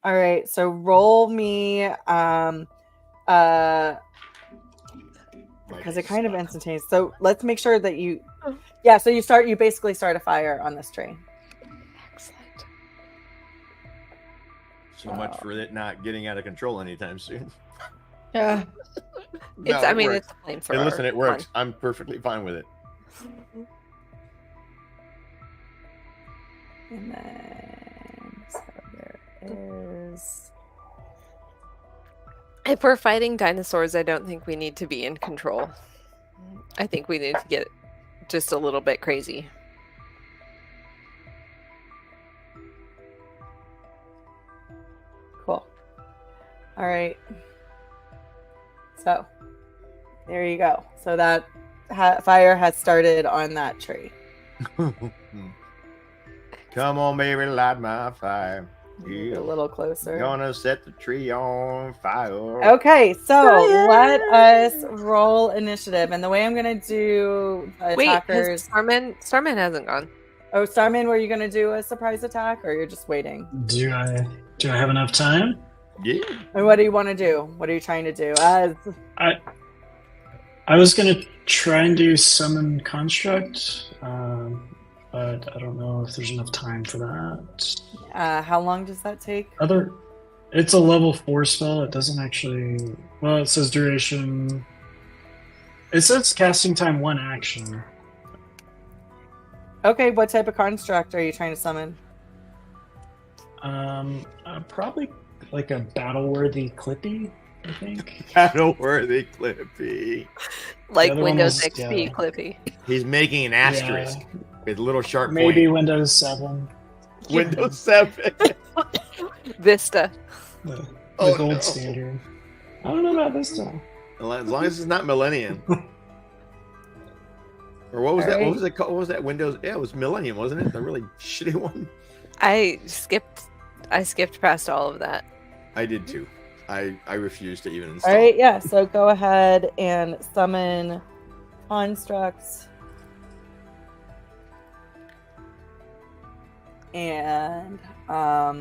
All right, so roll me because it kind of instantaneous. So let's make sure that you so you basically start a fire on this tree. Excellent. So much for it not getting out of control anytime soon. Yeah. No, I it mean, works. it's a flamethrower. And listen, it Come works. I'm perfectly fine with it. And then so there is If we're fighting dinosaurs, I don't think we need to be in control. I think we need to get just a little bit crazy. cool. All right. So there you go. So that fire has started on that tree. Come on, baby, light my fire. Move it a little closer. Gonna set the tree on fire. Okay, so Fire! let us roll initiative. And the way I'm gonna do Wait, attackers. Starman hasn't gone. Oh, Starman, were you gonna do a surprise attack, or you're just waiting? Do I have enough time? Yeah. And what do you want to do? What are you trying to do? As I was gonna try and do summon construct, but I don't know if there's enough time for that. how long does that take? It's a level 4 spell. It doesn't actually. Well, it says duration. It says casting time 1 action. Okay, what type of construct are you trying to summon? Probably like a battle-worthy Clippy, I think. Battle-worthy Clippy. Like The other one Windows was, XP, yeah. Clippy. He's making an asterisk with a little sharp Maybe point. Windows 7. Windows 7. Vista. The Oh, gold no. standard. I don't know about this time. As long as it's not Millennium. Or what was that? Alright. What was it called? What was that Windows? Yeah, it was Millennium, wasn't it? The really shitty one. I skipped past all of that. I did too. I refused to even install. All right, yeah. So go ahead and summon constructs. And yeah.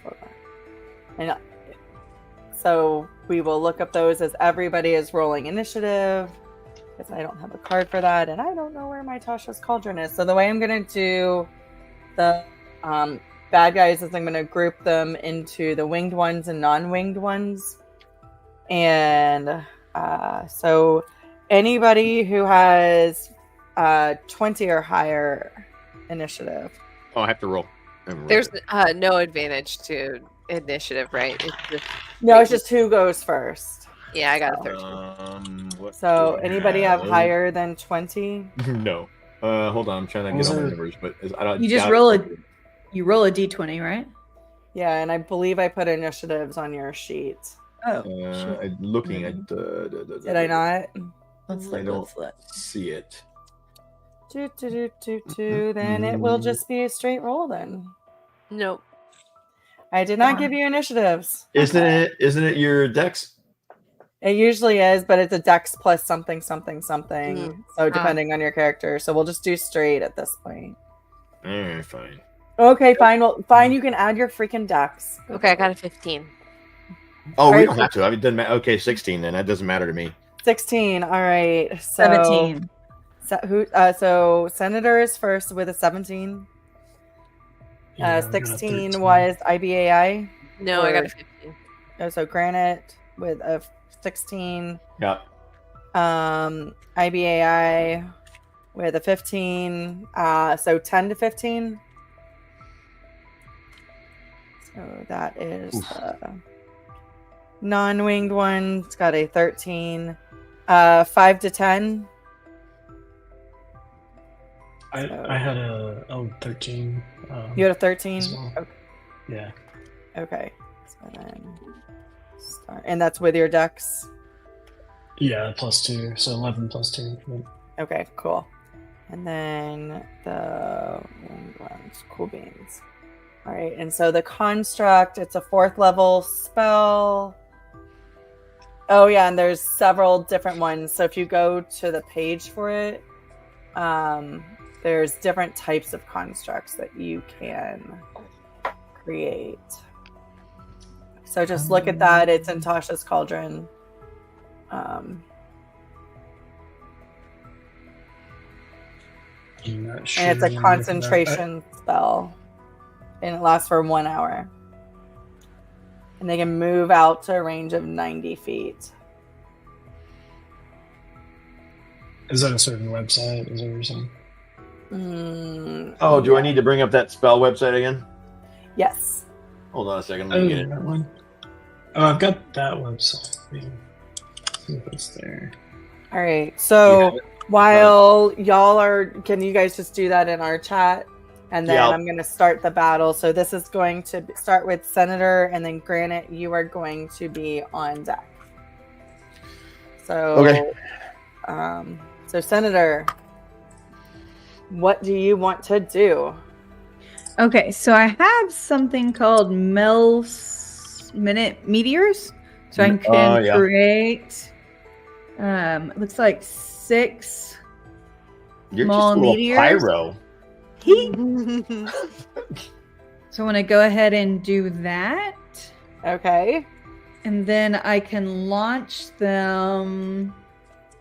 Hold on. And so we will look up those as everybody is rolling initiative, because I don't have a card for that, and I don't know where my Tasha's Cauldron is. So the way I'm going to do the bad guys is I'm going to group them into the winged ones and non-winged ones. And so anybody who has 20 or higher initiative. Oh, I have to roll. There's no advantage to initiative, right? It's just, No, it's just who goes first. yeah, I got a 13. What So do I anybody have have? higher than 20? No. Hold on, I'm trying to get all my numbers, but I don't. You just doubt- roll You roll a d20, right? Yeah, and I believe I put initiatives on your sheet. Oh, I'm looking at. Did I not? let's I look. don't Let's look. see it. Then it will just be a straight roll then. Nope. I did not give you initiatives. Isn't it your dex? It usually is, but it's a dex plus something, something, something. Mm. So depending on your character. So we'll just do straight at this point. All right, fine. Okay, fine. Well, fine. You can add your freaking dex. Okay, I got a 15. Oh, we Alright, don't have to. I mean, it doesn't matter. Okay, 16 then. That doesn't matter to me. 16. All right. So 17. So Senator is first with a 17. Yeah, I got a 16 13. was IBAI. No, I got a Or- 15. Oh, so Granite with a 16. Yeah. IBAI with a 15. So 10 to 15. So that is non-winged one. It's got a 13. 5 to 10. I had a 13. You had a 13. as well. Okay. Yeah. Okay. So then start, and that's with your dex. Yeah, +2. So 11 +2. Yeah. Okay, cool. And then the winged ones, cool beans. All right, and so the construct, it's a 4th level spell. Oh yeah, and there's several different ones. So if you go to the page for it, there's different types of constructs that you can create. So just look at that. It's in Tasha's Cauldron. I'm not And it's sure a if that- concentration spell. And it lasts for 1 hour. And they can move out to a range of 90 feet. Is that a certain website? Is that what you're saying? Oh, do I need to bring up that spell website again? Yes. Hold on a second. Let me get it. That one. Oh, I've got that website. Yeah. See if it's there. All right. So You have it? while y'all are, can you guys just do that in our chat? And then Yeah. I'm going to start the battle. So this is going to start with Senator, and then Granite, you are going to be on deck. So, Okay. So Senator, what do you want to do? Okay, so I have something called minute meteors. So I can yeah. create it looks like 6 You're small just a little meteors. pyro. So I want to go ahead and do that. Okay. And then I can launch them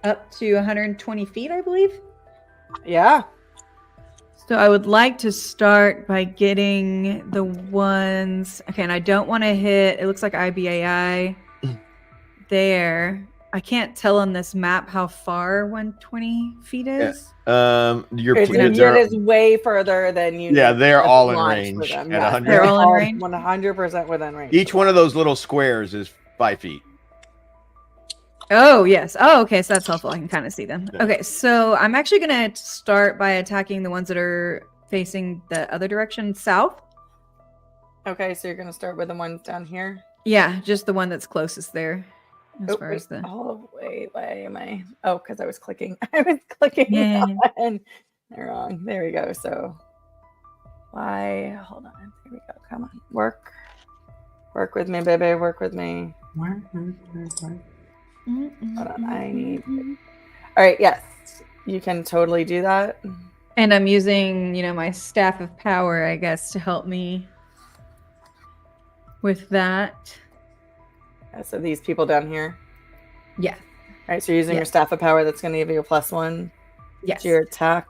up to 120 feet, I believe. Yeah. So I would like to start by getting the ones. Okay, and I don't want to hit. It looks like IBAI there. I can't tell on this map how far 120 feet is. Your It is way further than you. Yeah, need they're to all in launch range for them. at Yeah, 100. They're all in range? 100% within range. Each one of those little squares is 5 feet. Oh, yes. Oh, okay. So that's helpful. I can kind of see them. Yeah. Okay. So I'm actually going to start by attacking the ones that are facing the other direction, south. Okay, so you're going to start with the ones down here. Yeah, just the one that's closest there. As Oh, far wait. as the. Oh, wait, why am I? Oh, because I was clicking. I was clicking Yeah. on wrong. There we go. So, why? Hold on. There we go. Come on. Work with me, baby. Work with me. Where? Hold on. I need. All right. Yes. You can totally do that. And I'm using, my staff of power, I guess, to help me with that. So these people down here. Yeah. All right. So you're using your Yes. staff of power. That's going to give you a +1 Yes. to your attack.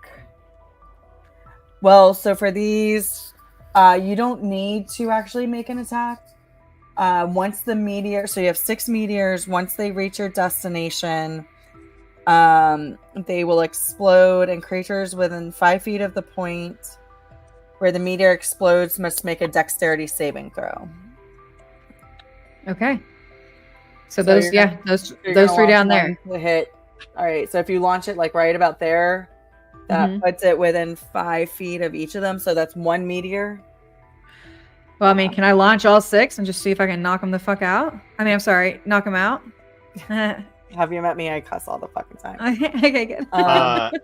Well, so for these, you don't need to actually make an attack. Once the meteor, so you have 6 meteors. Once they reach your destination, they will explode, and creatures within 5 feet of the point where the meteor explodes must make a dexterity saving throw. Okay. So So those, you're yeah, gonna- those You're those gonna 3 down launch there. one to hit. All right, so if you launch it like right about there, that Mhm. puts it within 5 feet of each of them. So that's 1 meteor. Well, I mean, can I launch all 6 and just see if I can knock them the fuck out? I mean, I'm sorry, knock them out. Have you met me? I cuss all the fucking time. Okay, good.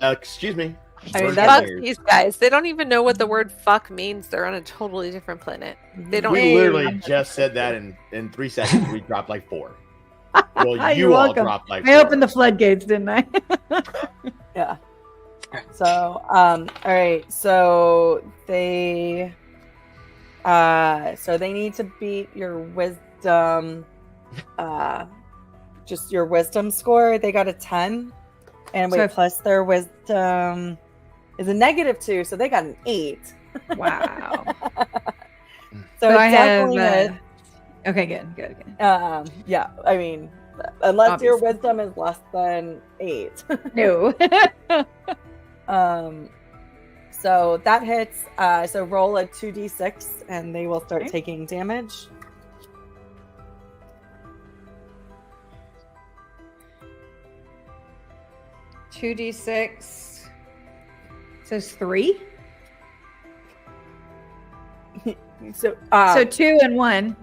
Excuse me. I mean, We're that's Fuck getting there. these guys. They don't even know what the word fuck means. They're on a totally different planet. They don't. We Hey, literally I'm- just said that in 3 seconds. We dropped like 4. Well, You're you all welcome. dropped like I 4. opened the floodgates, didn't I? Yeah. So, all right. So they need to beat your wisdom, just your wisdom score. They got a 10, and So wait, if- plus their wisdom is a -2, so they got an 8. Wow. So I it's have. definitely Okay, good. yeah. I mean, unless your Obviously. wisdom is less than 8. No. So that hits. So roll a 2d6 and they will start Okay. taking damage. Two D6 says 3. So, So 2 and 1,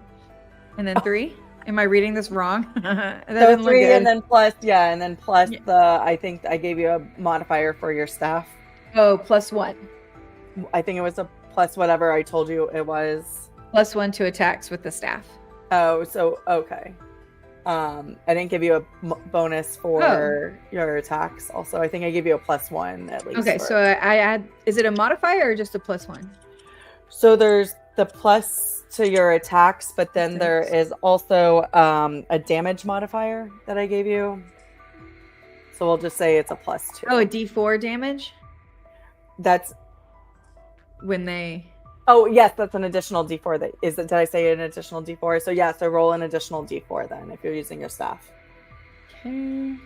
and then 3. Am I reading this wrong? That so doesn't look 3 good. and then plus, and then plus Yeah. I think I gave you a modifier for your staff. Oh, +1. I think it was a plus whatever I told you it was. +1 to attacks with the staff. Oh, so okay. I didn't give you a bonus for your attacks. Also, I think I gave you a +1 at least. Okay, for so it. I add. Is it a modifier or just a +1? So there's the plus to your attacks, but then there Attacks. is also a damage modifier that I gave you. So we'll just say it's a +2. Oh, a D4 damage That's when they. oh yes, that's an additional D4. That is it. Did I say an additional D4? So yeah, so roll an additional D4 then if you're using your staff. Okay.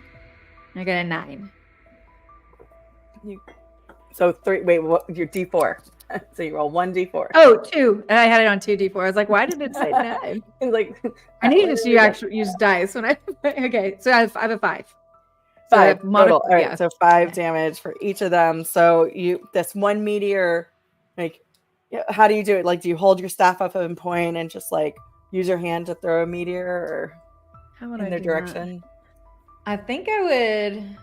I got a 9. So 3. Wait, what? Your D4. So you roll 1d4. Oh, 2. And I had it on 2D4. I was like, why did it say 9? It's like I need to see actually use dice when I. Okay, so I have a 5. So I 5 have total. All right, yeah. so 5 Okay. damage for each of them. So this one meteor, like, how do you do it? Like, do you hold your staff up and point and just like use your hand to throw a meteor or How would in I their do that? direction? I think I would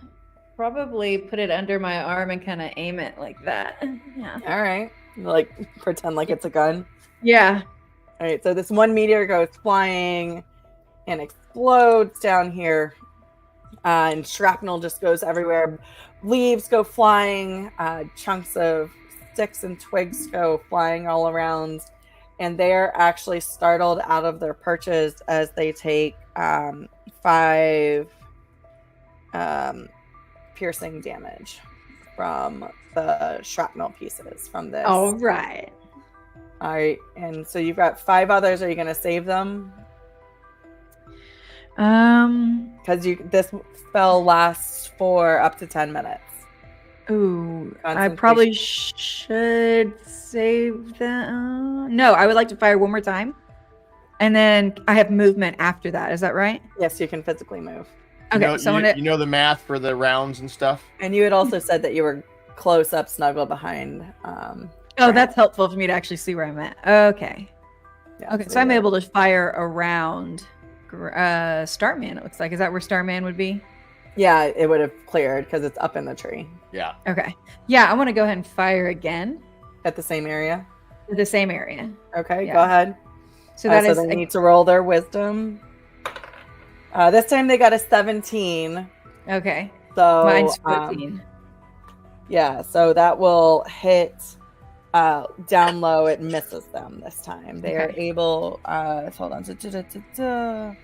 probably put it under my arm and kind of aim it like that. Yeah. All right, like pretend like it's a gun. Yeah. All right, so this one meteor goes flying and explodes down here, and shrapnel just goes everywhere. Leaves go flying, chunks of sticks and twigs go flying all around, and they're actually startled out of their perches as they take 5 piercing damage from the shrapnel pieces from this. All right. All right, and so you've got 5 others. Are you going to save them? Because this spell lasts for up to 10 minutes. Ooh, I Concentration. probably should save that. No, I would like to fire one more time. And then I have movement after that. Is that right? Yes, you can physically move. Okay, so I'm gonna. you know the math for the rounds and stuff. And you had also said that you were close up, snuggle behind. Oh, Right. that's helpful for me to actually see where I'm at. Okay. Yeah, Okay, so I'm you're- able to fire around Starman, it looks like. Is that where Starman would be? Yeah, it would have cleared because it's up in the tree Yeah. Okay. Yeah, I want to go ahead and fire again at the same area. to the same area. Okay, Yeah. go ahead. So that So is they need to roll their wisdom. This time they got a 17. okay. So Mine's 14. yeah, so that will hit down low. It misses them this time. They are Okay. able. Hold on.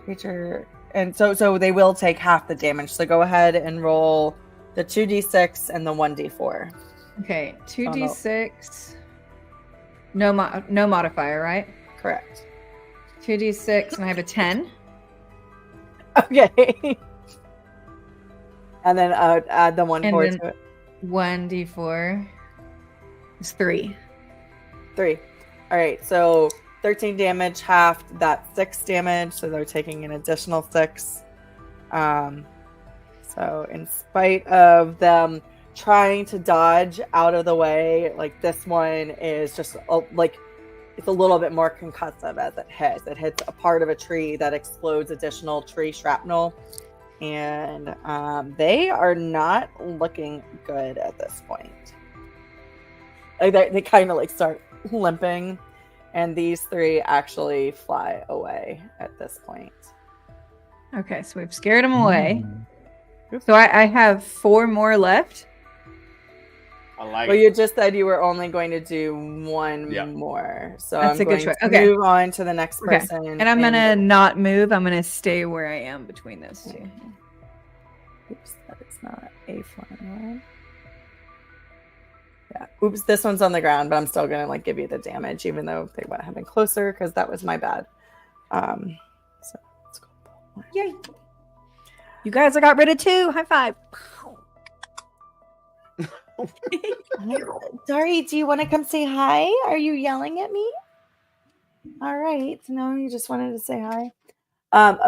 Creature, and so they will take half the damage. So go ahead and roll the 2d6 and the 1d4. Okay, 2d6. No modifier, right? Correct. 2d6, and I have a 10. Okay. And then add the 1 And 4 then- to it. 1d4 is 3. 3. All right. So 13 damage, half that 6 damage. So they're taking an additional 6. So in spite of them trying to dodge out of the way, like this one is just like it's a little bit more concussive as it hits. It hits a part of a tree that explodes additional tree shrapnel. and they are not looking good at this point. Like they kind of like start limping, and these 3 actually fly away at this point. Okay, so we've scared them away. Mm. So I have 4 more left. I like Well, it. you just said you were only going to do 1 Yeah. more, so That's I'm a good going choice. to Okay. move on to the next Okay. person. And I'm gonna not move. I'm gonna stay where I am between those 2. Oops, that is not a fun one. Yeah. Oops, this one's on the ground, but I'm still gonna like give you the damage, even though they went have been closer, because that was my bad. So let's go. Yay! You guys, I got rid of 2. High five. Dari, do you want to come say hi? Are you yelling at me? All right. No, you just wanted to say hi.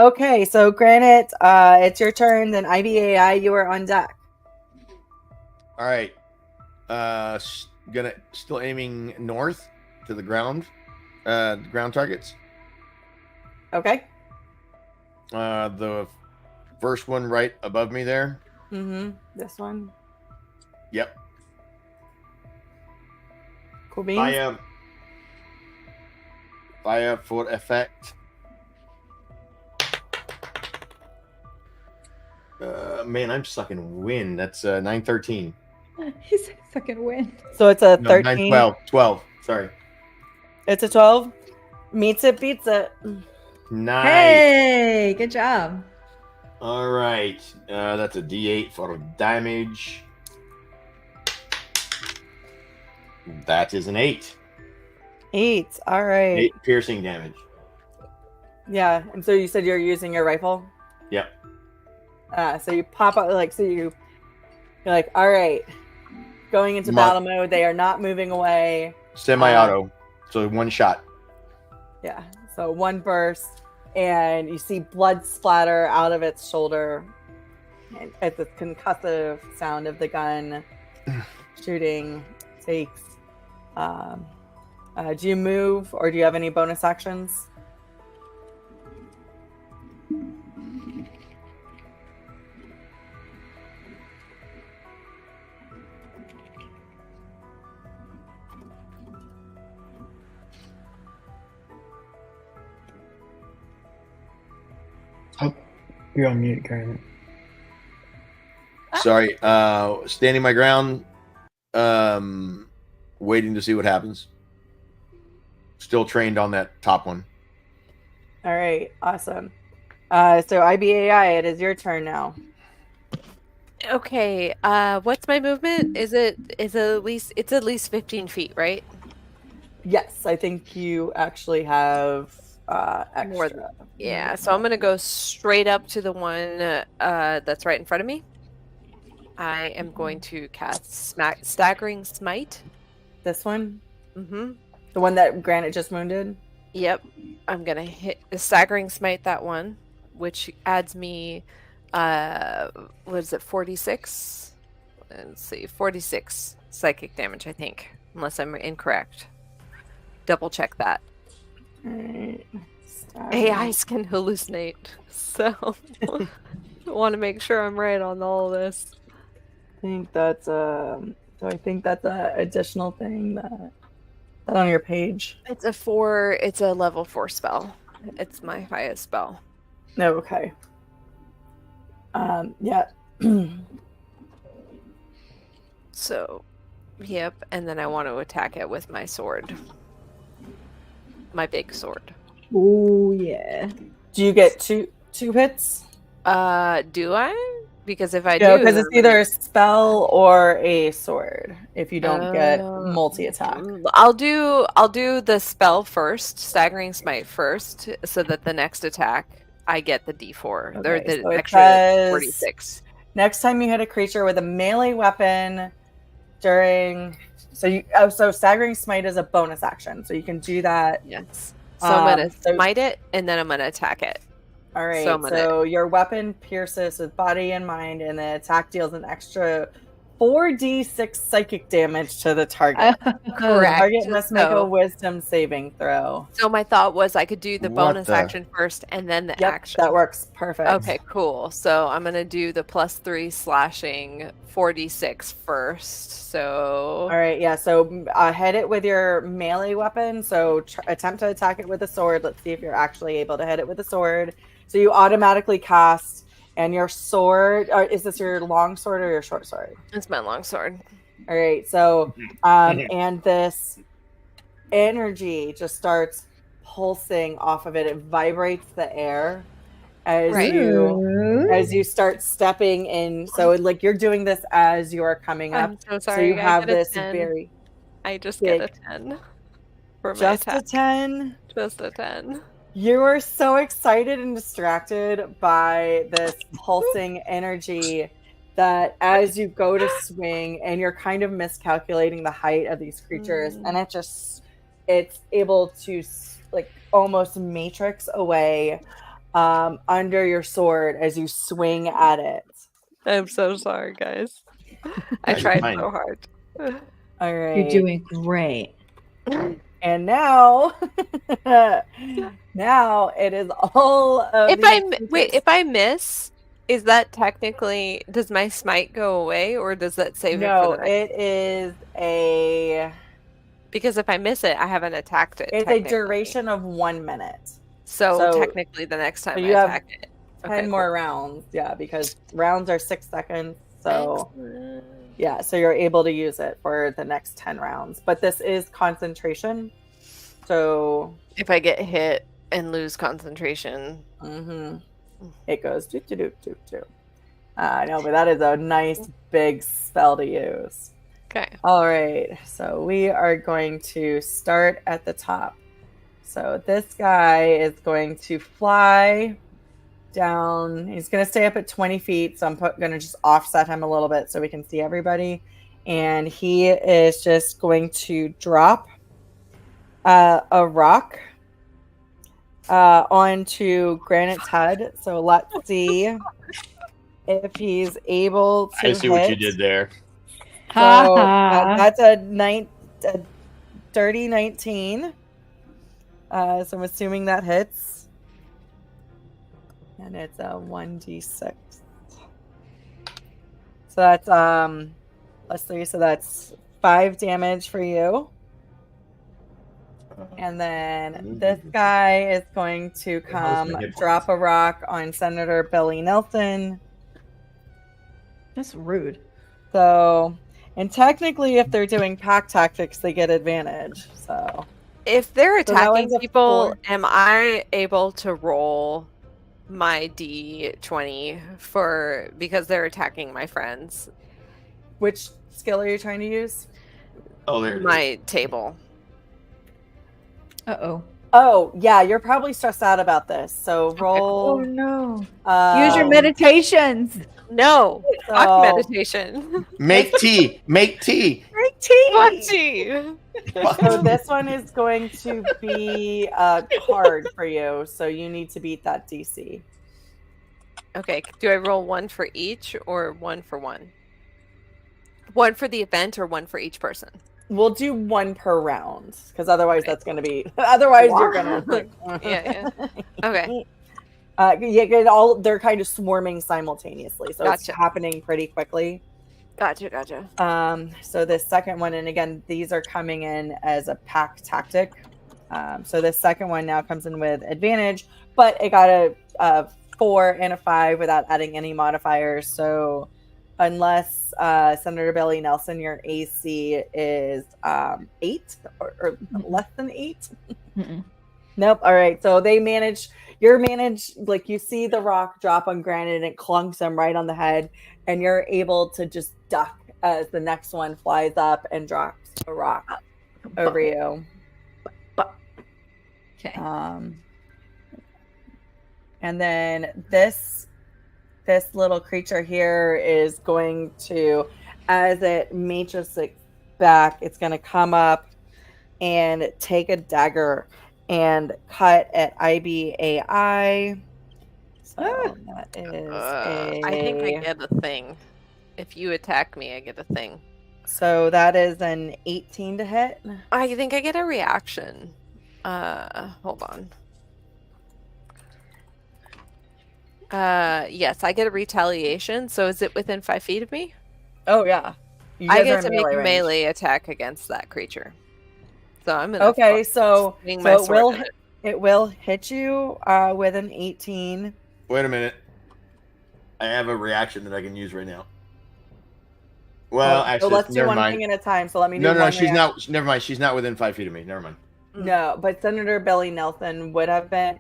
Okay, so Granite, it's your turn. Then IBAI, you are on deck. All right. Still aiming north to the ground targets. Okay. The first one right above me there. Mm-hmm. This one. Yep. Cool beans. Fire for effect. Man, I'm sucking wind. That's 9-13. He's fucking win. So it's a No, 13. 12. Sorry. It's a 12. Meets it, beats it. Nice. Hey, good job. All right. That's a D8 for damage. That is an 8. 8. All right. 8 piercing damage. Yeah. And so you said you're using your rifle? Yep. So you pop out, like, you're like, all right, going into battle mode. They are not moving away. Semi-auto. So 1 shot. Yeah. So 1 burst, and you see blood splatter out of its shoulder. And at the concussive sound of the gun shooting takes. Do you move, or do you have any bonus actions? Oh, you're on mute, Karen. Sorry. Standing my ground. Waiting to see what happens. Still trained on that top one. All right, awesome. So IBAI, it is your turn now. Okay. What's my movement? Is at least 15 feet, right? Yes, I think you actually have extra. More than- Yeah. So I'm gonna go straight up to the one that's right in front of me. I am going to cast Staggering Smite. This one, Mm-hmm. the one that Granite just wounded. Yep. I'm gonna hit the Staggering Smite that one, which adds me, what is it, 46? Let's see, 46 psychic damage, I think, unless I'm incorrect. Double check that. All right. AIs can hallucinate, so I want to make sure I'm right on all of this. I think that's so I think that's a additional thing that on your page. It's a level 4 spell. It's my highest spell. No, okay. Yeah. So, yep, and then I want to attack it with my sword. My big sword. Oh yeah. Do you get two hits? Do I? Because if I No, do, because it's then- either a spell or a sword. If you don't get multi-attack. I'll do the spell first, Staggering Smite first, so that the next attack I get the D4 or Okay, the so it extra says- 46. Next time you hit a creature with a melee weapon during so Staggering Smite is a bonus action, so you can do that. Yes. So I'm gonna so- smite it and then I'm gonna attack it. All right. So I'm So your weapon pierces with body and mind, and the attack deals an extra 4d6 psychic damage to the target. Correct. Target must make a So- wisdom saving throw. So my thought was I could do the What bonus the- action first and then the Yep, action. that works. Perfect. Okay, cool. So I'm gonna do the +3 slashing 4d6 first. So All right, yeah. So hit it with your melee weapon. So attempt to attack it with a sword. Let's see if you're actually able to hit it with a sword. So you automatically cast, and your sword. Is this your long sword or your short sword? it's my longsword. All right. So, and this energy just starts pulsing off of it. It vibrates the air as Right. you start stepping in. So like you're doing this as you are coming up. I'm so So sorry. you I have get a this 10. very I just get a big- 10 for my just attack. a 10. Just a 10. You are so excited and distracted by this pulsing energy that as you go to swing and you're kind of miscalculating the height of these creatures, and it's able to like almost matrix away under your sword as you swing at it. I'm so sorry, guys. I That's tried fine. so hard. All right. You're doing great. And now, now it is all of If these I creatures. if I miss, is that technically, does my smite go away, or does that save it No, for the next? it is a. Because if I miss it, I haven't attacked it. It's a technically. duration of 1 minute. So, so- technically, the next time you I have attack it. 10 more rounds. Yeah, because rounds are 6 seconds. So, Excellent. yeah, so you're able to use it for the next 10 rounds. But this is concentration. So, If I get hit and lose concentration, it goes do do do do do. I know, but that is a nice big spell to use. okay. All right, so we are going to start at the top. So this guy is going to fly down. He's going to stay up at 20 feet. So I'm going to just offset him a little bit so we can see everybody. And he is just going to drop a rock onto Granite's head. So let's see if he's able to I see what you hit. did there. So that's a dirty 19. So I'm assuming that hits. And it's a 1d6. So that's +3, so that's 5 damage for you. And then this guy is going to come my hit points? drop a rock on Senator Billy Nelson. That's rude. So, and technically, if they're doing pack tactics, they get advantage. So, If they're So that attacking one's a people, 4. am I able to roll my D20 because they're attacking my friends? which skill are you trying to use? Oh, there it is. My table. Uh-oh. Oh, yeah, you're probably stressed out about this. So Oh, roll. no. Use your um, meditations. No, So- fuck meditation. Make tea. Make tea. Fuck tea. So this one is going to be hard for you. So you need to beat that DC. Okay, do I roll one for each or one for one? One for the event or one for each person? We'll do 1 per round because otherwise that's going to be. Otherwise you're going to. Like, Yeah. Okay. Yeah, they're kind of swarming simultaneously, so it's Gotcha. happening pretty quickly. Gotcha. So this second one, and again, these are coming in as a pack tactic. So this second one now comes in with advantage, but it got a 4 and a 5 without adding any modifiers. So unless Senator Billy Nelson, your AC is 8 or less than 8. Mm-mm. Nope. All right. So you're managed, like you see the rock drop on Granite and it clunks him right on the head, and you're able to just duck as the next one flies up and drops a rock over you. Okay. And then this little creature here is going to, as it matrices back, it's going to come up and take a dagger and cut at IBAI. So that is I think I get a thing. If you attack me, I get a thing. So that is an 18 to hit. I think I get a reaction. Hold on. Yes, I get a retaliation. So is it within 5 feet of me? Oh yeah. You I guys are get in to make a range. melee attack against that creature. So I'm gonna Okay, so swing my sword will at it. it will hit you with an 18. Wait a minute. I have a reaction that I can use right now. Well, So actually, let's do never one mind. thing at a time. So let me do No, one she's reaction. not. Never mind. She's not within 5 feet of me. Never mind. No, but Senator Billy Nelson would have been.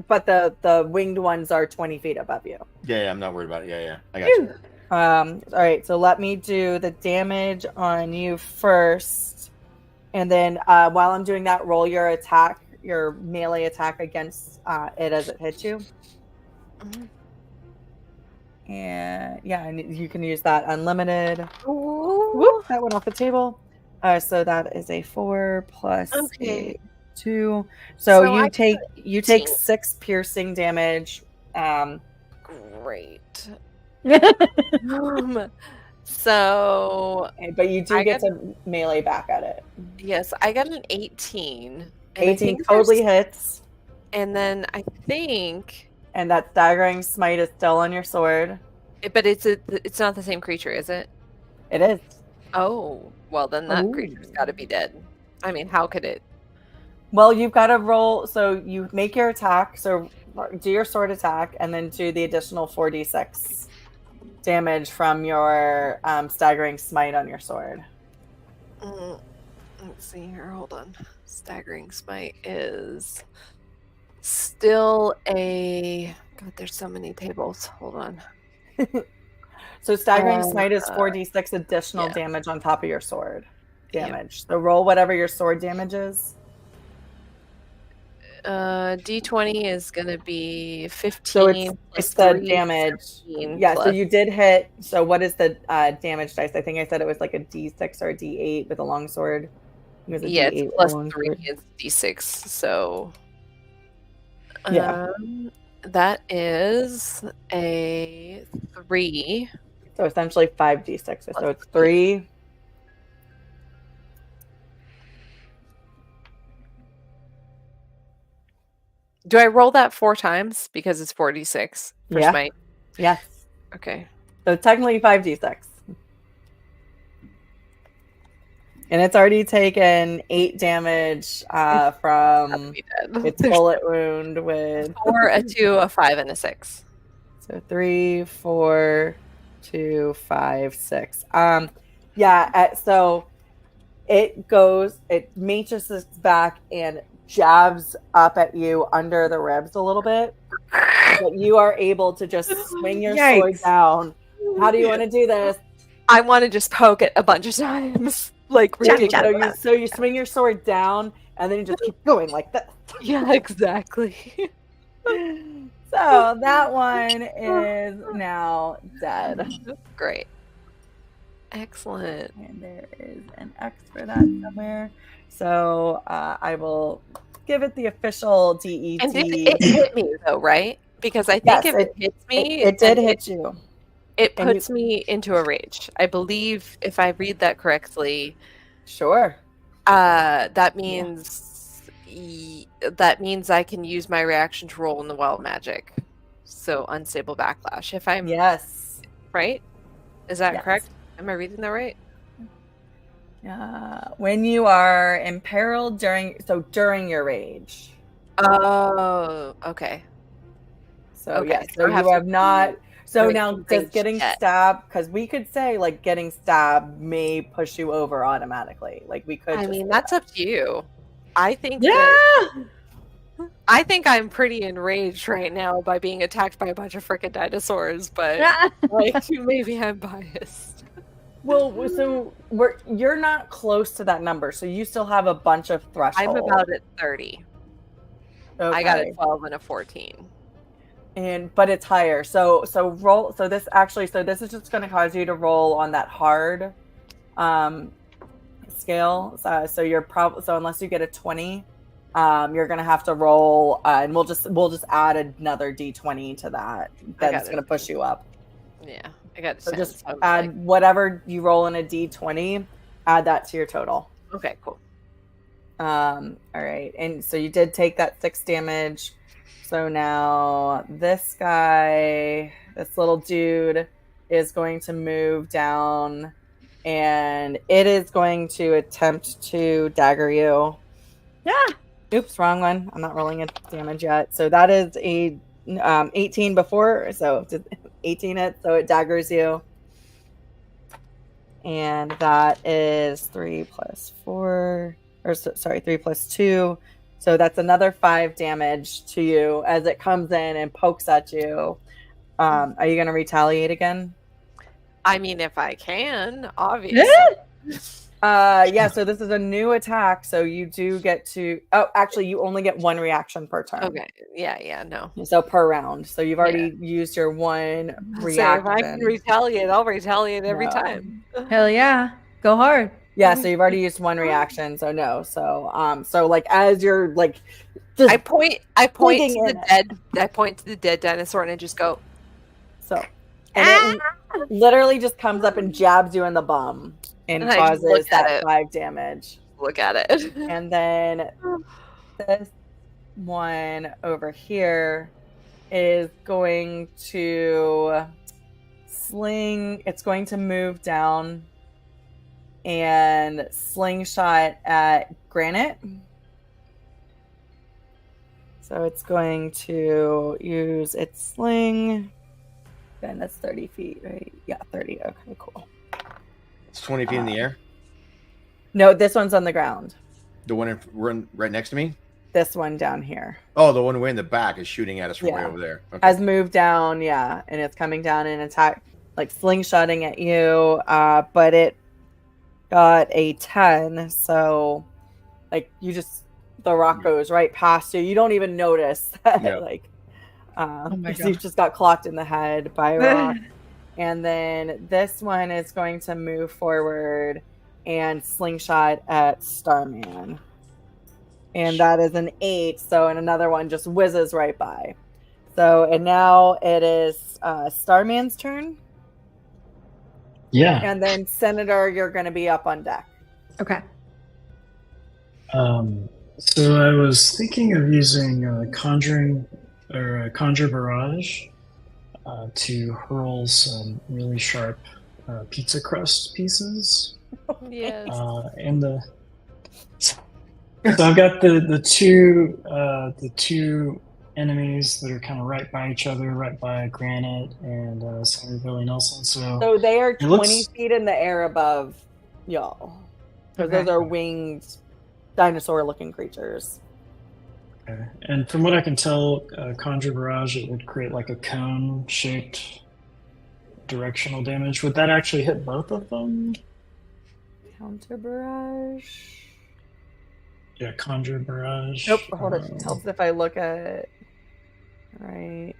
But the winged ones are 20 feet above you. Yeah, I'm not worried about it. Yeah, I got you. All right, so let me do the damage on you first, and then while I'm doing that, roll your attack, your melee attack against it as it hits you. Mhm. And yeah, and you can use that unlimited. Ooh. Whoop, that went off the table. So that is a 4 plus Okay. a 2. So I you take got 6 18. piercing damage. Great. So But you do I get got- to melee back at it. yes, I got an 18. And 18 I think totally hits. And then I think, And that staggering smite is still on your sword. but it's not the same creature, is it? It is. Oh, well then that Ooh. creature's got to be dead. I mean, how could it? Well, you've got to roll. So you make your attack. So do your sword attack and then do the additional 4d6 damage from your staggering smite on your sword. Let's see here. Hold on. Staggering smite is still a. God, there's so many tables. Hold on. So staggering smite is 4d6 additional yeah. damage on top of your sword Yep. damage. So roll whatever your sword damage is. D20 is going to be 15. So it's the 3, damage. 17 Yeah, so plus- you did hit. So what is the damage dice? I think I said it was like a d6 or a d8 with a longsword. It was a yeah, d8 it's with a plus longsword. 3 is D6. So Yeah. that is a 3. So essentially 5d6. So it's 3. Do I roll that 4 times because it's 4d6 for Yeah. smite? Yes. Okay. So technically 5d6. And it's already taken 8 damage from Be dead. its bullet wound with 4, a 2, a 5, and a 6. so 3, 4, 2, 5, 6. So it matrices back and jabs up at you under the ribs a little bit. But you are able to just swing your sword Yikes. down. How do you want to do this? I want to just poke it a bunch of times. Like ridiculous. So you swing your sword down and then you just keep going like that. Yeah, exactly. So that one is now dead. Great. Excellent. And there is an X for that somewhere. So I will give it the official DET. And it hit me though, right? Because I think Yes, if it hits me, it did then hit you. It And puts me into a rage. I believe, if I read that correctly, Sure. that means I can use my reaction to roll in the wild magic. So unstable backlash. If I'm Yes. right, is that Yes. correct? Am I reading that right? When you are imperiled during your rage. Oh, okay. So Okay, yes, so so I have you to have not. So break now the does rage getting yet. stabbed? Because we could say like getting stabbed may push you over automatically. Like we could. I just mean, say that's that. up to you. I think Yeah. I think I'm pretty enraged right now by being attacked by a bunch of freaking dinosaurs, but like maybe I'm biased. Well, so you're not close to that number, so you still have a bunch of thresholds. I'm about at 30. Okay. I got a 12 and a 14. But it's higher. So roll. So this is just going to cause you to roll on that hard scale. So you're probably unless you get a 20, you're going to have to roll, and we'll just add another d20 to that. That's going to push you up. Yeah, I got So 10. just So I'm add like, whatever you roll in a d20, add that to your total. okay, cool. All right, and so you did take that 6 damage. So now this guy, this little dude, is going to move down, and it is going to attempt to dagger you. Yeah. Oops, wrong one. I'm not rolling a damage yet. So that is a 18 before, so 18 it, so it daggers you. And that is 3 plus 4, or sorry, 3 plus 2. So that's another 5 damage to you as it comes in and pokes at you. Are you going to retaliate again? I mean, if I can, obviously. Yeah, so this is a new attack, so you do get to... Oh, actually, you only get 1 reaction per turn. Okay. Yeah, no. So per round. So you've already used your 1 So if reaction. I can retaliate, I'll retaliate every No. time. Hell yeah. Go hard. Yeah, so you've already used 1 reaction, so no. So like as you're like just I point digging to in the it. dead. I point to the dead dinosaur and I just go. So, and it literally just comes up and jabs you in the bum and And I just look causes at that it. 5 damage. Look at it. And then this one over here is going to sling. It's going to move down and slingshot at Granite. So it's going to use its sling. And that's 30 feet, right? Yeah, 30. Okay, cool. It's 20 feet in the air. No, this one's on the ground. The one right next to me. This one down here Oh, the one way in the back is shooting at us from way Yeah. over there. Okay. has moved down, yeah, and it's coming down and attack, like slingshotting at you. But it got a 10, so like you just the rock goes right past you. You don't even notice that, Yeah. like, my because God. you just got clocked in the head by a rock. And then this one is going to move forward and slingshot at Starman. And that is an 8. So, and another one just whizzes right by. So, and now it is Starman's turn. Yeah. And then Senator, you're going to be up on deck. Okay. So I was thinking of using Conjure Barrage to hurl some really sharp pizza crust pieces. Yes. In the so I've got the two enemies that are kind of right by each other, right by Granite and Senator Billy Nelson. So they are It 20 looks- feet in the air above y'all. Because Okay. those are winged dinosaur-looking creatures. Okay. And from what I can tell, Conjure Barrage, it would create like a cone-shaped directional damage. Would that actually hit both of them? Counter barrage. Yeah, Conjure Barrage. Nope, hold on. It helps if I look at... Right.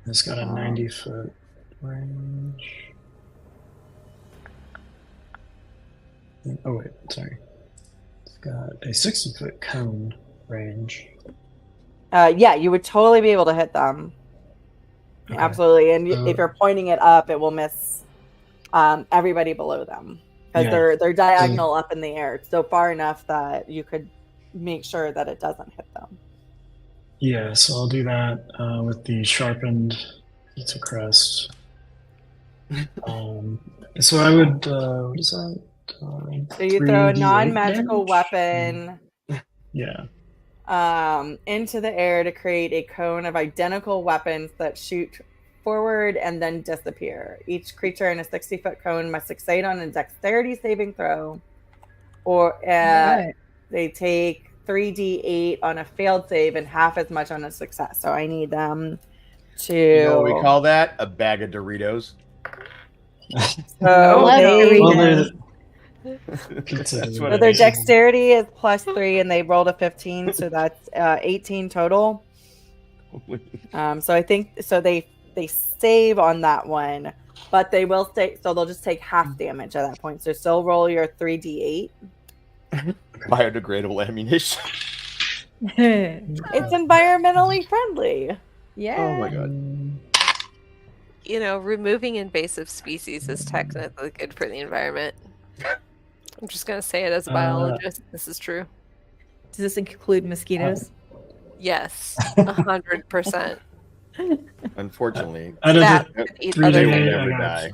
It's got a 90-foot range. Oh, wait, sorry. It's got a 60-foot cone range. Yeah, you would totally be able to hit them. Okay. Absolutely. And if you're pointing it up, it will miss everybody below them. Because Yeah. they're diagonal up in the air. So far enough that you could make sure that it doesn't hit them. Yeah, so I'll do that with the sharpened pizza crust. So I would, what is that? So you throw a 3d8 non-magical damage? weapon Yeah. into the air to create a cone of identical weapons that shoot forward and then disappear. Each creature in a 60-foot cone must succeed on a dexterity saving throw, or Right. they take 3d8 on a failed save and half as much on a success. So I need them to. You know what we call that? A bag of Doritos. So Pizza That's what so it their is. dexterity is +3, and they rolled a 15, so that's 18 total. So I think so. They save on that one, but they will stay. So they'll just take half damage at that point. So still roll your 3d8. Biodegradable ammunition. It's environmentally friendly. Yeah. Oh my god. removing invasive species is technically good for the environment. I'm just going to say it as a biologist. This is true. Does this include mosquitoes? Yes, 100%. Unfortunately, Out of That the could eat three they other will D8, never I got- die.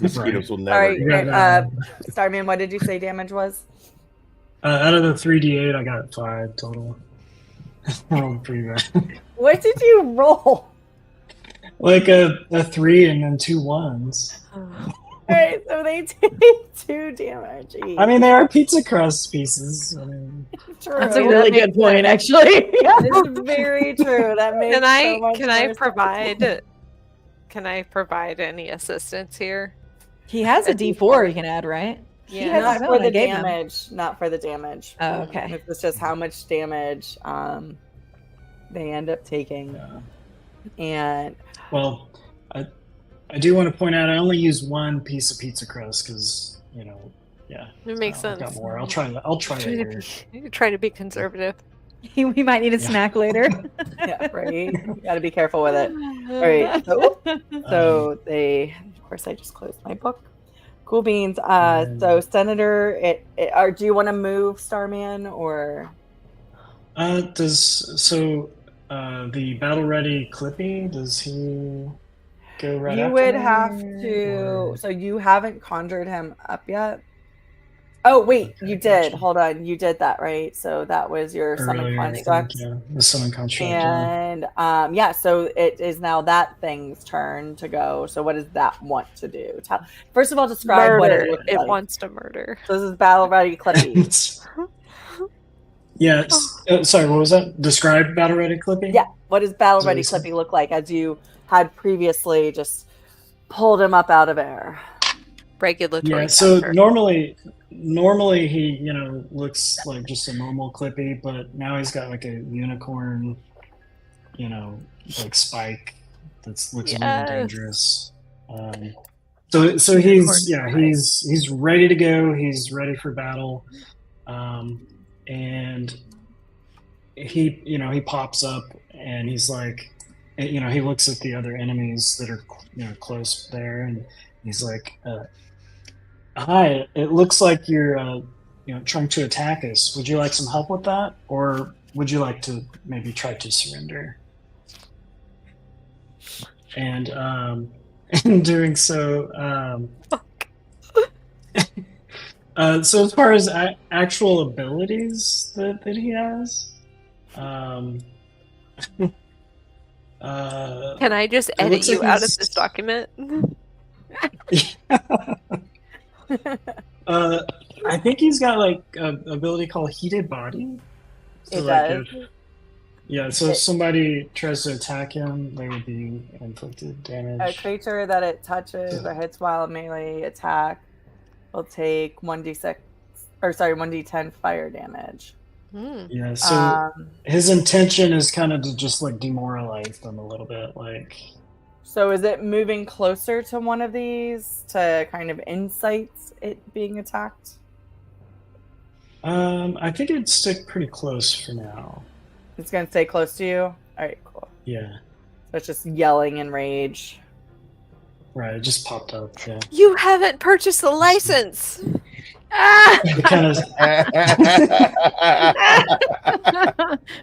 Mosquitoes will All never. right, You got, Starman, what did you say damage was? out of the 3D8, I got 5 total. Oh, pretty bad. What did you roll? Like a 3 and then 2 1s. All right, so they take 2 damage each. I mean, they are pizza crust pieces. I mean, True. That's a That really makes good point, sense. actually. It's very true. That makes so much Can I more provide? Can I provide any assistance here? He has a A D4 D4. he can add, right? Yeah. has not his for own, I the gave him. damage. Not for the damage. Oh, okay. It's just how much damage they end up taking. And well, I do want to point out I only use 1 piece of pizza crust because yeah. It makes I've got sense. more. I'll try later. Try to be conservative. We might need a Yeah. snack later. yeah, right. You got to be careful with it. All right. So they, of course, I just closed my book. Cool beans. So Senator, or do you want to move Starman or? The battle ready Clippy, does he go right You after would me, have to. or- So you haven't conjured him up yet. Oh wait, Okay, you did. gotcha. Hold on, you did that right. So that was your summon earlier, I think, construct. yeah, the summon construct. Yeah. And so it is now that thing's turn to go. So what does that want to do? First of all, describe what it Murder. looks It like. wants to murder. So this is battle ready Clippy. Yeah. Sorry, what was that? Describe battle ready Clippy? Yeah. What does battle Is that what ready you said? Clippy look like as you had previously just pulled him up out of air? Regulatory. Yeah. So counter. normally he looks like just a normal Clippy, but now he's got like a unicorn, like spike that looks really Yes. dangerous. So he's ready to go. He's ready for battle, and he pops up and he's like, he looks at the other enemies that are close there, and he's like, "Hi, it looks like you're trying to attack us. Would you like some help with that, or would you like to maybe try to surrender?" And in doing so, so as far as actual abilities that he has, Can I just edit looks you like out of he's- this document? I think he's got like an ability called Heated Body. So, It like, does. so if somebody tries to attack him, they would be inflicted damage. A creature that it touches or hits while melee attack will take 1d10 fire damage. Hmm. Yeah, so Um, his intention is kind of to just like demoralize them a little bit, like. so is it moving closer to one of these to kind of incite it being attacked? I think it'd stick pretty close for now. It's going to stay close to you? All right, cool. Yeah, So it's just yelling in rage. right. It just popped up. Yeah. You haven't purchased the license. It kind of.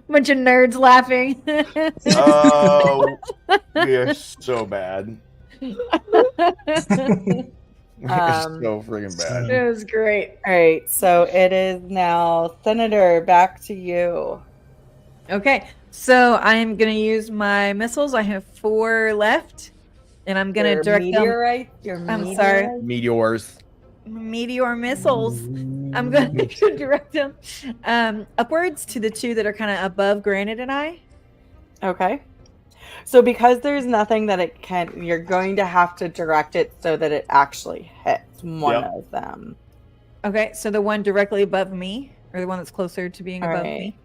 Bunch of nerds laughing. Oh, we are so bad. We are so friggin' bad. It was great. All right, so it is now Senator, back to you. Okay, so I'm gonna use my missiles. I have 4 left, and I'm gonna Your direct them. meteorite? Your I'm sorry. meteorite? Meteors. Meteor missiles. I'm going to direct them upwards to the 2 that are kind of above Granite and I. Okay. So because there's nothing that it can, you're going to have to direct it so that it actually hits one Yep. of them. Okay, so the one directly above me, or the one that's closer to being above Alright. me.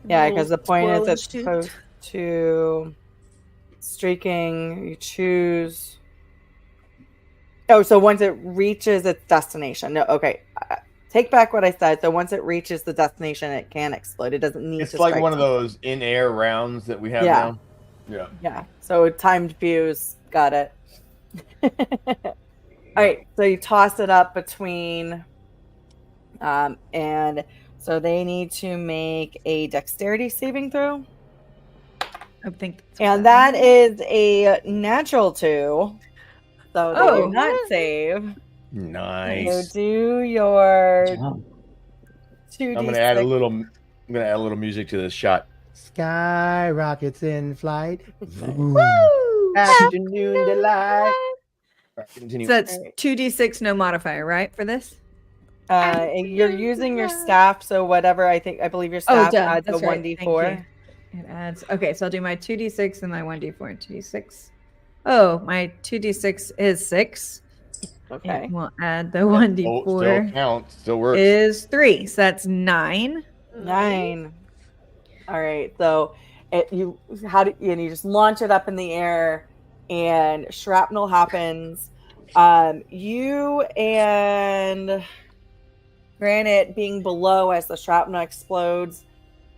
Yeah, because the point is Squirrel it's shoot. supposed to streaking. You choose. Oh, so once it reaches its destination. No, okay. Take back what I said. So once it reaches the destination, it can explode. It doesn't need It's to. like strike one of something. those in-air rounds that we have Yeah. now. Yeah. Yeah. So timed fuse. Got it. All right. So you toss it up between, and so they need to make a dexterity saving throw. I think that's what And that that is a natural 2. So they do Oh. not save. Nice. So do your Good job. 2d6. I'm gonna add a little music to this shot. Sky rockets in flight. Woo! Afternoon delight. All right, continue. So that's Alright. 2d6, no modifier, right, for this? You're using your staff, so whatever I believe your staff duh, adds a that's right. Thank 1d4. you. It adds. Okay, so I'll do my 2d6 and my 1d4 and 2d6. Oh, my 2d6 is 6. Okay. And we'll add the Oh, 1d4 still counts. Still works. is 3. So that's 9. 9. All right. So you just launch it up in the air, and shrapnel happens. You and Granite being below as the shrapnel explodes.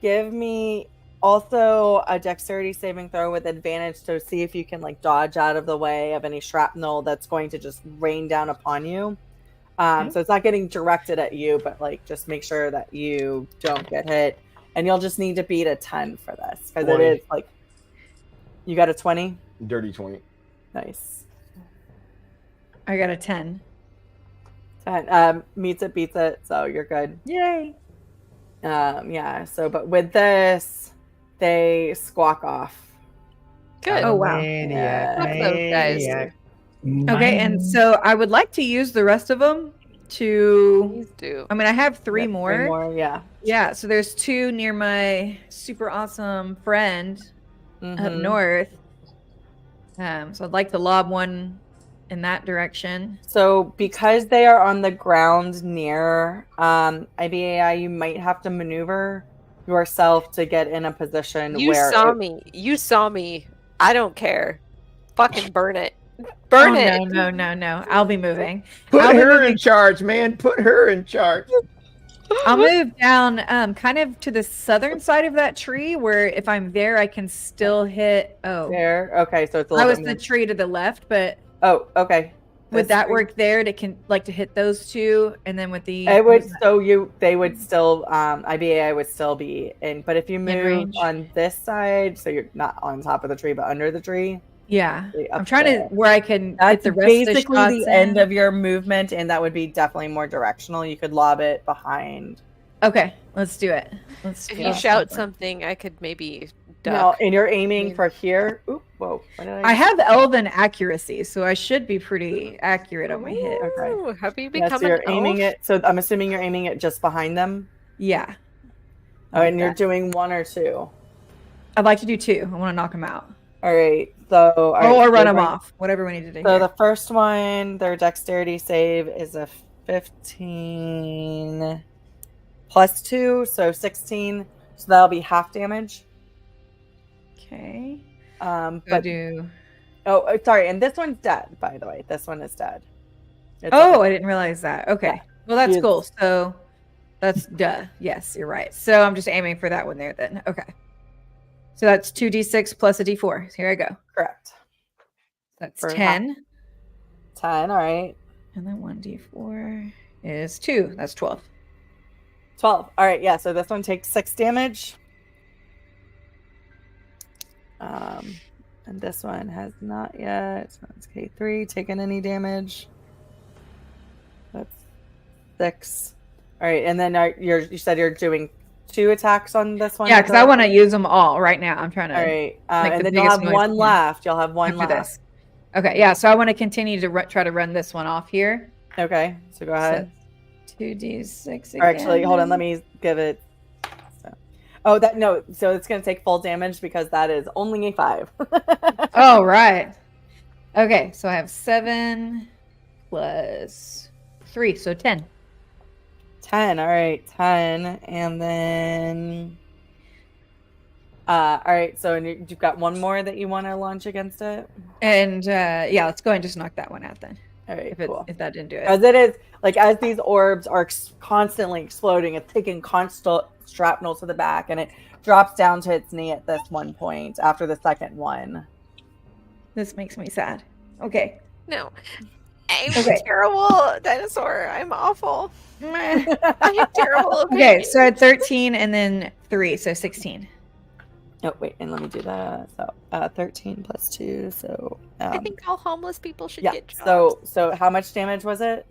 Give me also a dexterity saving throw with advantage to see if you can like dodge out of the way of any shrapnel that's going to just rain down upon you. So it's not getting directed at you, but like just make sure that you don't get hit. And you'll just need to beat a 10 for this because it 20. is like you got a 20. Dirty 20. Nice. I got a 10. 10 meets it, beats it, so you're good. Yay. Yeah. So, but with this, they squawk off. Good. Oh, wow. Maniac, Fuck those guys. maniac. Okay, and so I would like to use the rest of them to. Please do. I mean, I have 3 Yep, more. 3 more. Yeah. Yeah, so there's 2 near my super awesome friend up Mhm. north. So I'd like to lob one in that direction. So because they are on the ground near IBAI, you might have to maneuver yourself to get in a position You where saw me. You saw me. I don't care. Fucking burn it. Burn Oh, it. no. I'll be moving. Put I'll be her moving. in charge, man. Put her in charge. I'll move down kind of to the southern side of that tree where if I'm there, I can still hit. Oh, there. Okay, so it's a I little was bit the more. tree to the left, but Oh, okay. would This that tree- work there to hit those 2? And then with the. It would. So they would still. IBAI would still be in. But if you move range. on this side, so you're not on top of the tree, but under the tree. Yeah. Be I'm up trying there. to where I can That's get the rest basically of the, shots end in. of your movement, and that would be definitely more directional. You could lob it behind. Okay, let's do it. Let's If do you it. shout something, I could maybe No, duck. and you're aiming Yeah. for here. Oop, whoa. What did I have elven accuracy, so I should be pretty accurate on my hit. Okay. Ooh, have you Yeah, become so you're an aiming elf? it. So I'm assuming you're aiming it just behind them. Yeah. Oh, and you're Okay. doing 1 or 2. I'd like to do 2. I want to knock them out. All right. So all right, Or so run them we're- off. Whatever we need to do. So here. the first one, their dexterity save is a 15 plus 2, so 16. So that'll be half damage. Okay. But do. sorry, and this one's dead. By the way, this one is dead. It's Oh, I didn't realize that. Okay. Yeah. Well, that's Yes. cool. So that's duh. Yes, you're right. So I'm just aiming for that one there then. Okay. So that's 2d6 plus a d4. Here I go. correct. That's For 10. 10. All right. And then 1d4 is 2. That's 12. 12. All right. Yeah. So this one takes 6 damage. And this one has not yet. So it's K3 taken any damage. That's 6. All right. And then you said you're doing 2 attacks on this one. Yeah, because I want to use them all right now. I'm trying to. All right. make And the then you'll biggest have noise one you can. left. You'll have one after left. this. Okay, yeah. So I want to continue to try to run this one off here. Okay. So go ahead. So 2d6 again. Or actually, hold on. Let me give it. No. So it's going to take full damage because that is only a 5. Oh, right. Okay, so I have 7 plus 3, so 10. 10. All right. 10. And then. All right. So you've got one more that you want to launch against it. And yeah, let's go ahead and just knock that one out then. All right. If Cool. if that didn't do it. As it is, like as these orbs are constantly exploding, it's taking constant shrapnel to the back, and it drops down to its knee at this one point after the second one. This makes me sad. Okay. No. I'm Okay. a terrible dinosaur. I'm awful. I have terrible Okay, opinions. so at 13 and then 3, so 16. Oh wait, and let me do that. So 13 plus 2, so I think all homeless people should yeah. get jobs. So how much damage was it?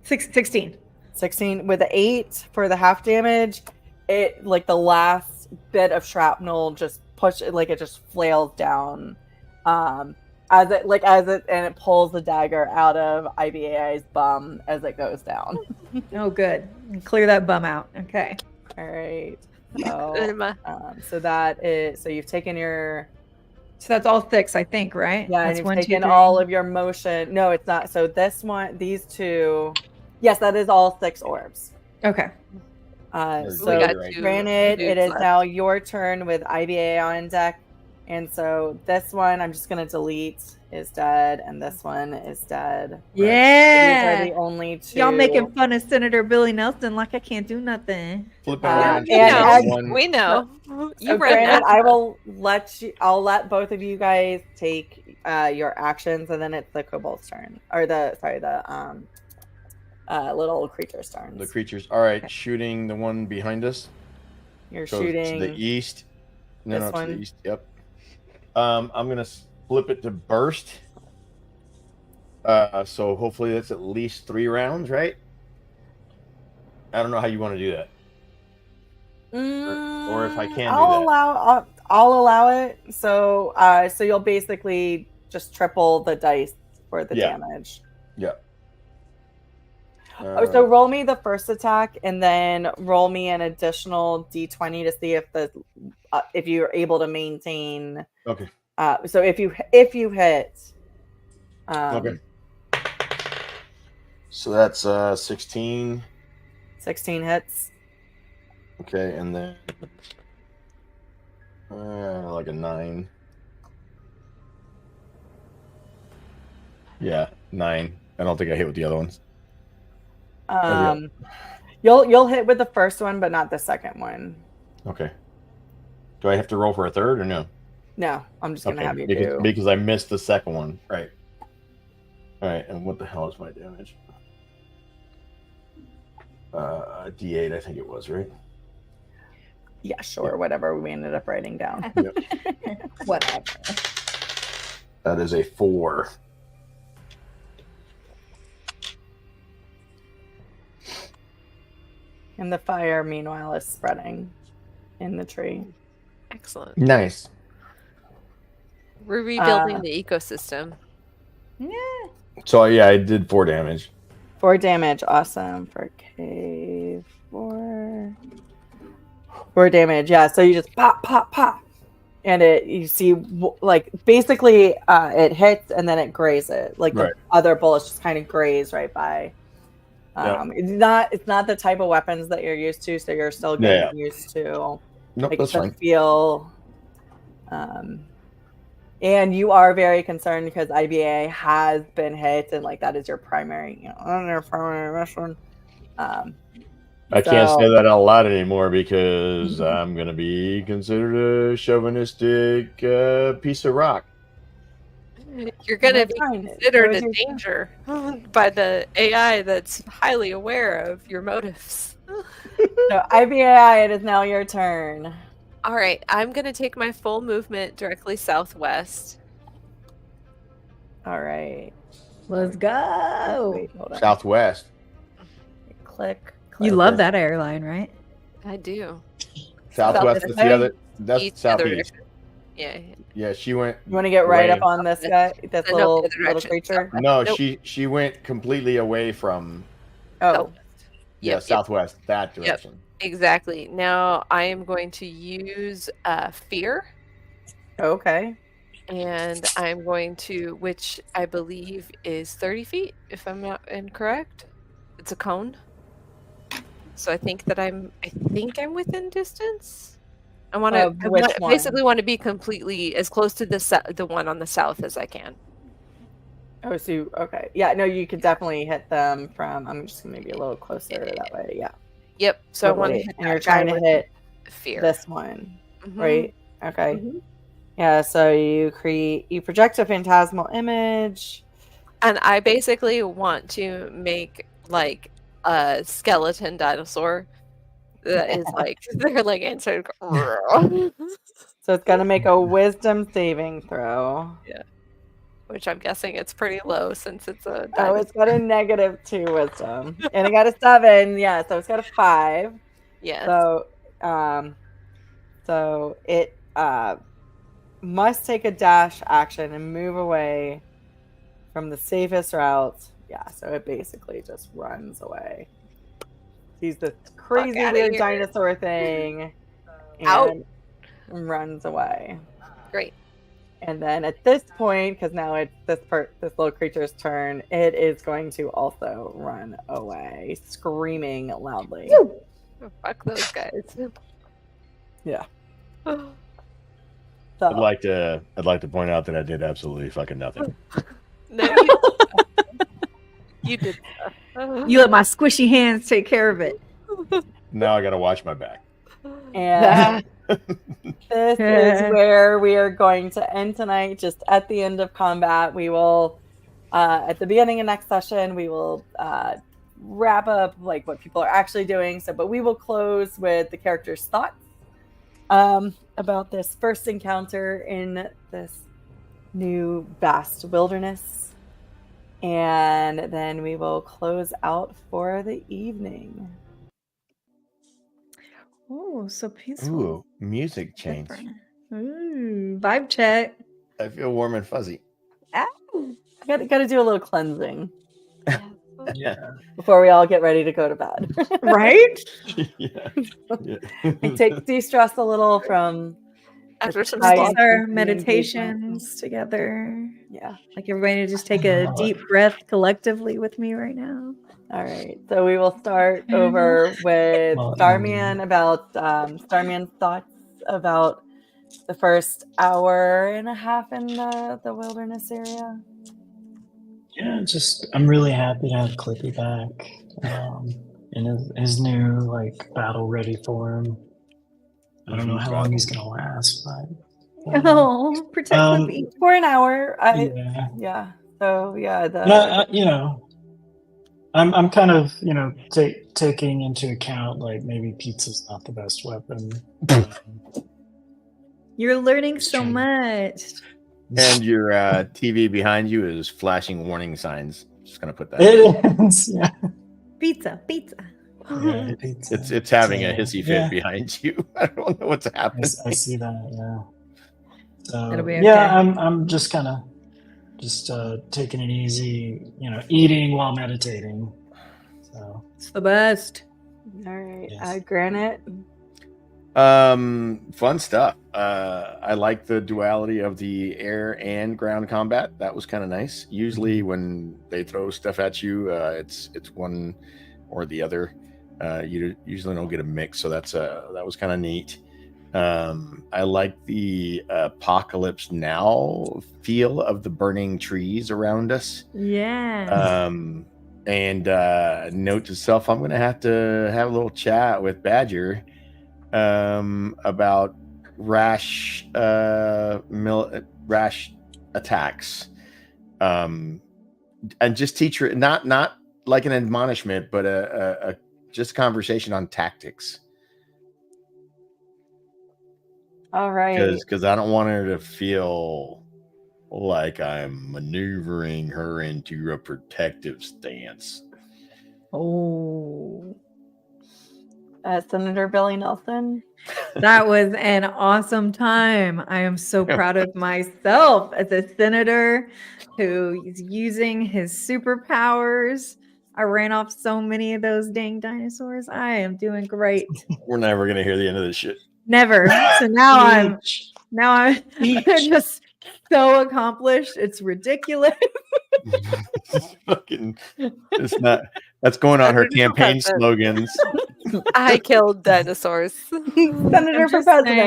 16. 16 with the 8 for the half damage. It like the last bit of shrapnel just it just flails down, as it and it pulls the dagger out of IBAI's bum as it goes down. Oh, good. Clear that bum out. Okay. All right. So that is, so you've taken your, So that's all 6, I think, right? yeah, That's and you've 1, 2, taken 3. all of your motion. No, it's not. So this one, these two, yes, that is all 6 orbs. Okay. So got right. two granted, it dudes is left. now your turn with IBA on deck. And so this one, I'm just going to delete, is dead. And this one is dead. These are Yeah. the only 2. Y'all making fun of Senator Billy Nelson like I can't do nothing. Flip And around. as- We know. So You read granted, that. I'll let both of you guys take your actions, and then it's the kobold's turn, or the little creature's turn. The creatures. All right, shooting the one behind us. You're Goes shooting to the east. No, this to one? the east. Yep. I'm gonna flip it to burst. So hopefully that's at least 3 rounds, right? I don't know how you want to do that. Or if I can do that. I'll allow it. So so you'll basically just triple the dice for the Yeah. damage. Yeah. So roll me the first attack, and then roll me an additional d20 to see if you're able to maintain. Okay. So if you hit. Okay. So that's 16. 16 hits. Okay, and then like a 9. Yeah, 9. I don't think I hit with the other ones. You'll hit with the first one, but not the second one. Okay. Do I have to roll for a third or no? No, I'm just gonna have you because, do. because I missed the second one. Right. All right, and what the hell is my damage? D8, I think it was, right? Yeah, sure. Whatever we ended up writing down. Yep. Whatever. That is a 4. And the fire, meanwhile, is spreading in the tree. Excellent. Nice. We're rebuilding the ecosystem. Yeah. So yeah, I did 4 damage. 4 damage, awesome for cave. 4 damage, yeah. So you just pop, pop, pop, and you see like basically it hits and then it grazes. Like Right. the other bullets just kind of graze right by. It's not the type of weapons that you're used to, so you're still getting used to. Nope, Like that's the fine. feel. And you are very concerned because IBA has been hit, and like that is your primary, their primary mission. I can't say that out loud anymore because I'm gonna be considered a chauvinistic piece of rock. You're going to That's be fine. considered Those a are- danger by the AI that's highly aware of your motives. So IBA, it is now your turn. All right, I'm going to take my full movement directly southwest. All right. Let's go. Wait, hold on. Southwest. Click. You love that airline, right? I do. Southwest is the other. That's East, the other southeast. direction. Yeah. Yeah, she went. You want to get right Way- up on this guy, this No, little the other little direction. creature? No, Nope. she went completely away from Oh, Yep, southwest, that direction. exactly. Now I am going to use fear, okay. and I'm going to, which I believe is 30 feet, if I'm not incorrect. It's a cone. So I think I'm within distance. I want to which one? basically want to be completely as close to the one on the south as I can. Oh, so okay. Yeah, no, you could definitely hit them from. I'm just gonna be a little closer that way. Yeah. Yep. So I want to Wait, hit and you're that guy trying to with- hit fear. This one, Mhm. right? Okay. Mhm. Yeah, so you project a phantasmal image. And I basically want to make like a skeleton dinosaur that is like they're like answering. So it's gonna make a wisdom saving throw. Yeah, which I'm guessing it's pretty low since it's a Oh, dinosaur. it's got a -2 wisdom. And it got a 7. Yeah, so it's got a 5. Yes. So it must take a dash action and move away from the safest route. Yeah, so it basically just runs away. Sees this crazy outta weird here. dinosaur thing Out. and runs away. Great. And then at this point, because now it's this little creature's turn, it is going to also run away, screaming loudly. Oh, fuck those guys. Yeah. No, So I'd like to point out that I did absolutely fucking nothing. you did. You let my squishy hands take care of it. Now I got to watch my back. and this is where we are going to end tonight. Just at the end of combat, we will, at the beginning of next session, we will wrap up like what people are actually doing. But we will close with the character's thoughts about this first encounter in this new vast wilderness, and then we will close out for the evening. Oh, so peaceful. Ooh, music change. Different. Ooh, vibe check. I feel warm and fuzzy. Ow. Got to do a little cleansing Yeah. before we all get ready to go to bed. Right? Yeah. And de-stress a little from After some I- These sleep. are meditations together. yeah. Like everybody just take a deep breath collectively with me right now. All right, so we will start over with Well, Starman about Starman's thoughts about the first hour and a half in the wilderness area. Yeah, I'm really happy to have Clippy back in his new like battle ready form. I don't know how long he's gonna last, but Oh, protect Clippy. For an hour. yeah. So yeah, I'm kind of taking into account like maybe pizza's not the best weapon. You're learning so Strange. much. And your TV behind you is flashing warning signs. Just gonna put that. It is, yeah. Pizza. Yeah, pizza. It's having a So, hissy fit yeah. behind you. I don't know what's happening. I see that, yeah. So It'll be yeah, okay. I'm just kind of taking it easy, eating while meditating. So It's the best. all right, Yes. Granite. Fun stuff. I like the duality of the air and ground combat. That was kind of nice. Usually when they throw stuff at you, it's one or the other. You usually don't get a mix, so that was kind of neat. I like the apocalypse now feel of the burning trees around us. Yeah. And note to self, I'm gonna have to have a little chat with Badger about rash attacks, and just teach her not like an admonishment, but a just conversation on tactics. All right. Because I don't want her to feel like I'm maneuvering her into a protective stance. Oh. Senator Billy Nelson. That was an awesome time. I am so proud of myself as a senator who is using his superpowers. I ran off so many of those dang dinosaurs. I am doing great. We're never gonna hear the end of this shit. Never. So now I'm Each. just so accomplished. It's ridiculous. It's not. That's going on her campaign slogans. I killed dinosaurs. Senator for president.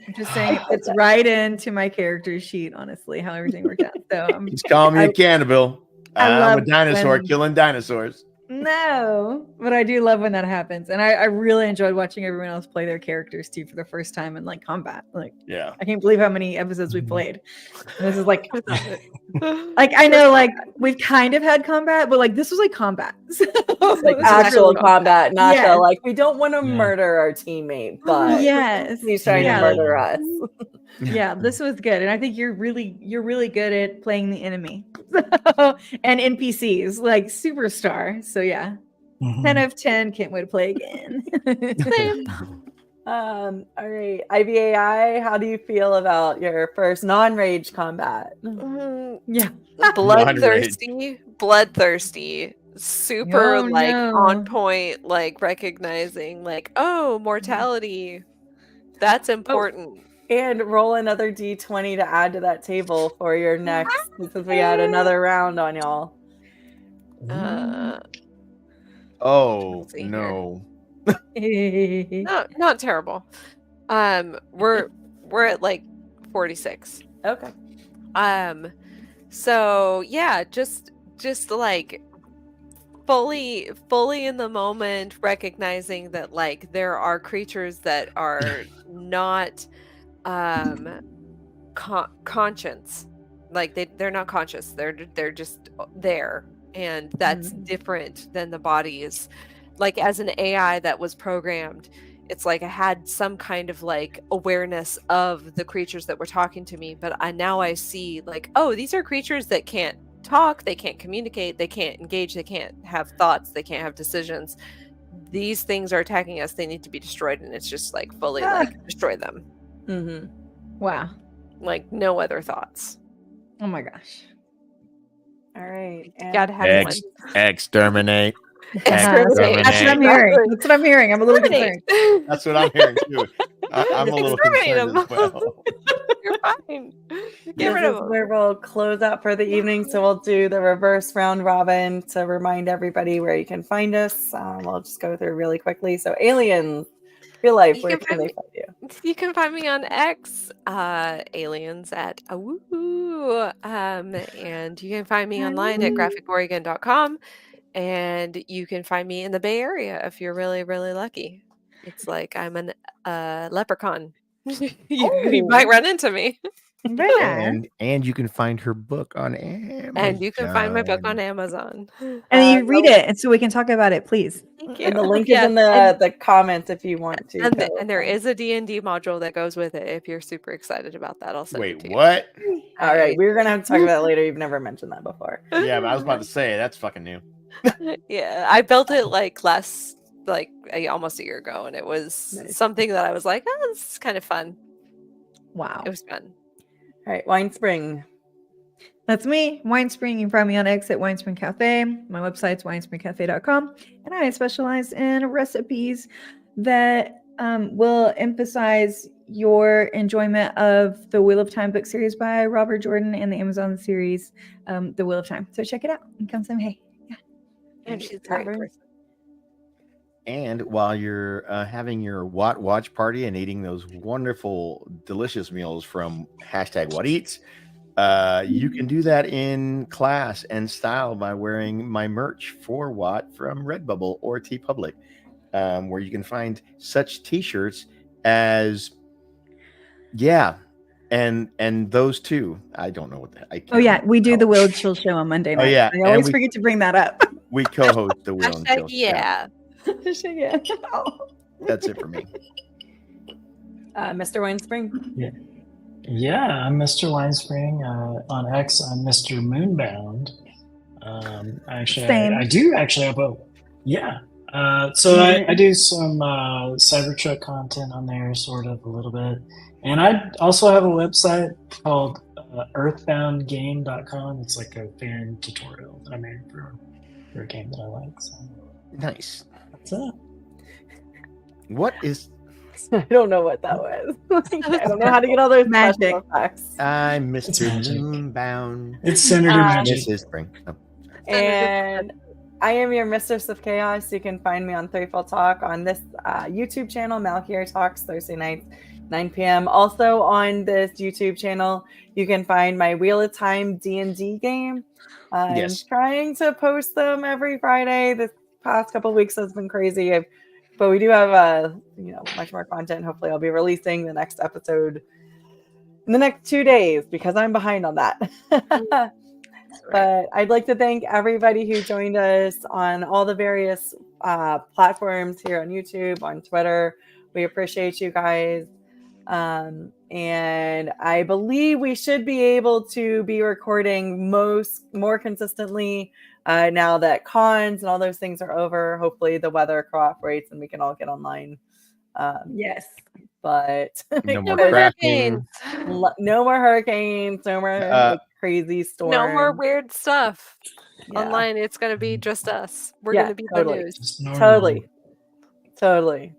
I'm just saying it fits right into my character sheet, honestly, how everything worked out. So He's calling me a cannibal. I I'm a love dinosaur when- killing dinosaurs. No, but I do love when that happens, and I really enjoyed watching everyone else play their characters too for the first time in like combat. Like, Yeah. I can't believe how many episodes we played. And this is like, Like I know, like we've kind of had combat, but like this was like combat. So, Like This is actual actual combat, not Yes. the like we don't want to Yeah. murder our teammate, but yes, he's trying yeah, to murder us. yeah, this was good, and I think you're really good at playing the enemy and NPCs, like superstar. So yeah, Mhm. 10 of 10. Can't wait to play again. All right, IBAI, how do you feel about your first non-rage combat? Yeah. bloodthirsty, super Oh, like no. on point, like recognizing like, oh, mortality. That's important. And roll another d20 to add to that table for your next, since we had another round on y'all. Oh Let's see here. no. Not terrible. We're at like 46. Okay. So yeah, just like fully in the moment, recognizing that like there are creatures that are not conscience, like they're not conscious, they're just there, and that's different than the bodies. Like as an AI that was programmed, it's like I had some kind of like awareness of the creatures that were talking to me, but now I see like, oh, these are creatures that can't talk, they can't communicate, they can't engage, they can't have thoughts, they can't have decisions. These things are attacking us, they need to be destroyed, and it's just like fully like destroy them. Wow. Like no other thoughts. Oh my gosh. All right. Gotta have one. Exterminate. That's what I'm hearing. That's what I'm hearing. I'm a little concerned. That's what I'm hearing too. I'm a little Exterminate concerned as well. You're fine. Get This rid is of them. where we'll close out for the evening. So we'll do the reverse round robin to remind everybody where you can find us. We'll just go through really quickly. So aliens, real life, where can they find you? You can find me on X, aliens at awoo. And you can find me online at graphicoregon.com. And you can find me in the Bay Area if you're really, really lucky. It's like I'm an leprechaun. You might run into me. Very nice. And you can find her book on Amazon. And you can find my book on Amazon. And then you read it, and so we can talk about it, please. Thank you. And the link is in the comments if you want to. And there is a D&D module that goes with it if you're super excited about that. I'll send it to Wait, you. what? All right, we're gonna have to talk about it later. You've never mentioned that before. Yeah, but I was about to say that's fucking new. Yeah, I built it like almost a year ago, and it was something that I was like, oh, this is kind of fun. Wow. It was fun. All right, Winespring. That's me, Winespring. You can find me on X at Winespring Cafe. My website's winespringcafe.com. And I specialize in recipes that will emphasize your enjoyment of the Wheel of Time book series by Robert Jordan and the Amazon series, The Wheel of Time. So check it out and come say hey. Yeah. And she's a great person. And while you're having your watch party and eating those wonderful, delicious meals from #WhatEats, you can do that in class and style by wearing my merch for Watt from Redbubble or TeePublic, where you can find such T-shirts as, and those two. I don't know what that. Oh yeah, we do the Will and Chill show on Monday night. yeah, I always forget to bring that up. We co-host the Will and Chill. Yeah. That's it for me. Mr. Winespring. Yeah, I'm Mr. Winespring. On X, I'm Mr. Moonbound. I do actually have a so I do some Cybertruck content on there, sort of a little bit, and I also have a website called earthboundgame.com. It's like a fan tutorial that I made for a game that I like. So Nice. that's it. What is? I don't know what that was. I don't know how to get all those Magic. special effects. I'm It's Mr. magic. Moonbound. It's Senator Magic. Mrs. Spring. Oh. And I am your Mistress of Chaos. You can find me on ThreeFold Talk on this YouTube channel, Malkier Talks, Thursday nights. 9 p.m. Also on this YouTube channel, you can find my Wheel of Time D&D game. I'm Yes. trying to post them every Friday. This past couple weeks has been crazy, but we do have much more content. Hopefully, I'll be releasing the next episode in the next 2 days because I'm behind on that. But I'd like to thank everybody who joined us on all the various platforms here on YouTube, on Twitter. We appreciate you guys. And I believe we should be able to be recording more consistently now that cons and all those things are over. Hopefully the weather cooperates and we can all get online. Yes. But No more hurricanes. cracking. No more hurricanes, no more crazy storms. No more weird stuff. Yeah. Online, it's going to be just us. We're Yeah, going to be totally. the news. Just normal. Totally.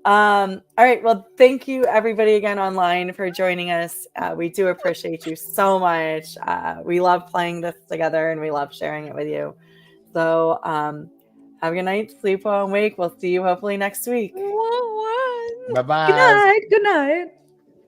All right. Well, thank you everybody again online for joining us. We do appreciate you so much. We love playing this together and we love sharing it with you. So have a good night, sleep well and wake. We'll see you hopefully next week. Bye-bye. Good night. Good night.